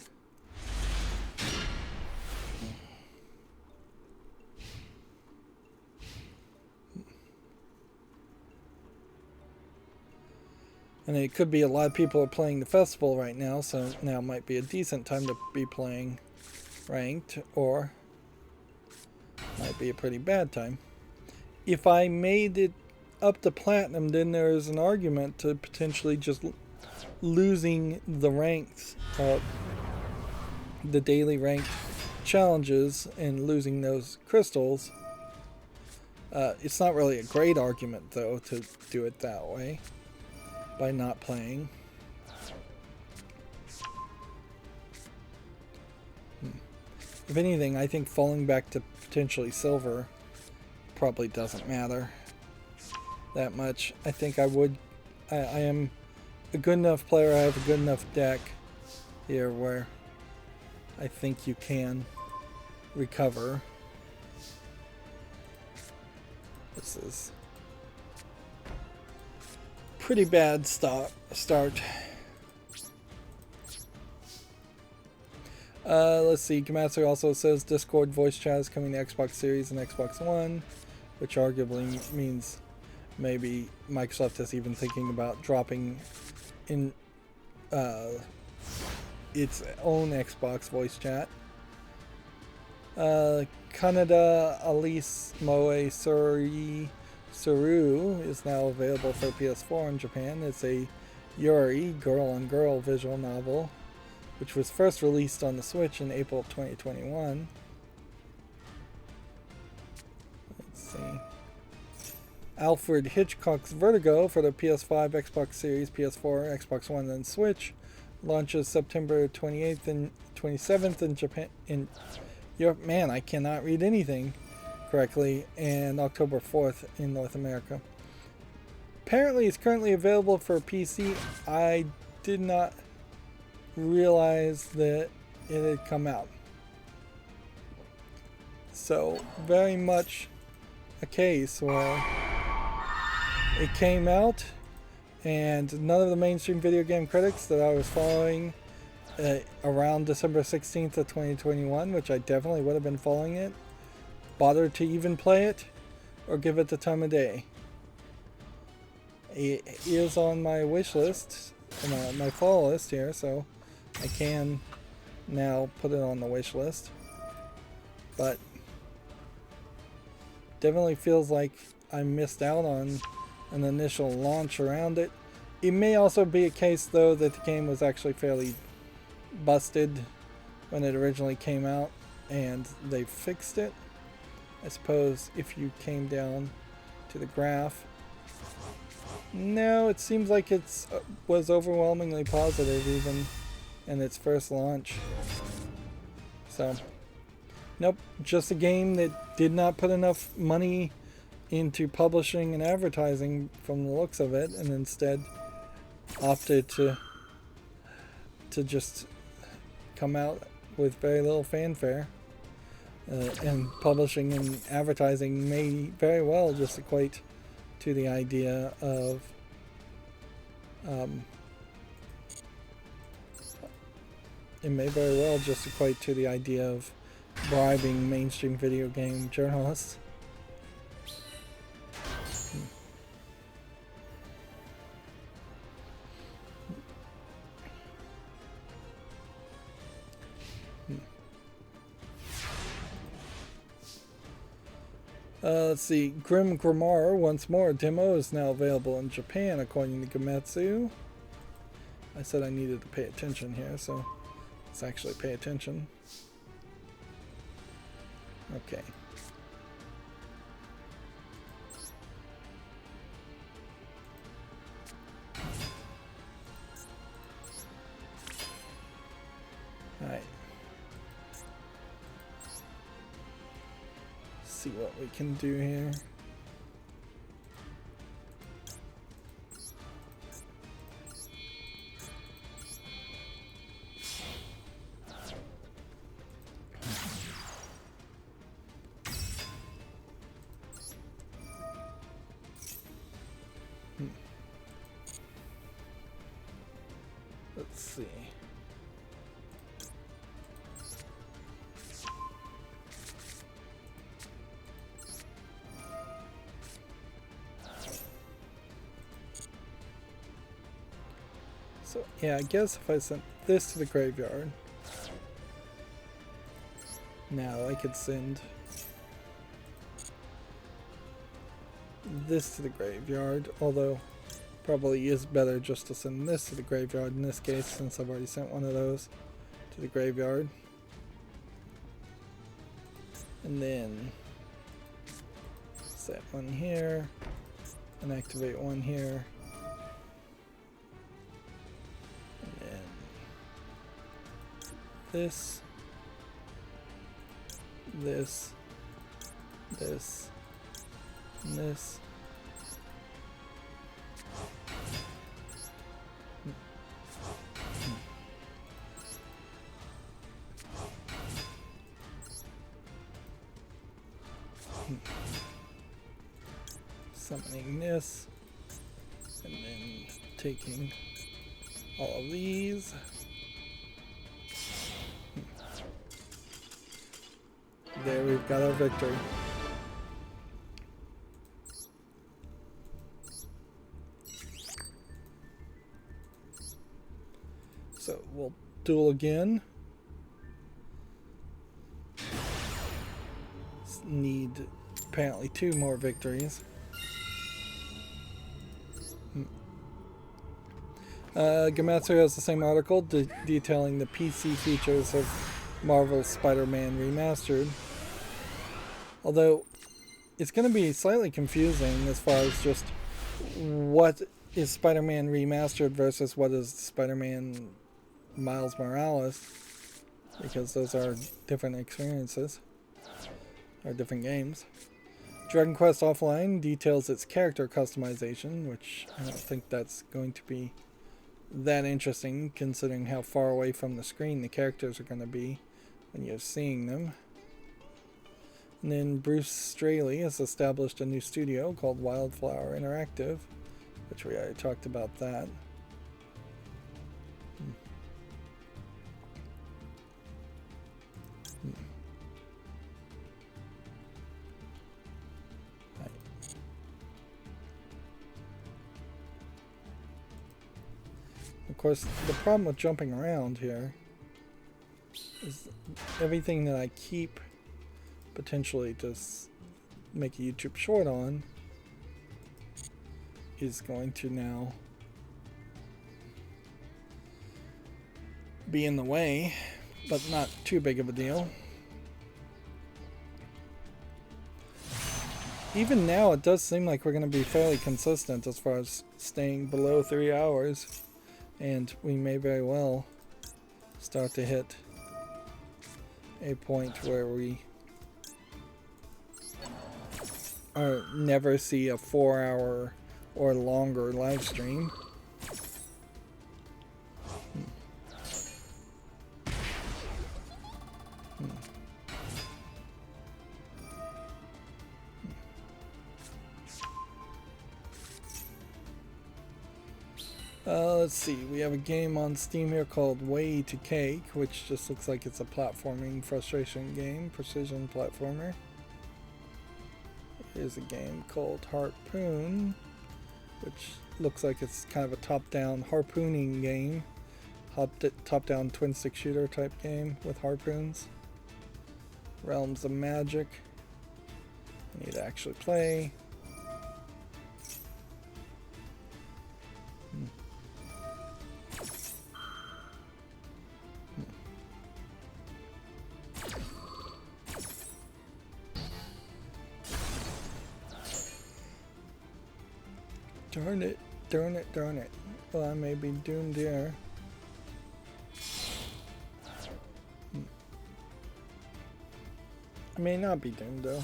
And it could be a lot of people are playing the festival right now, so now might be a decent time to be playing ranked, or might be a pretty bad time. If I made it up to platinum, then there's an argument to potentially just losing the ranks, the daily ranked challenges, and losing those crystals. It's not really a great argument, though, to do it that way by not playing. If anything, I think falling back to potentially silver probably doesn't matter that much. I think I am a good enough player, I have a good enough deck here where I think you can recover. This is pretty bad start. Let's see, Gamatsu also says Discord voice chat is coming to Xbox Series and Xbox One, which arguably means maybe Microsoft is even thinking about dropping in its own Xbox voice chat. Kanada Alice Moe Suru is now available for PS4 in Japan. It's a Yuri girl-on-girl visual novel, which was first released on the Switch in April of 2021. Let's see. Alfred Hitchcock's Vertigo for the PS5, Xbox Series, PS4, Xbox One, and Switch launches September 28th and 27th in Japan. In Europe, man, I cannot read anything correctly, and October 4th in North America. Apparently, it's currently available for PC. I did not realize that it had come out. So, very much a case where it came out And none of the mainstream video game critics that I was following around December 16th of 2021, which I definitely would have been following it, bothered to even play it or give it the time of day. It is on my wish list, my follow list here, so I can now put it on the wish list. But definitely feels like I missed out on an initial launch around it. It may also be a case though that the game was actually fairly busted when it originally came out and they fixed it. I suppose if you came down to the graph, no, it seems like it was overwhelmingly positive even in its first launch. So nope, just a game that did not put enough money into publishing and advertising from the looks of it, and instead opted to just come out with very little fanfare. And publishing and advertising may very well just equate to the idea of it may very well just equate to the idea of bribing mainstream video game journalists. Let's see. Grim Grimoire, once more. Demo is now available in Japan, according to Gametsu. I said I needed to pay attention here, so let's actually pay attention. Okay. Alright. See what we can do here. Let's see. So, yeah, I guess if I sent this to the graveyard, now I could send this to the graveyard, although probably is better just to send this to the graveyard in this case, since I've already sent one of those to the graveyard. And then set one here and activate one here. And then this, this, this, and this. Summoning this, and then taking all of these. There, we've got our victory. So we'll duel again. Need apparently 2 more victories. Gametsu has the same article detailing the PC features of Marvel's Spider-Man Remastered. Although it's going to be slightly confusing as far as just what is Spider-Man Remastered versus what is Spider-Man Miles Morales, because those are different experiences, or different games. Dragon Quest Offline details its character customization, which I don't think that's going to be that interesting considering how far away from the screen the characters are going to be when you're seeing them. And then Bruce Straley has established a new studio called Wildflower Interactive which we already talked about that. Of course, the problem with jumping around here is everything that I keep potentially just make a YouTube short on is going to now be in the way, but not too big of a deal. Even now, it does seem like we're going to be fairly consistent as far as staying below 3 hours, and we may very well start to hit a point where we never see a 4-hour or longer live stream. Let's see, we have a game on Steam here called Way to Cake, which just looks like it's a platforming frustration game, precision platformer. Here's a game called Harpoon, which looks like it's kind of a top-down harpooning game, top-down twin-stick shooter type game with harpoons. Realms of Magic, I need to actually play. Darn it, darn it, darn it. Well, I may be doomed here. I may not be doomed though.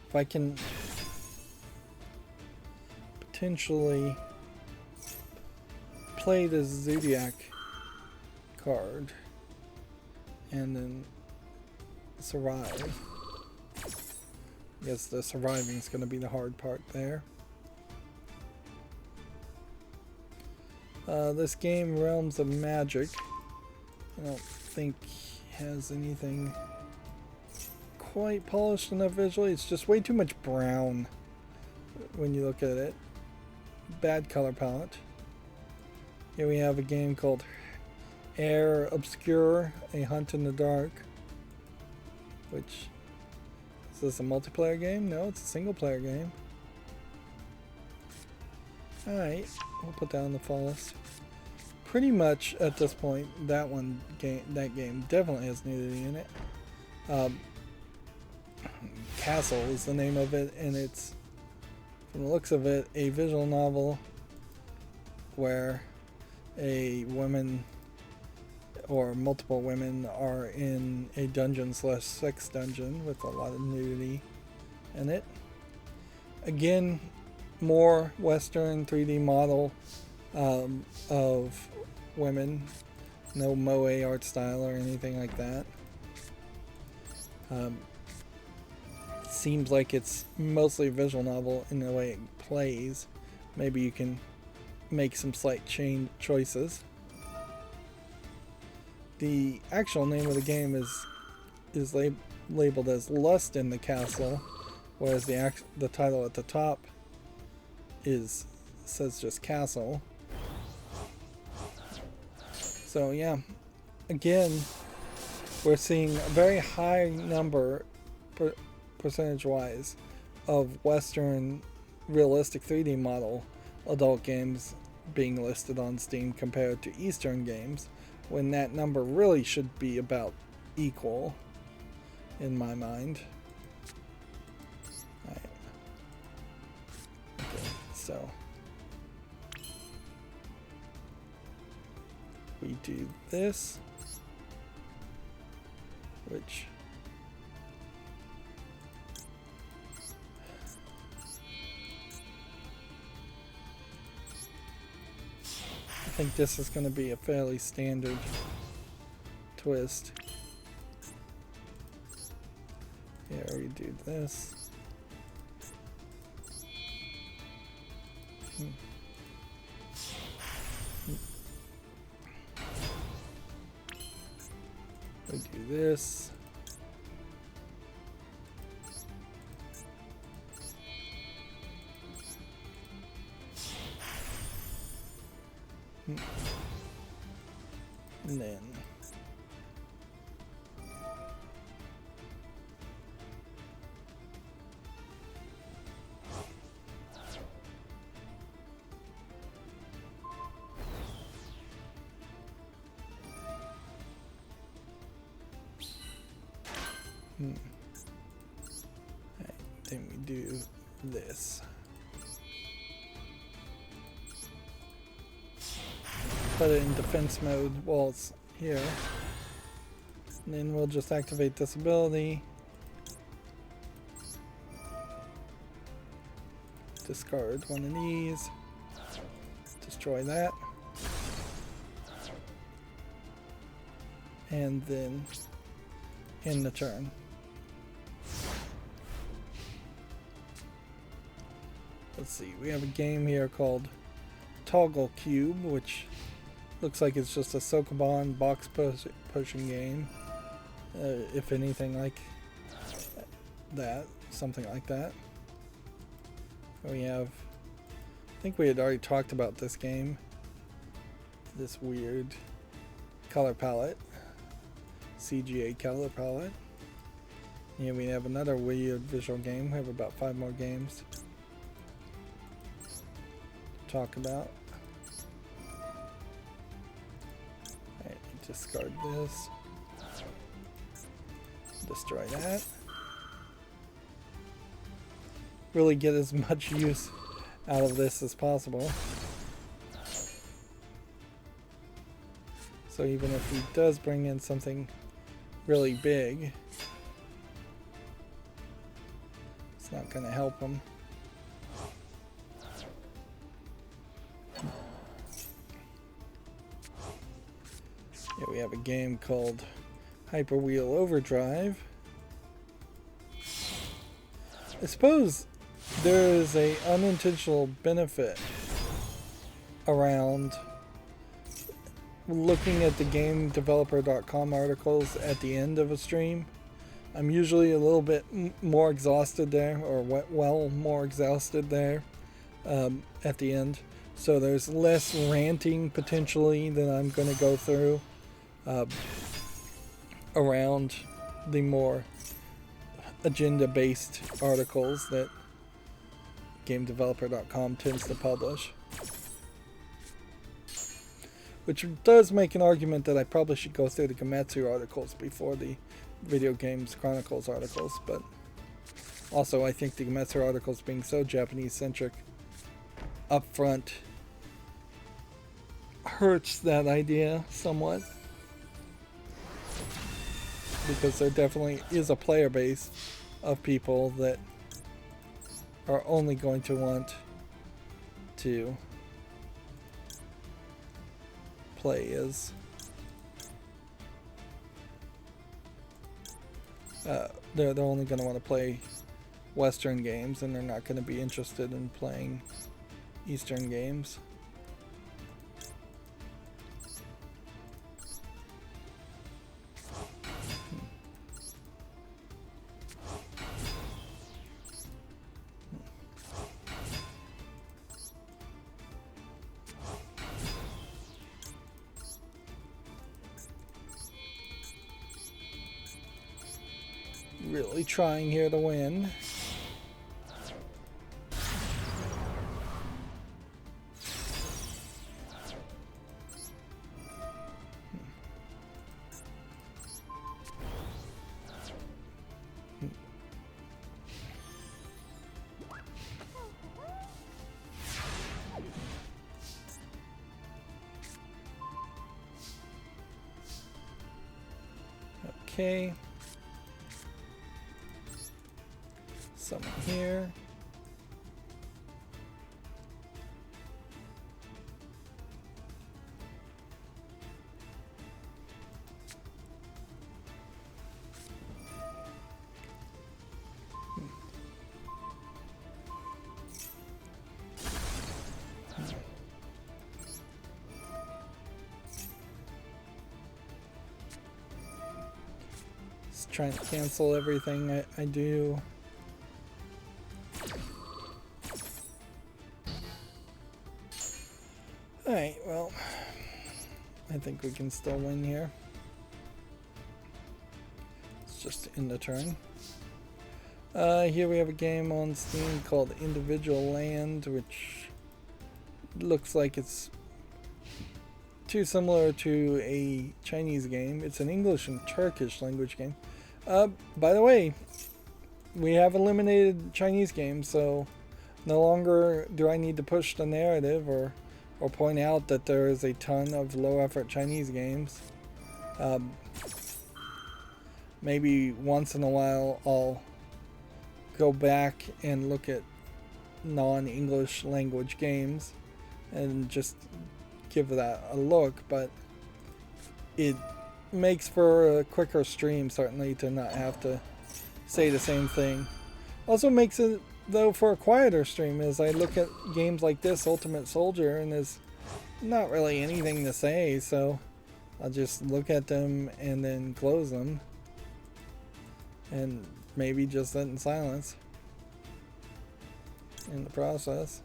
If I can potentially play this Zodiac card and then survive. I guess the surviving is going to be the hard part there. This game, Realms of Magic, I don't think has anything quite polished enough visually. It's just way too much brown when you look at it. Bad color palette. Here we have a game called Air Obscure, A Hunt in the Dark, which, is this a multiplayer game? No, it's a single player game. Alright, we'll put that on the fall list. Pretty much at this point, that game definitely has nudity in it. Castle is the name of it, and it's, from the looks of it, a visual novel where a woman or multiple women are in a dungeon / sex dungeon with a lot of nudity in it. Again, more Western 3D model of women, no moe art style or anything like that. Seems like it's mostly a visual novel in the way it plays. Maybe you can make some slight choices. The actual name of the game is labeled as Lust in the Castle, whereas the title at the top says just Castle. So yeah, again, we're seeing a very high number percentage-wise of Western realistic 3D model adult games being listed on Steam compared to Eastern games, when that number really should be about equal in my mind. All right. Okay, so we do this, which I think this is going to be a fairly standard twist. Here we do this. We do this. And then right, then we do this. Put it in defense mode while it's here. And then we'll just activate this ability. Discard one of these. Destroy that. And then end the turn. Let's see, we have a game here called Toggle Cube, which looks like it's just a Sokoban box pushing game. If anything like that, something like that. We have, I think we had already talked about this game. This weird color palette. CGA color palette. Yeah, we have another weird visual game. We have about 5 more games to talk about. Alright, discard this. Destroy that. Really get as much use out of this as possible. So even if he does bring in something really big, it's not going to help him. Yeah, we have a game called Hyperwheel Overdrive. I suppose there is a unintentional benefit around looking at the GameDeveloper.com articles at the end of a stream. I'm usually a little bit more exhausted there, or well more exhausted there at the end. So there's less ranting potentially that I'm going to go through around the more agenda-based articles that GameDeveloper.com tends to publish. Which does make an argument that I probably should go through the Gametsu articles before the Video Games Chronicles articles, but also I think the Gametsu articles being so Japanese-centric up front hurts that idea somewhat. Because there definitely is a player base of people that are only going to want to play as they're only going to want to play Western games, and they're not going to be interested in playing Eastern games. Really trying here to win. Okay. Summon here. just trying to cancel everything I do. Alright, well, I think we can still win here. It's just in the turn. Here we have a game on Steam called Individual Land, which looks like it's too similar to a Chinese game. It's an English and Turkish language game. By the way, we have eliminated Chinese games, so no longer do I need to push the narrative or point out that there is a ton of low-effort Chinese games. Maybe once in a while I'll go back and look at non-English language games and just give that a look, but it makes for a quicker stream, certainly, to not have to say the same thing. Also makes it, though, for a quieter stream, as I look at games like this, Ultimate Soldier, and there's not really anything to say, so I'll just look at them and then close them and maybe just sit in silence in the process.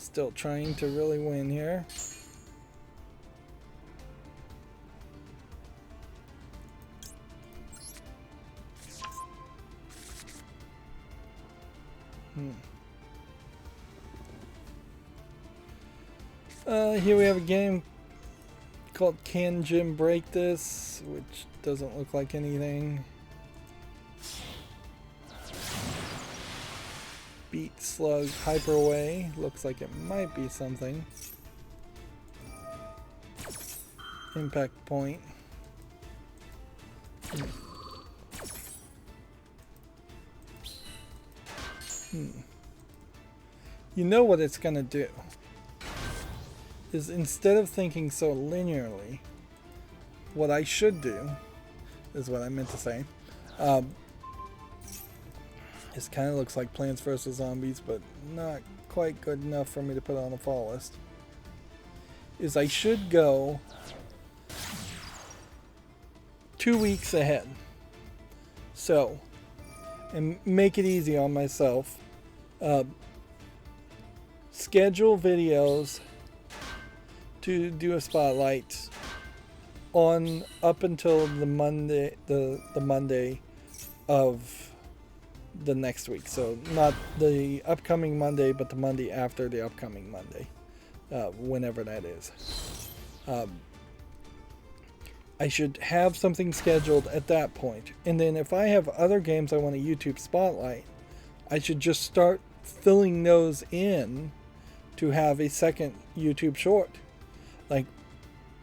Still trying to really win here. Here we have a game called Can Jim Break This, which doesn't look like anything. Beat Slug Hyperway, looks like it might be something. Impact Point. You know what it's gonna do is, instead of thinking so linearly, what I should do is what I meant to say. This kind of looks like Plants vs. Zombies, but not quite good enough for me to put on a fall list. Is I should go 2 weeks ahead. So, and make it easy on myself. Schedule videos to do a spotlight on up until the Monday, the Monday of the next week. So not the upcoming Monday, but the Monday after the upcoming Monday, whenever that is. I should have something scheduled at that point. And then if I have other games I want to YouTube spotlight, I should just start filling those in to have a second YouTube short. Like,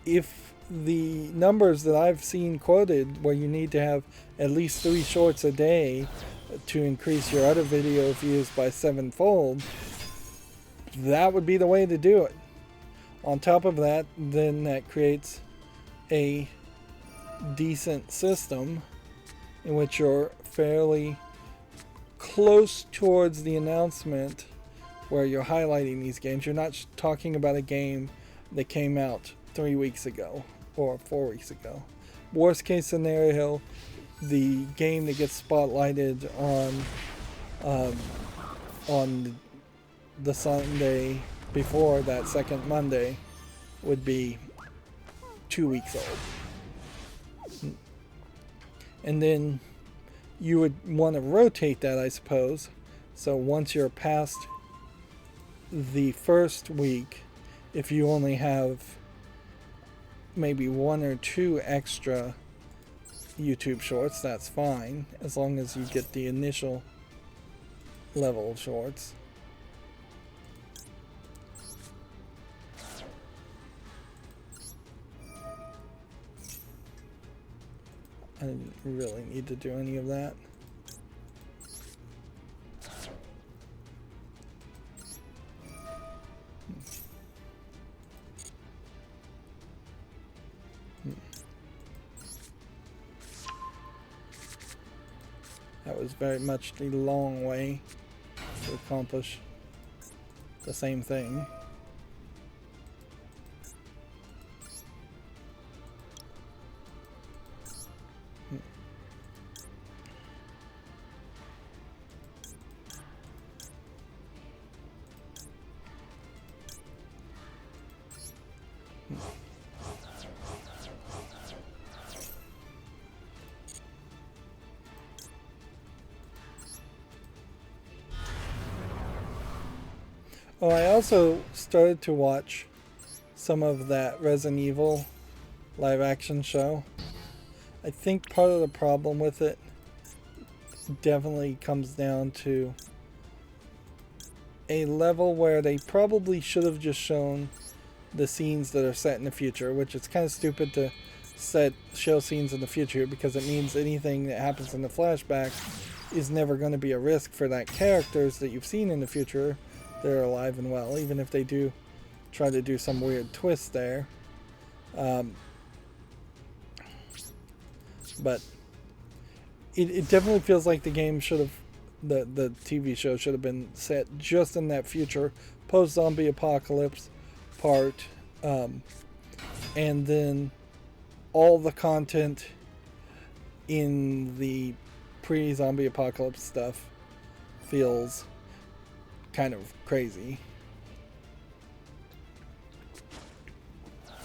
if the numbers that I've seen quoted, where you need to have at least 3 shorts a day to increase your other video views by 7-fold, that would be the way to do it. On top of that, then that creates a decent system in which you're fairly close towards the announcement where you're highlighting these games. You're not talking about a game that came out 3 weeks ago or 4 weeks ago. Worst case scenario, the game that gets spotlighted on the Sunday before that second Monday would be 2 weeks old. And then you would want to rotate that, I suppose. So once you're past the first week, if you only have maybe 1 or 2 extra YouTube shorts, that's fine, as long as you get the initial level of shorts. I didn't really need to do any of that. That was very much the long way to accomplish the same thing. Oh, I also started to watch some of that Resident Evil live action show. I think part of the problem with it definitely comes down to a level where they probably should have just shown the scenes that are set in the future, which is kind of stupid to show scenes in the future, because it means anything that happens in the flashback is never going to be a risk for that characters that you've seen in the future. They're alive and well, even if they do try to do some weird twist there. But it definitely feels like the game should have, the TV show should have been set just in that future post-zombie apocalypse part, and then all the content in the pre-zombie apocalypse stuff feels kind of crazy.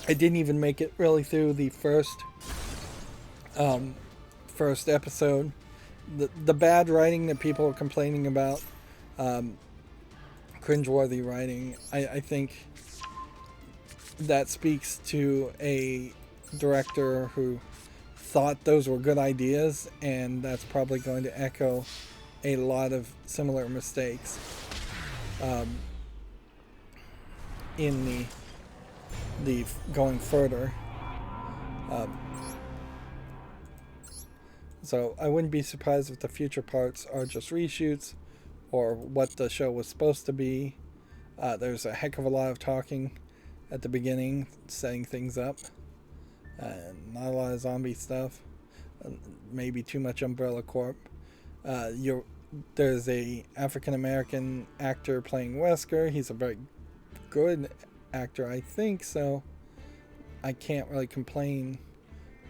I didn't even make it really through the first episode. The bad writing that people are complaining about, cringeworthy writing, I think that speaks to a director who thought those were good ideas, and that's probably going to echo a lot of similar mistakes in the going further. So I wouldn't be surprised if the future parts are just reshoots or what the show was supposed to be. There's a heck of a lot of talking at the beginning, setting things up. Not a lot of zombie stuff. Maybe too much Umbrella Corp. There's a African American actor playing Wesker. He's a very good actor, I think, so I can't really complain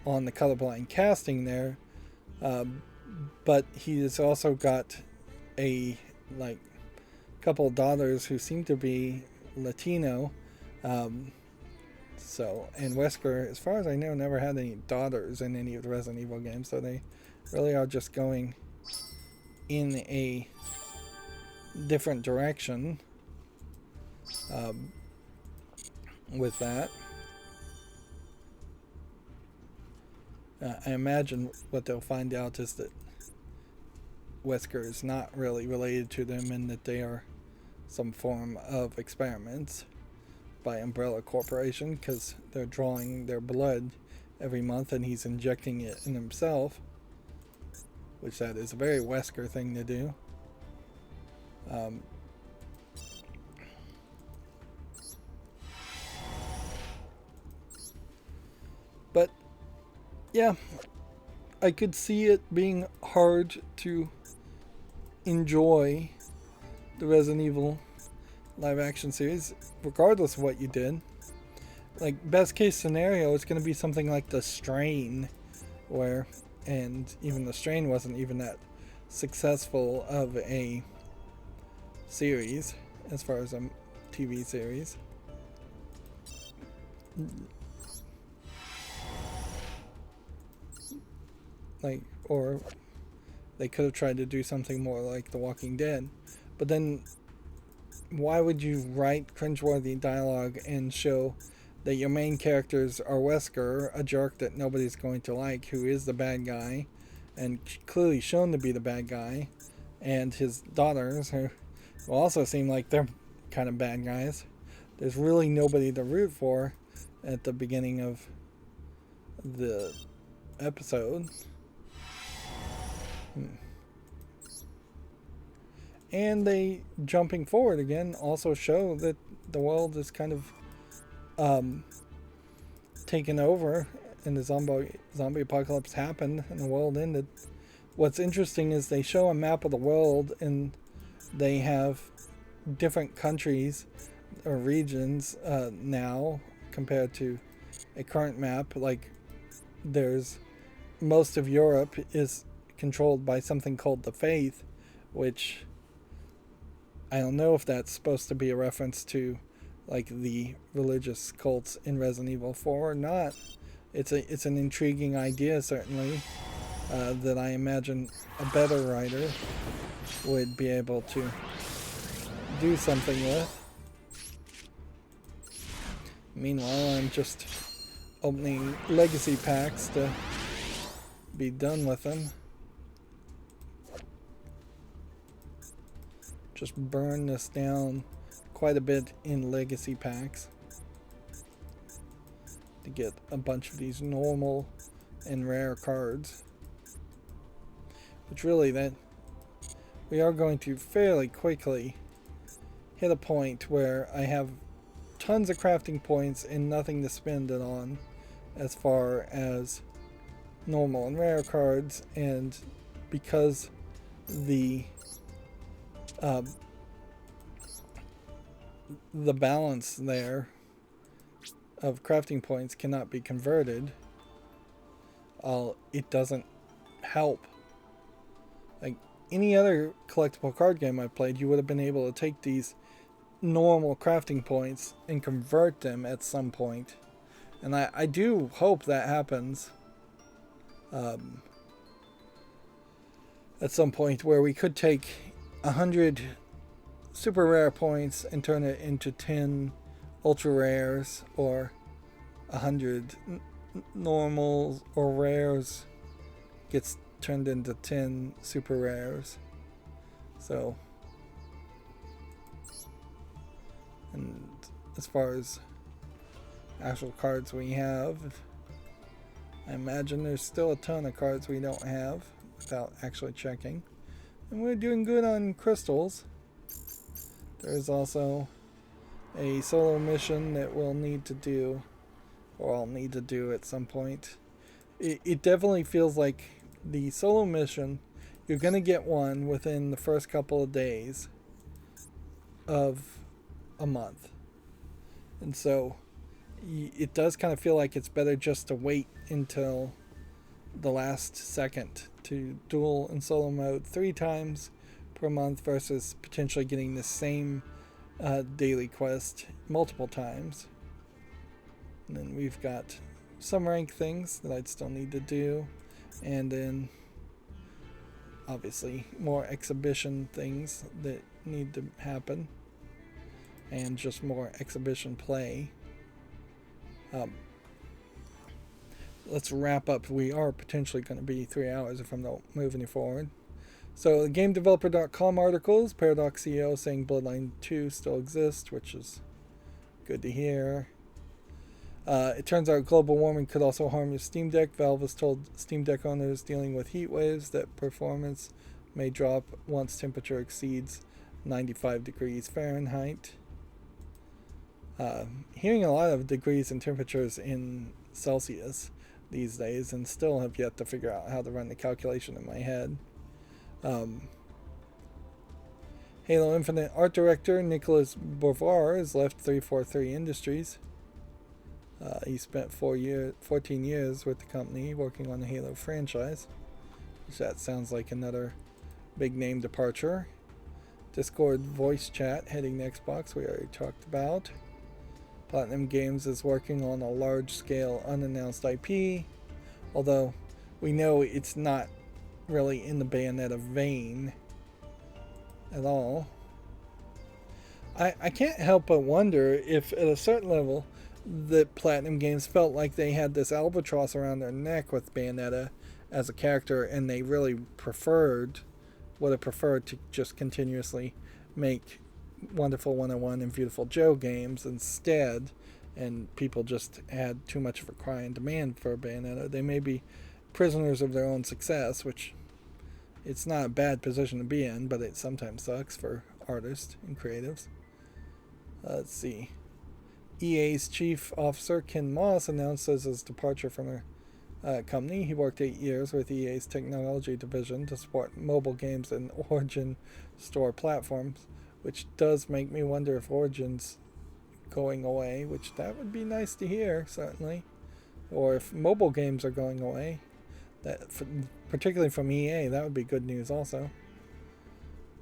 on the colorblind casting there. But he's also got a couple of daughters who seem to be Latino. And Wesker, as far as I know, never had any daughters in any of the Resident Evil games, so they really are just going in a different direction with that. I imagine what they'll find out is that Wesker is not really related to them, and that they are some form of experiments by Umbrella Corporation, because they're drawing their blood every month and he's injecting it in himself, which that is a very Wesker thing to do. But yeah, I could see it being hard to enjoy the Resident Evil live action series regardless of what you did. Like, best case scenario, it's going to be something like The Strain, and even The Strain wasn't even that successful of a series as far as a TV series. Or they could have tried to do something more like The Walking Dead, but then why would you write cringeworthy dialogue and show that your main characters are Wesker, a jerk that nobody's going to like, who is the bad guy, and clearly shown to be the bad guy, and his daughters, who also seem like they're kind of bad guys. There's really nobody to root for at the beginning of the episode. And they, jumping forward again, also show that the world is kind of taken over and the zombie apocalypse happened and the world ended. What's interesting is they show a map of the world and they have different countries or regions now compared to a current map. Like, there's most of Europe is controlled by something called the Faith, which I don't know if that's supposed to be a reference to like the religious cults in Resident Evil 4 or not. It's an intriguing idea, certainly, that I imagine a better writer would be able to do something with. Meanwhile, I'm just opening legacy packs to be done with them. Just burn this down quite a bit in legacy packs to get a bunch of these normal and rare cards, which really that we are going to fairly quickly hit a point where I have tons of crafting points and nothing to spend it on as far as normal and rare cards. And because the balance there of crafting points cannot be converted, it doesn't help. Like any other collectible card game I've played, you would have been able to take these normal crafting points and convert them at some point, and I do hope that happens at some point, where we could take 100 super rare points and turn it into 10 ultra rares, or 100 normals or rares gets turned into 10 super rares. So, and as far as actual cards we have, I imagine there's still a ton of cards we don't have without actually checking. And we're doing good on crystals. There's also a solo mission that we'll need to do, or I'll need to do at some point. It definitely feels like the solo mission, you're going to get one within the first couple of days of a month. And so it does kind of feel like it's better just to wait until the last second to duel in solo mode 3 times per month versus potentially getting the same daily quest multiple times. And then we've got some rank things that I'd still need to do, and then obviously more exhibition things that need to happen, and just more exhibition play. Let's wrap up. We are potentially going to be 3 hours if I'm not moving it forward. So the GameDeveloper.com articles, Paradox CEO saying Bloodline 2 still exists, which is good to hear. It turns out global warming could also harm your Steam Deck. Valve has told Steam Deck owners dealing with heat waves that performance may drop once temperature exceeds 95 degrees Fahrenheit. Hearing a lot of degrees and temperatures in Celsius these days, and still have yet to figure out how to run the calculation in my head. Halo Infinite art director Nicolas Bouvard has left 343 Industries. He spent 14 years with the company working on the Halo franchise, which that sounds like another big name departure. Discord voice chat heading to Xbox, we already talked about. Platinum Games is working on a large-scale unannounced IP, although we know it's not really in the Bayonetta vein at all. I can't help but wonder if at a certain level the Platinum Games felt like they had this albatross around their neck with Bayonetta as a character, and they really would have preferred to just continuously make Wonderful 101 and Beautiful Joe games instead, and people just had too much of a cry and demand for Bayonetta. They may be prisoners of their own success, which it's not a bad position to be in, but it sometimes sucks for artists and creatives. Let's see. EA's chief officer Ken Moss announces his departure from the company. He worked 8 years with EA's technology division to support mobile games and Origin store platforms, which does make me wonder if Origin's going away, which that would be nice to hear, certainly. Or if mobile games are going away, particularly from EA, that would be good news also.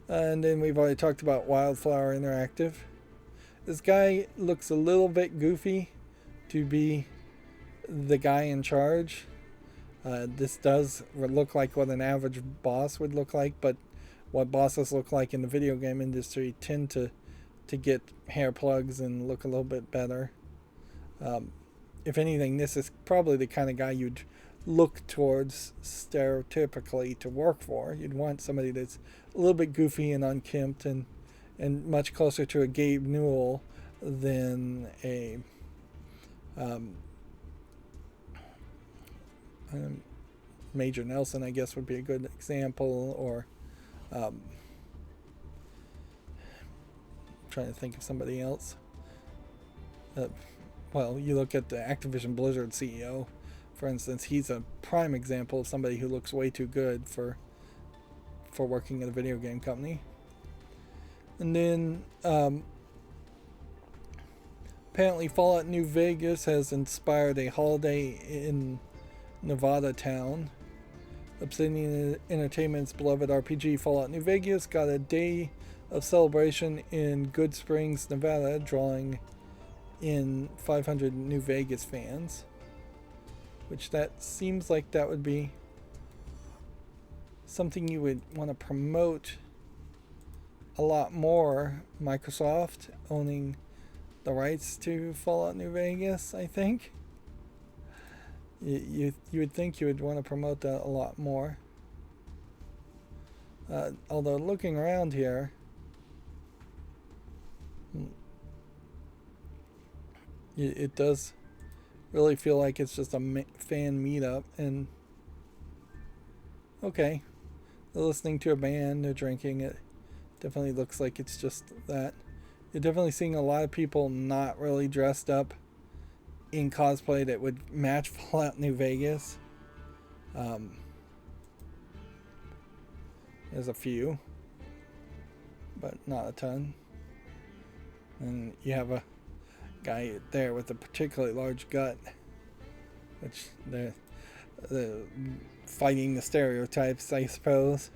And then we've already talked about Wildflower Interactive. This guy looks a little bit goofy to be the guy in charge. This does look like what an average boss would look like, but what bosses look like in the video game industry tend to get hair plugs and look a little bit better. If anything, this is probably the kind of guy you'd look towards stereotypically to work for. You'd want somebody that's a little bit goofy and unkempt and much closer to a Gabe Newell than a Major Nelson, I guess, would be a good example. Or trying to think of somebody else. Well, you look at the Activision Blizzard CEO, for instance. He's a prime example of somebody who looks way too good for working at a video game company. And then apparently Fallout New Vegas has inspired a holiday in Nevada town. Obsidian Entertainment's beloved RPG Fallout New Vegas got a day of celebration in Good Springs, Nevada, drawing in 500 New Vegas fans, which that seems like that would be something you would want to promote a lot more. Microsoft owning the rights to Fallout New Vegas, I think. You would think you would want to promote that a lot more. Although looking around here, it does really feel like it's just a fan meetup. And okay, they're listening to a band, they're drinking. It definitely looks like it's just that. You're definitely seeing a lot of people not really dressed up in cosplay that would match Fallout New Vegas. There's a few, but not a ton. And you have a guy there with a particularly large gut, which they're fighting the stereotypes, I suppose.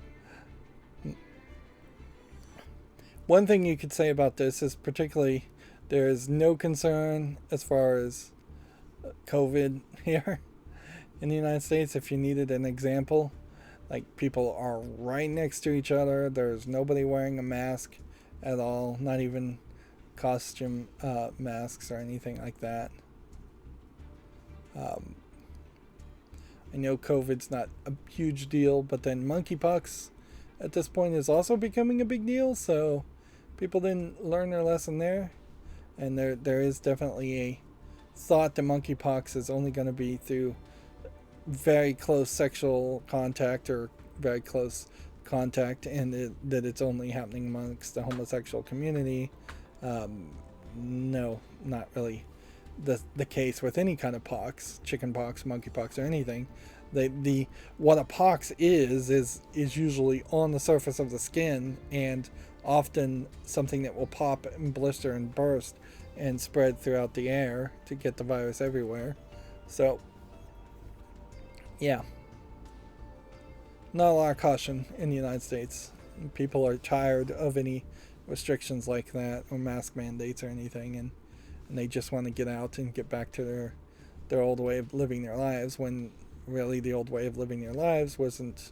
One thing you could say about this is particularly there is no concern as far as COVID here in the United States. If you needed an example, like, people are right next to each other. There's nobody wearing a mask at all, not even costume masks or anything like that. I know COVID's not a huge deal, but then monkeypox at this point is also becoming a big deal, so people didn't learn their lesson there. And there is definitely a thought that monkeypox is only going to be through very close sexual contact or very close contact, and that it's only happening amongst the homosexual community. No, not really the case with any kind of pox, chickenpox, monkeypox, or anything. What a pox is usually on the surface of the skin, and often something that will pop and blister and burst and spread throughout the air to get the virus everywhere. So yeah, not a lot of caution in the United States. People are tired of any restrictions like that or mask mandates or anything, and they just want to get out and get back to their old way of living their lives, when really the old way of living their lives wasn't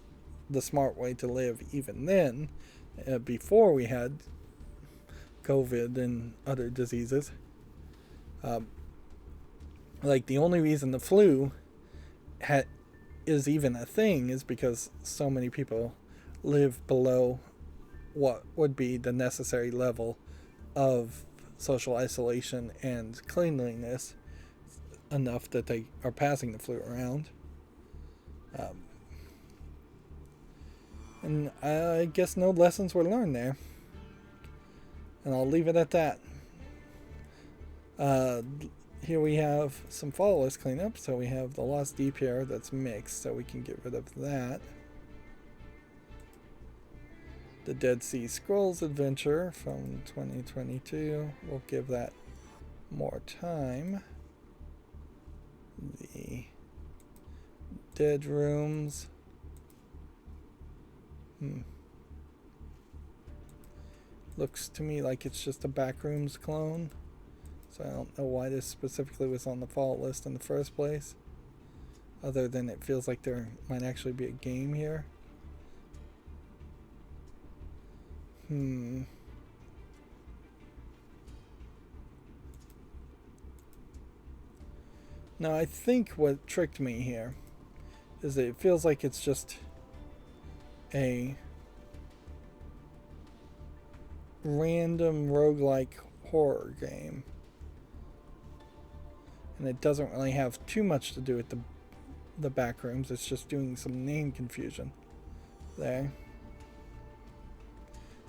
the smart way to live even then, before we had COVID and other diseases. Like the only reason the flu is even a thing is because so many people live below what would be the necessary level of social isolation and cleanliness enough that they are passing the flu around. And I guess no lessons were learned there. And I'll leave it at that. Here we have some follow-list cleanup. So we have the Lost Deep here that's mixed, so we can get rid of that. The Dead Sea Scrolls adventure from 2022. We'll give that more time. The Dead Rooms. Looks to me like it's just a Backrooms clone. So I don't know why this specifically was on the fault list in the first place. Other than it feels like there might actually be a game here. Now I think what tricked me here is that it feels like it's just a random roguelike horror game. And it doesn't really have too much to do with the Backrooms. It's just doing some name confusion there.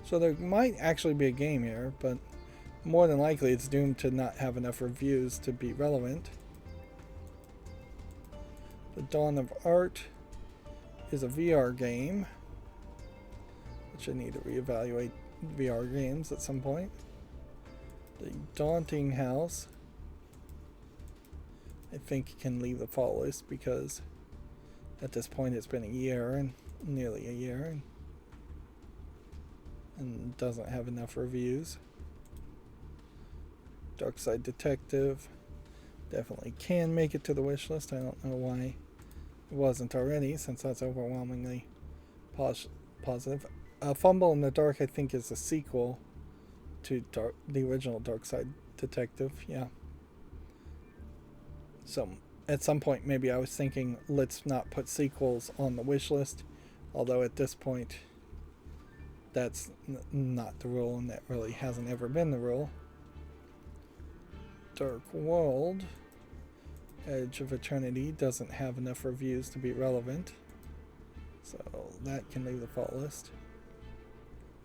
So there might actually be a game here, but more than likely it's doomed to not have enough reviews to be relevant. The Dawn of Art is a VR game, which I need to reevaluate VR games at some point. The Daunting House, I think, can leave the fall list because at this point it's been a year, and nearly a year, and doesn't have enough reviews. Dark Side Detective definitely can make it to the wish list. I don't know why it wasn't already, since that's overwhelmingly positive. Fumble in the Dark, I think, is a sequel to the original Dark Side Detective. Yeah. So at some point maybe I was thinking let's not put sequels on the wish list, although at this point that's not the rule, and that really hasn't ever been the rule. Dark World, Edge of Eternity doesn't have enough reviews to be relevant, so that can leave the fault list.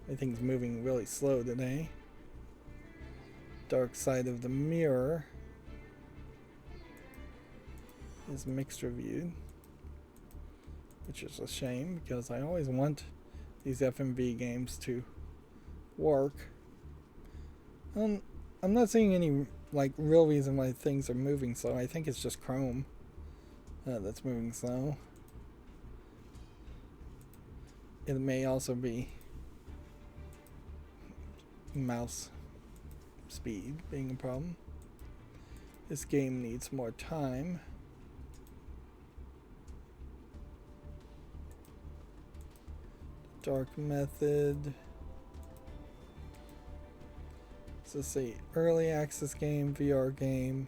Everything's moving really slow today. Dark Side of the Mirror is mixed reviewed, which is a shame because I always want these FMV games to work. I'm not seeing any real reason why things are moving slow. I think it's just Chrome that's moving slow. It may also be mouse speed being a problem. This game needs more time. Dark Method. So say early access game, VR game.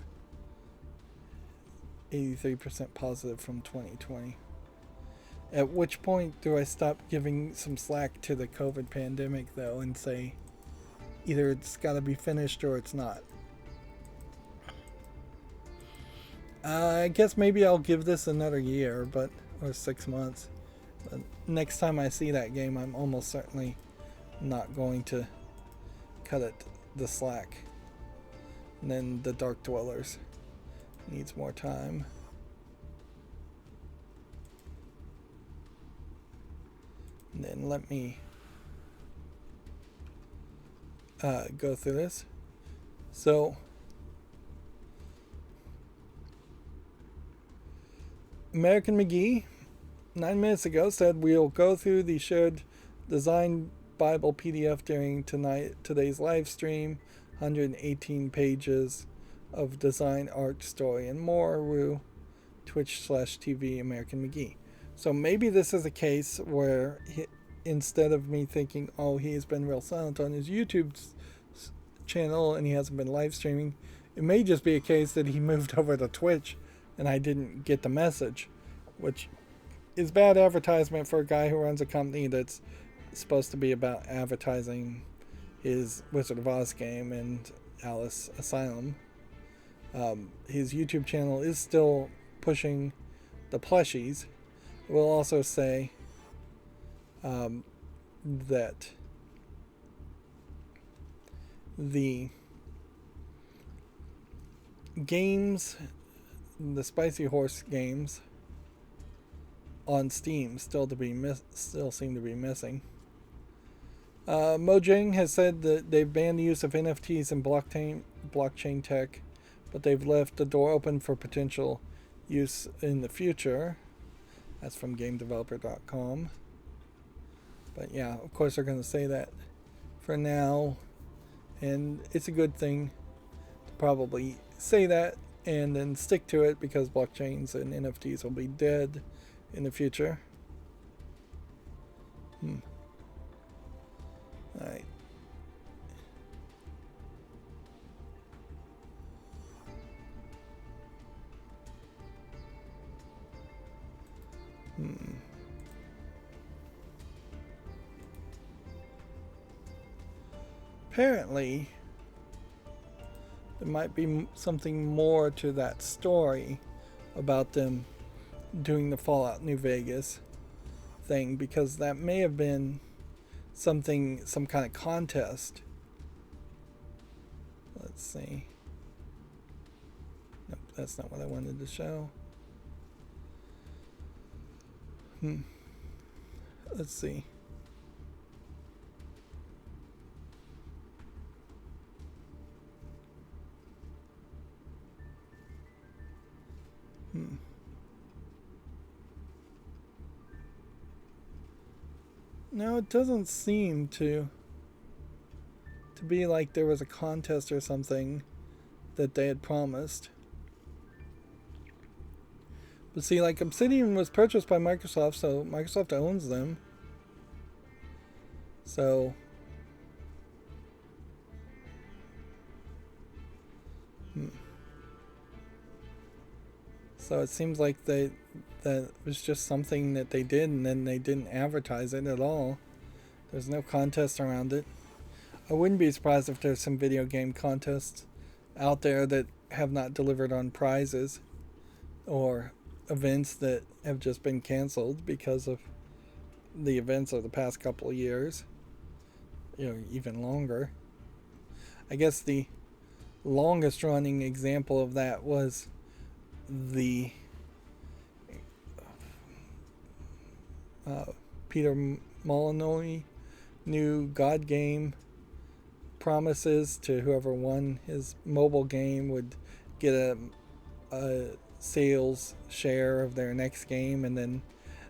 83% positive from 2020. At which point do I stop giving some slack to the COVID pandemic though and say either it's got to be finished or it's not? I guess maybe I'll give this another year, or 6 months. But next time I see that game, I'm almost certainly not going to cut it the slack. And then the Dark Dwellers needs more time. And then let me go through this. So American McGee 9 minutes ago said we'll go through the shared design Bible PDF during today's live stream. 118 pages of design, art, story, and more. Woo. Twitch/TV American McGee. So maybe this is a case where instead of me thinking, oh, he's been real silent on his YouTube channel and he hasn't been live streaming. It may just be a case that he moved over to Twitch and I didn't get the message, which is bad advertisement for a guy who runs a company that's supposed to be about advertising his Wizard of Oz game and Alice Asylum. His YouTube channel is still pushing the plushies. I will also say that the games, the Spicy Horse games on Steam still seem to be missing. Mojang has said that they've banned the use of NFTs and blockchain tech, but they've left the door open for potential use in the future. That's from GameDeveloper.com. But yeah, of course they're going to say that for now, and it's a good thing to probably say that and then stick to it, because blockchains and NFTs will be dead in the future. Alright. Apparently, there might be something more to that story about them doing the Fallout New Vegas thing, because that may have been some kind of contest. Let's see. Nope, that's not what I wanted to show. Let's see. No, it doesn't seem to be like there was a contest or something that they had promised. But see, like, Obsidian was purchased by Microsoft, so Microsoft owns them. So it seems like that was just something that they did, and then they didn't advertise it at all. There's no contest around it. I wouldn't be surprised if there's some video game contests out there that have not delivered on prizes, or events that have just been canceled because of the events of the past couple of years, even longer. I guess the longest running example of that was the Peter Molyneux new God game promises to whoever won his mobile game would get a sales share of their next game, and then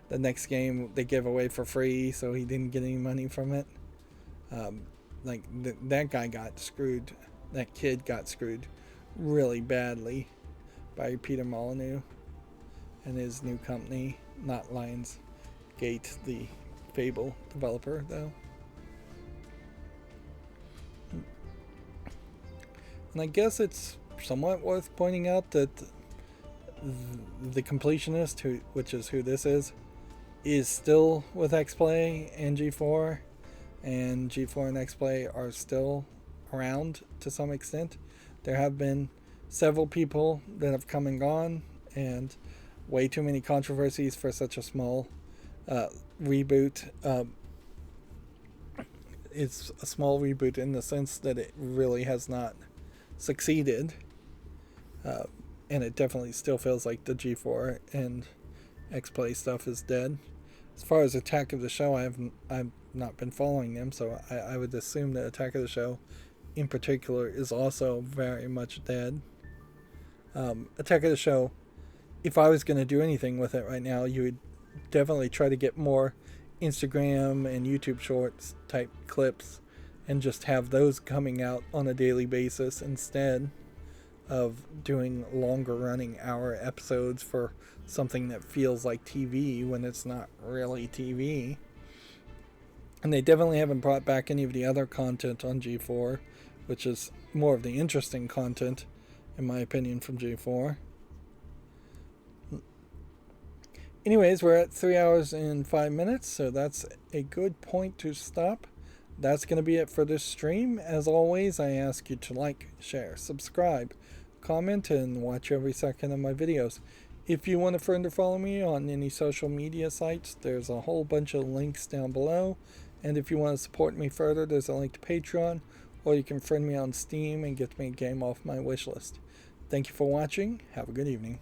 the next game they give away for free, so he didn't get any money from it. That guy got screwed. That kid got screwed really badly by Peter Molyneux and his new company, not Lionsgate, the Fable developer, though. And I guess it's somewhat worth pointing out that the completionist, which is who this is still with XPlay and G4, and G4 and XPlay are still around to some extent. There have been several people that have come and gone, and way too many controversies for such a small reboot. It's a small reboot in the sense that it really has not succeeded, and it definitely still feels like the G4 and XPlay stuff is dead. As far as Attack of the Show, I've not been following them, so I would assume that Attack of the Show in particular is also very much dead. Attack of the Show, if I was going to do anything with it right now, you would definitely try to get more Instagram and YouTube Shorts type clips and just have those coming out on a daily basis instead of doing longer running hour episodes for something that feels like TV when it's not really TV. And they definitely haven't brought back any of the other content on G4, which is more of the interesting content, in my opinion, from G4. Anyways, we're at 3 hours and 5 minutes, so that's a good point to stop. That's going to be it for this stream. As always, I ask you to like, share, subscribe, comment, and watch every second of my videos. If you want to further follow me on any social media sites, there's a whole bunch of links down below. And if you want to support me further, there's a link to Patreon, or you can friend me on Steam and get me a game off my wishlist. Thank you for watching. Have a good evening.